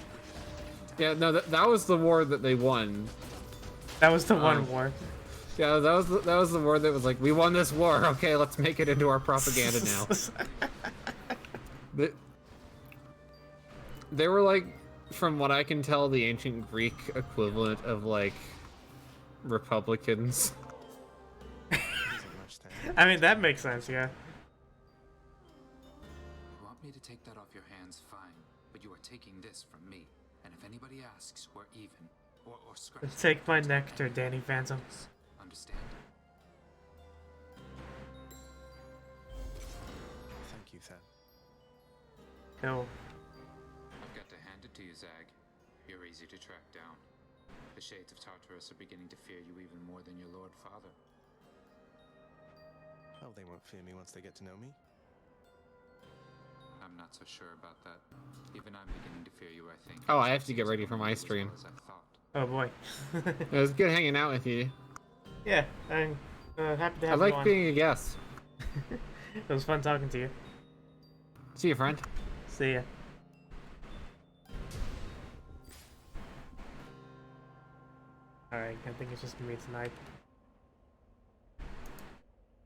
S2: Yeah, no, that was the war that they won. That
S1: was the one war.
S2: Yeah, that was the war that was like, we won this war. Okay, let's make it into our propaganda now. They were like, from what I can tell, the ancient Greek equivalent of like Republicans.
S1: I mean, that makes sense, yeah.
S8: You want me to take that off your hands, fine. But you are taking this from me. And if anybody asks, we're even. Or scratch.
S1: Take my nectar, Danny Phantom.
S8: Understand?
S3: Thank you, Thad.
S1: No.
S8: I've got to hand it to you, Zag. You're easy to track down. The shades of Tartarus are beginning to fear you even more than your Lord Father.
S3: Oh, they won't fear me once they get to know me.
S8: I'm not so sure about that. Even I'm beginning to fear you, I think.
S2: Oh, I have to get ready for my stream.
S1: Oh boy.
S2: It was good hanging out with you.
S1: Yeah, I'm happy to have
S2: I
S1: you
S2: like
S1: on.
S2: being a guest.
S1: It was fun talking to you.
S2: See you, friend.
S1: See ya. Alright, I think it's just me tonight.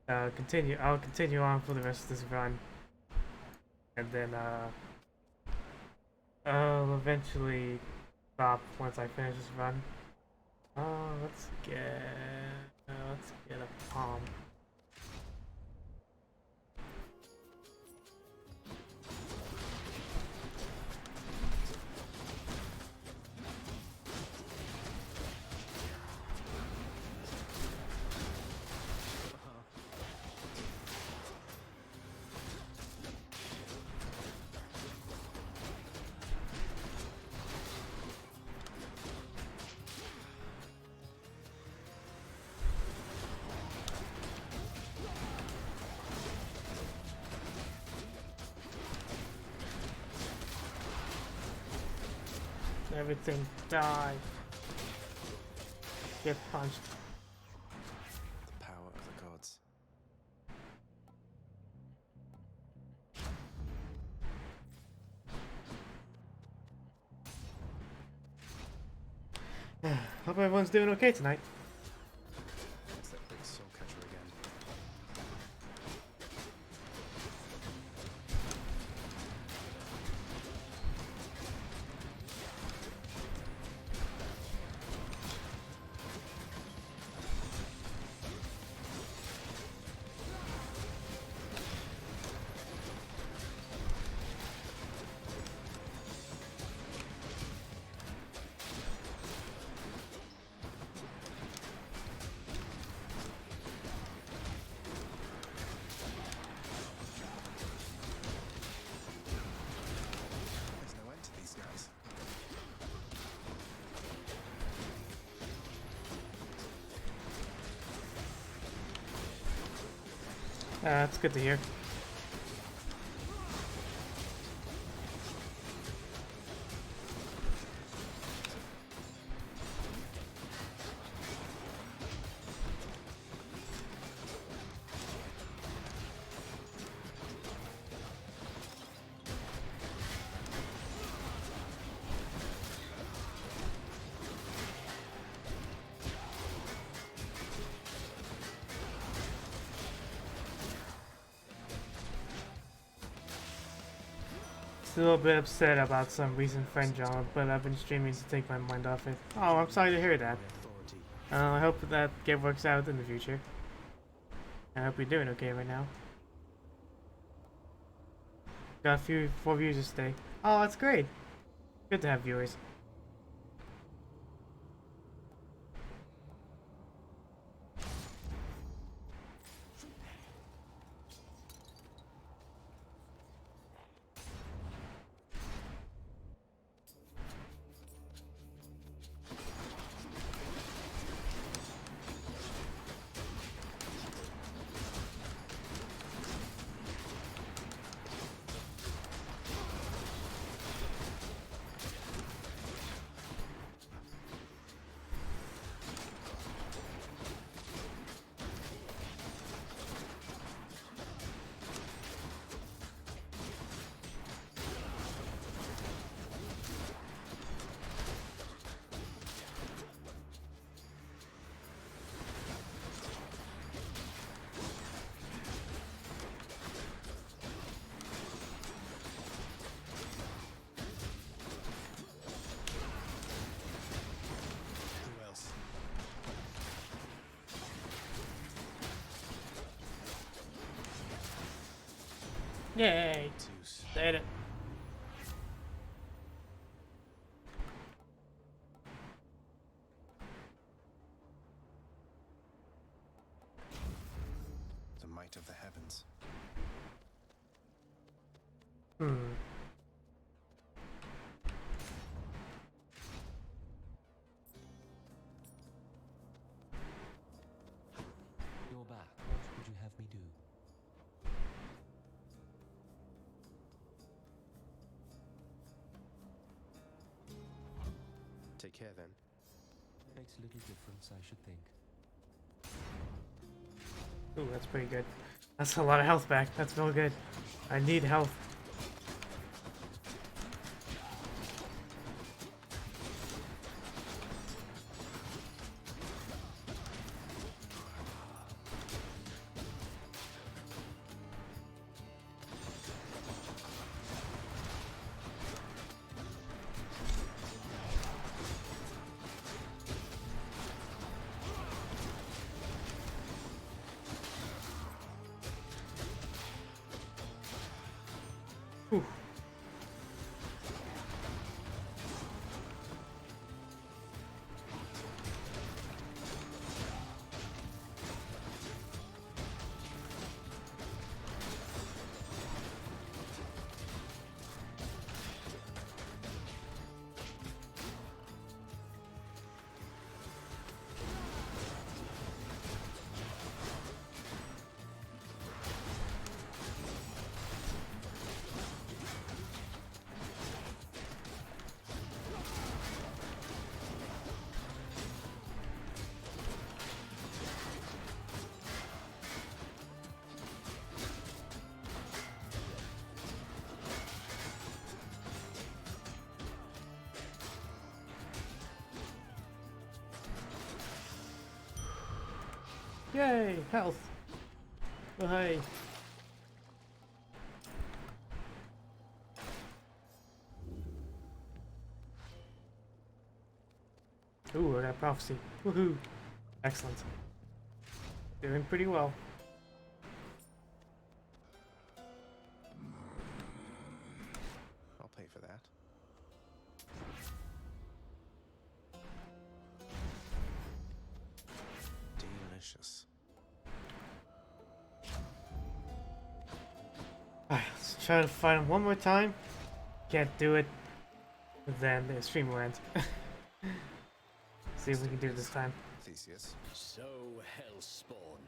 S1: I'll continue on for the rest of this run. And then I'll eventually stop once I finish this run. Let's get a palm. Everything die. Get punched.
S3: The power of the gods.
S1: Hope everyone's doing okay tonight.
S3: It's that big soul catcher again. There's no end to these guys.
S1: That's good to hear. Still a little bit upset about some recent friend drama, but I've been streaming to take my mind off it. Oh, I'm sorry to hear that. I hope that works out in the future. I hope you're doing okay right now. Got a 4 views this day. Oh, that's great. Good to have viewers. Yay!
S3: Zeus.
S1: Did it.
S3: The might of the heavens.
S1: Hmm.
S11: You're back. What would you have me do?
S3: Take care then.
S11: Makes a little difference, I should think.
S1: Ooh, that's pretty good. That's a lot of health back. That's real good. I need health. Whew. Yay, health. Oh, hey. Ooh, I got prophecy. Woohoo. Excellent. Doing pretty well.
S3: I'll pay for that. Delicious.
S1: Alright, let's try to fight him one more time. Can't do it. Then the stream will end. See if we can do it this time.
S3: Theseus.
S9: So, Hellspawn,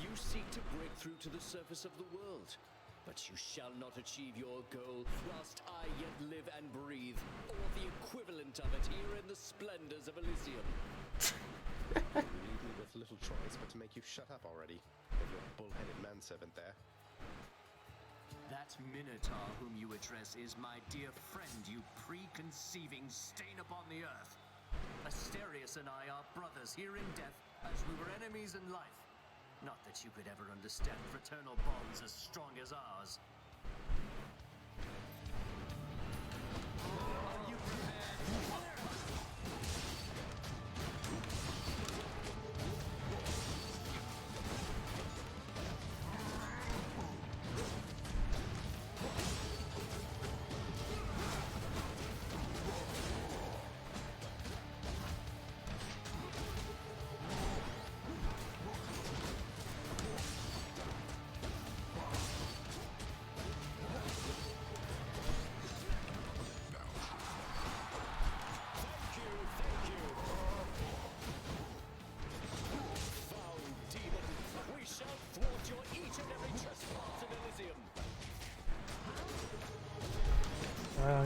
S9: you seek to break through to the surface of the world, but you shall not achieve your goal whilst I yet live and breathe, or the equivalent of it here in the splendors of Elysium.
S3: You leave me with little choice but to make you shut up already, with your bull-headed manservant there.
S12: That Minotaur whom you address is my dear friend, you preconceiving stain upon the earth. Asterius and I are brothers here in death, as we were enemies in life. Not that you could ever understand fraternal bonds as strong as ours. Are you prepared?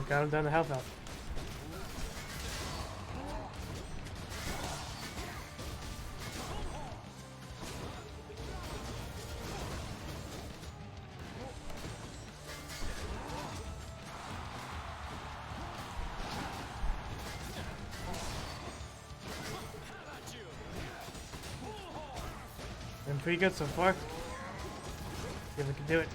S1: Got him down to health up. Been pretty good so far. See if we can do it.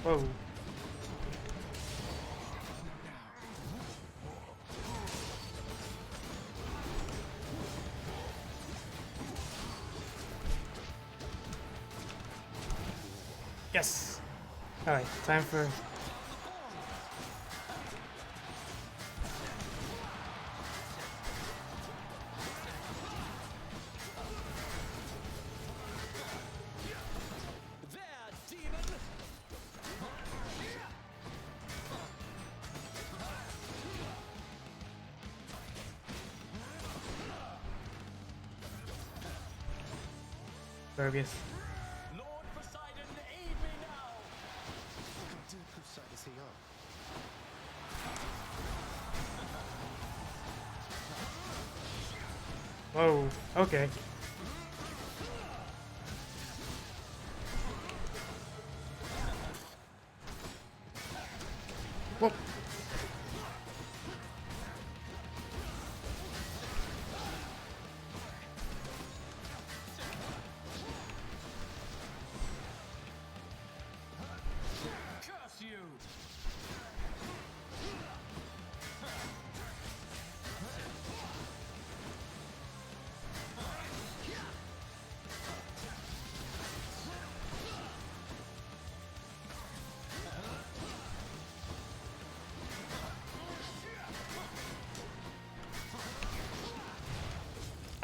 S1: Whoa. Yes! Alright, time for... Fergus.
S5: Lord Poseidon, aid me now!
S3: Whose side is he on?
S1: Whoa, okay. Whoop.
S12: Curse you!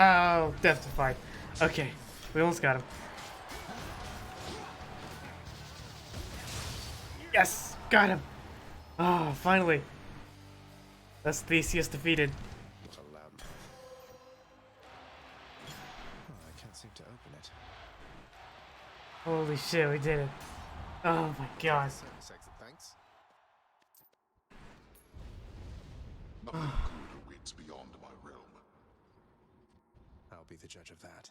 S1: Oh, death defied. Okay, we almost got him. Yes, got him. Oh, finally. That's Theseus defeated.
S3: What a lamp. Oh, I can't seem to open it.
S1: Holy shit, we did it. Oh my god.
S3: Service exit, thanks.
S5: Nothing good awaits beyond my realm.
S3: I'll be the judge of that.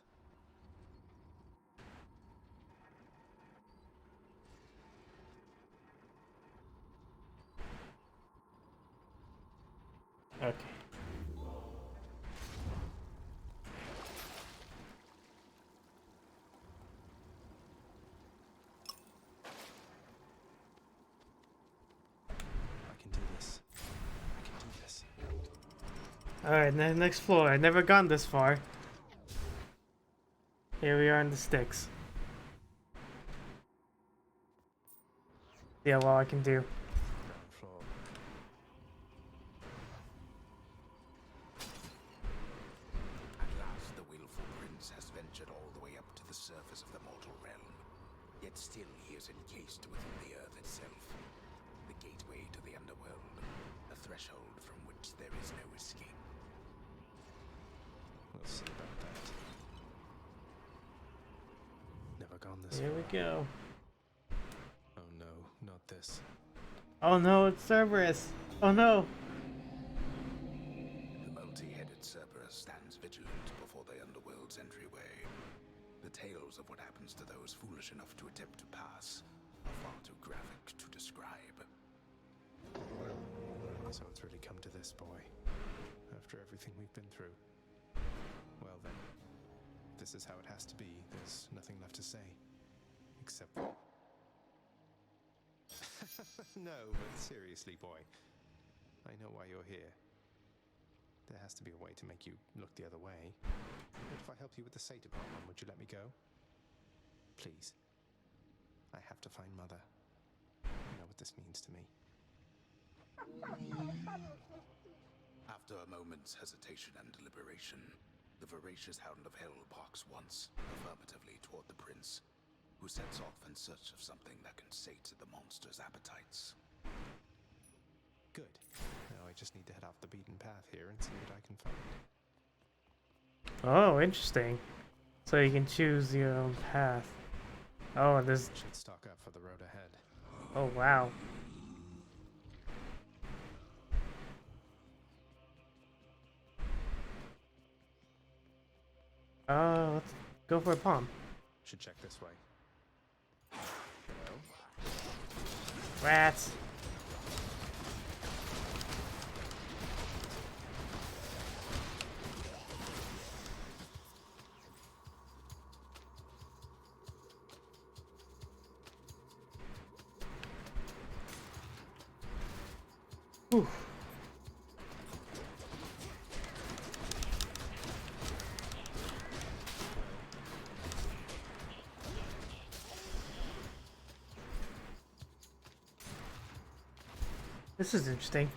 S1: Okay.
S3: I can do this. I can do this.
S1: Alright, next floor. I've never gone this far. Here we are in the sticks. Yeah, well, I can do.
S3: Ground floor.
S4: At last, the willful prince has ventured all the way up to the surface of the mortal realm. Yet still he is encased within the earth itself. The gateway to the underworld. A threshold from which there is no escape.
S3: We'll see about that. Never gone this
S1: Here we go.
S3: Oh no, not this.
S1: Oh no, it's Cerberus. Oh no.
S4: The multi-headed Cerberus stands vigilant before the underworld's entryway. The tales of what happens to those foolish enough to attempt to pass are far too graphic to describe.
S3: So it's really come to this, boy. After everything we've been through. Well then, if this is how it has to be. There's nothing left to say. Except... No, but seriously, boy. I know why you're here. There has to be a way to make you look the other way. What if I help you with the Sata problem? Would you let me go? Please. I have to find Mother. You know what this means to me.
S4: After a moment's hesitation and deliberation, the voracious Hound of Hell barks once, affirmatively toward the prince, who sets off in search of something that can sate the monster's appetites.
S3: Good. Now I just need to head off the beaten path here and see what I can find.
S1: Oh, interesting. So you can choose your own path. Oh, there's...
S3: Should stock up for the road ahead.
S1: Oh, wow. Let's go for a palm.
S3: Should check this way.
S1: Rats. Whew. This is interesting.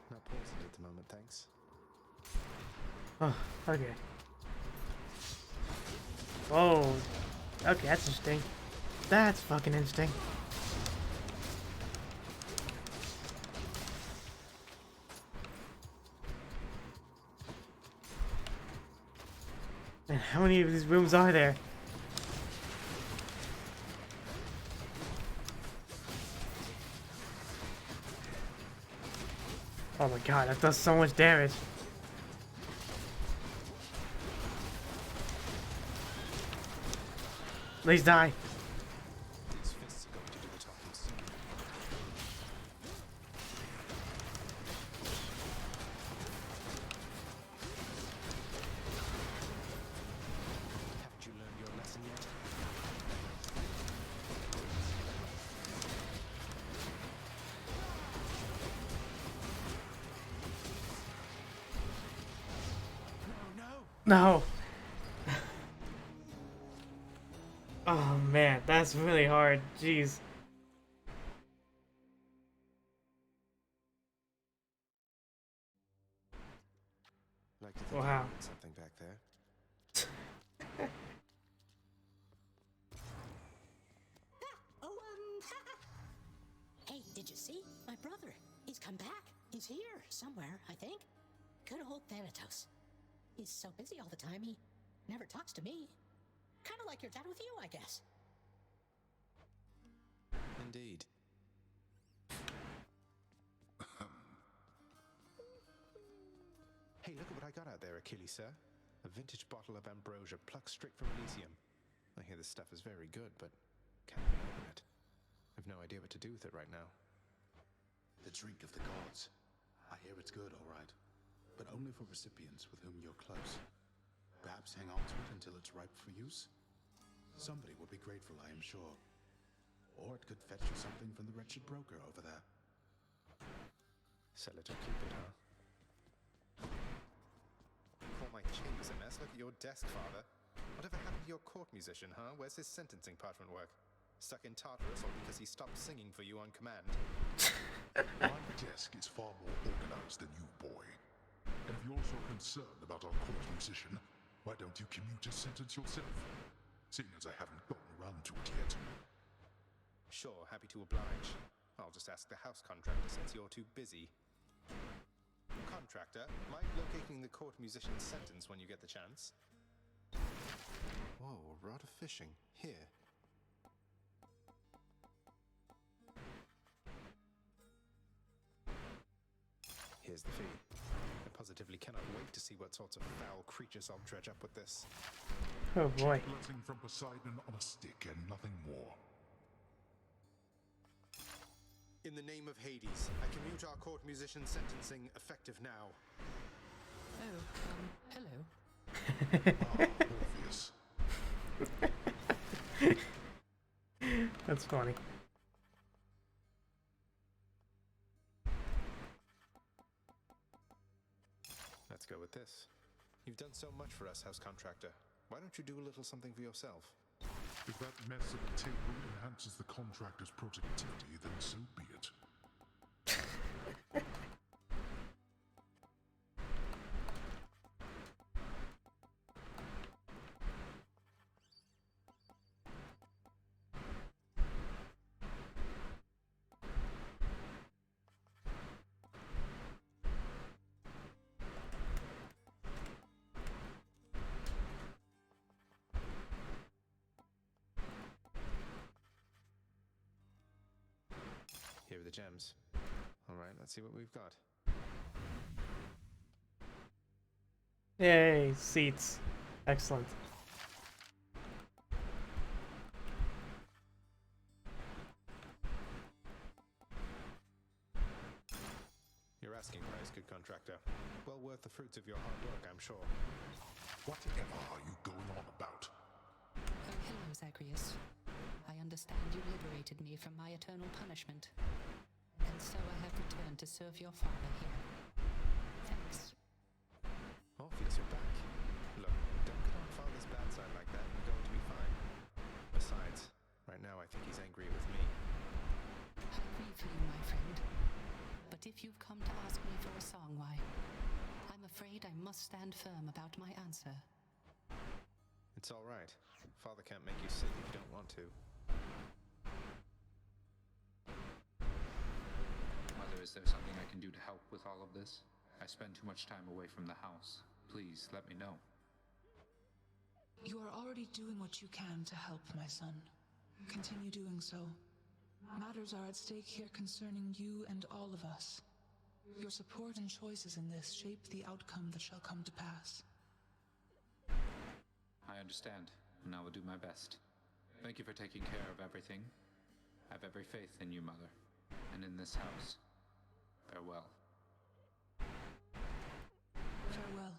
S3: Not poisoned at the moment, thanks.
S1: Oh, okay. Oh, okay, that's interesting. That's fucking interesting. And how many of these rooms are there? Oh my god, that does so much damage. Please die.
S3: These fists are going to do the talking soon. Haven't you learned your lesson yet?
S1: No. Oh man, that's really hard. Jeez.
S3: Like to think
S1: Wow.
S3: you learned something back there.
S16: Hey, did you see? My brother. He's come back. He's here, somewhere, I think. Good old Thanatos. He's so busy all the time, he never talks to me. Kind of like your dad with you, I guess.
S3: Indeed. Hey, look at what I got out there, Achilles, sir. A vintage bottle of ambrosia plucked straight from Elysium. I hear this stuff is very good, but can't even open it. I've no idea what to do with it right now.
S4: The drink of the gods. I hear it's good, all right. But only for recipients with whom you're close. Perhaps hang on to it until it's ripe for use? Somebody would be grateful, I am sure. Or it could fetch you something from the wretched broker over there.
S3: Sell it or keep it, huh? Call my chambers a mess. Look at your desk, father. Whatever happened to your court musician, huh? Where's his sentencing parchment work? Stuck in Tartarus, or because he stopped singing for you on command?
S5: My desk is far more organized than you, boy. And if you're so concerned about our court musician, why don't you commute his sentence yourself? Seeing as I haven't gotten around to it yet.
S3: Sure, happy to oblige. I'll just ask the house contractor since you're too busy. Contractor, mind locating the court musician's sentence when you get the chance? Whoa, a rod of fishing. Here. Here's the fee. I positively cannot wait to see what sorts of foul creatures I'll dredge up with this.
S1: Oh boy.
S5: Blessing from Poseidon on a stick and nothing more.
S3: In the name of Hades, I commute our court musician's sentencing effective now.
S16: Oh, hello.
S5: Orpheus.
S1: That's funny.
S3: Let's go with this. You've done so much for us, house contractor. Why don't you do a little something for yourself?
S5: If that mess of a table enhances the contractor's productivity, then so be it.
S3: Here are the gems. Alright, let's see what we've got.
S1: Yay, seats. Excellent.
S3: Your asking price, good contractor. Well worth the fruits of your hard work, I'm sure.
S5: Whatever are you going on about?
S16: Oh, hello, Zachary. understand you liberated me from my eternal punishment. And so I have returned to serve your father here. Thanks.
S3: Orpheus, you're back. Look, don't get on Father's bad side like that. You're going to be fine. Besides, right now I think he's angry with me.
S16: I grieve for you, my friend. But if you've come to ask me for a song, why, I'm afraid I must stand firm about my answer.
S3: It's all right. Father can't make you sing if you don't want to.
S8: Mother, is there something I can do to help with all of this? I spend too much time away from the house. Please, let me know.
S10: You are already doing what you can to help, my son. Continue doing so. Matters are at stake here concerning you and all of us. Your support and choices in this shape the outcome that shall come to pass.
S8: I understand, and I will do my best. Thank you for taking care of everything. I have every faith in you, Mother, and in this house. Farewell.
S10: Farewell.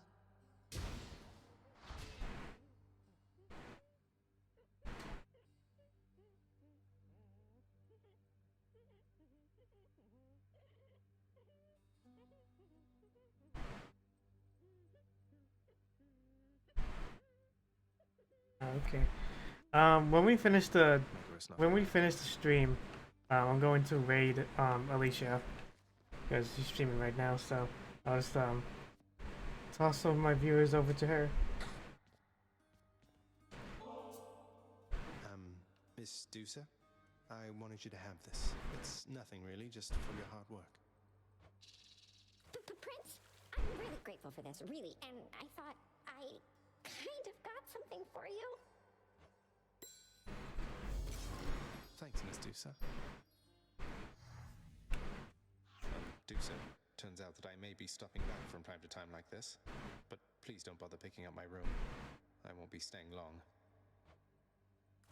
S1: Okay. When we finish the stream, I'm going to raid Alicia because she's streaming right now. So I'll just toss some of my viewers over to her.
S3: Miss Dusa, I wanted you to have this. It's nothing really, just for your hard work.
S17: Prince, I'm really grateful for this, really, and I thought I kind of got something for you.
S3: Thanks, Miss Dusa. Dusa, turns out that I may be stopping back from time to time like this, but please don't bother picking up my room. I won't be staying long.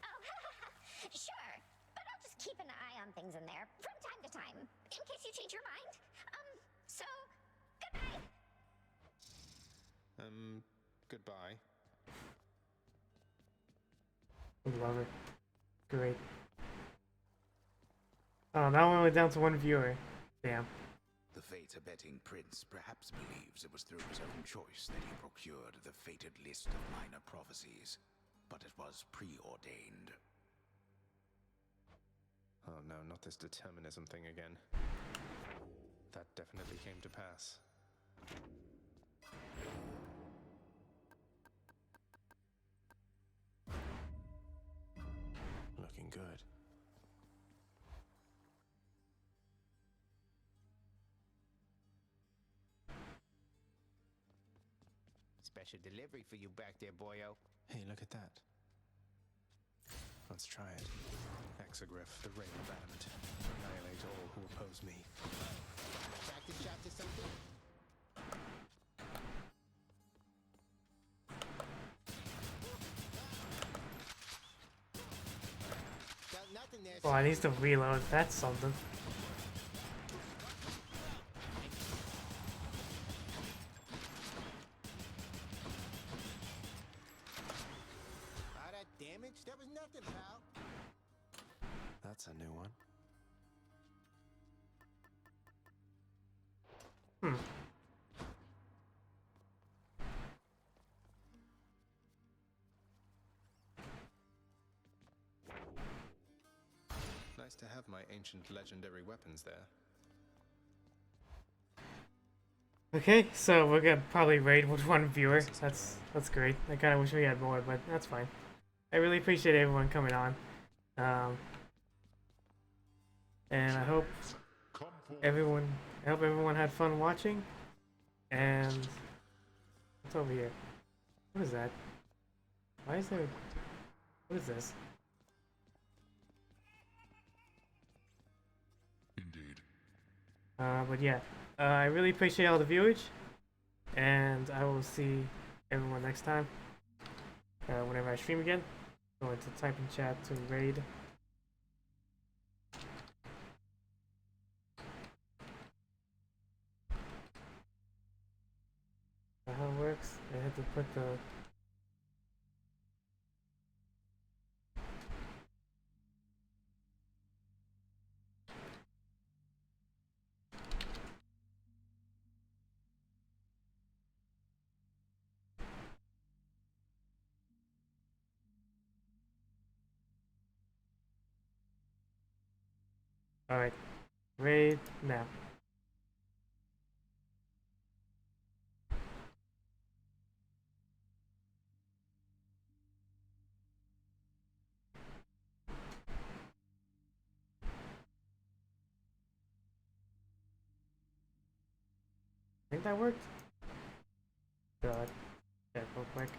S17: Oh, sure, but I'll just keep an eye on things in there from time to time, in case you change your mind. So, goodbye.
S3: Goodbye.
S1: Love it. Great. Oh, now we're only down to one viewer. Damn.
S4: The fate-abetting prince perhaps believes it was through his own choice that he procured the fated list of minor prophecies, but it was preordained.
S3: Oh no, not this determinism thing again. That definitely came to pass. Looking good.
S18: Special delivery for you back there, boyo.
S3: Hey, look at that. Let's try it. Exogryph, the Ray of Adamant. Annihilate all who oppose me.
S18: Back to shot to something? Got nothing there.
S1: Well, I need to reload. That's something.
S18: All that damage? That was nothing, pal.
S3: That's a new one. Nice to have my ancient legendary weapons there.
S1: Okay, so we're gonna probably raid with one viewer. That's great. I kind of wish we had more, but that's fine. I really appreciate everyone coming on. And I hope everyone had fun watching. And what's over here? What is that? Why is there? What is this?
S5: Indeed.
S1: But yeah, I really appreciate all the viewers, and I will see everyone next time. Whenever I stream again, I'm going to type in chat to raid. How it works? I had to put the Alright. Right now. I think that worked. God. Check real quick.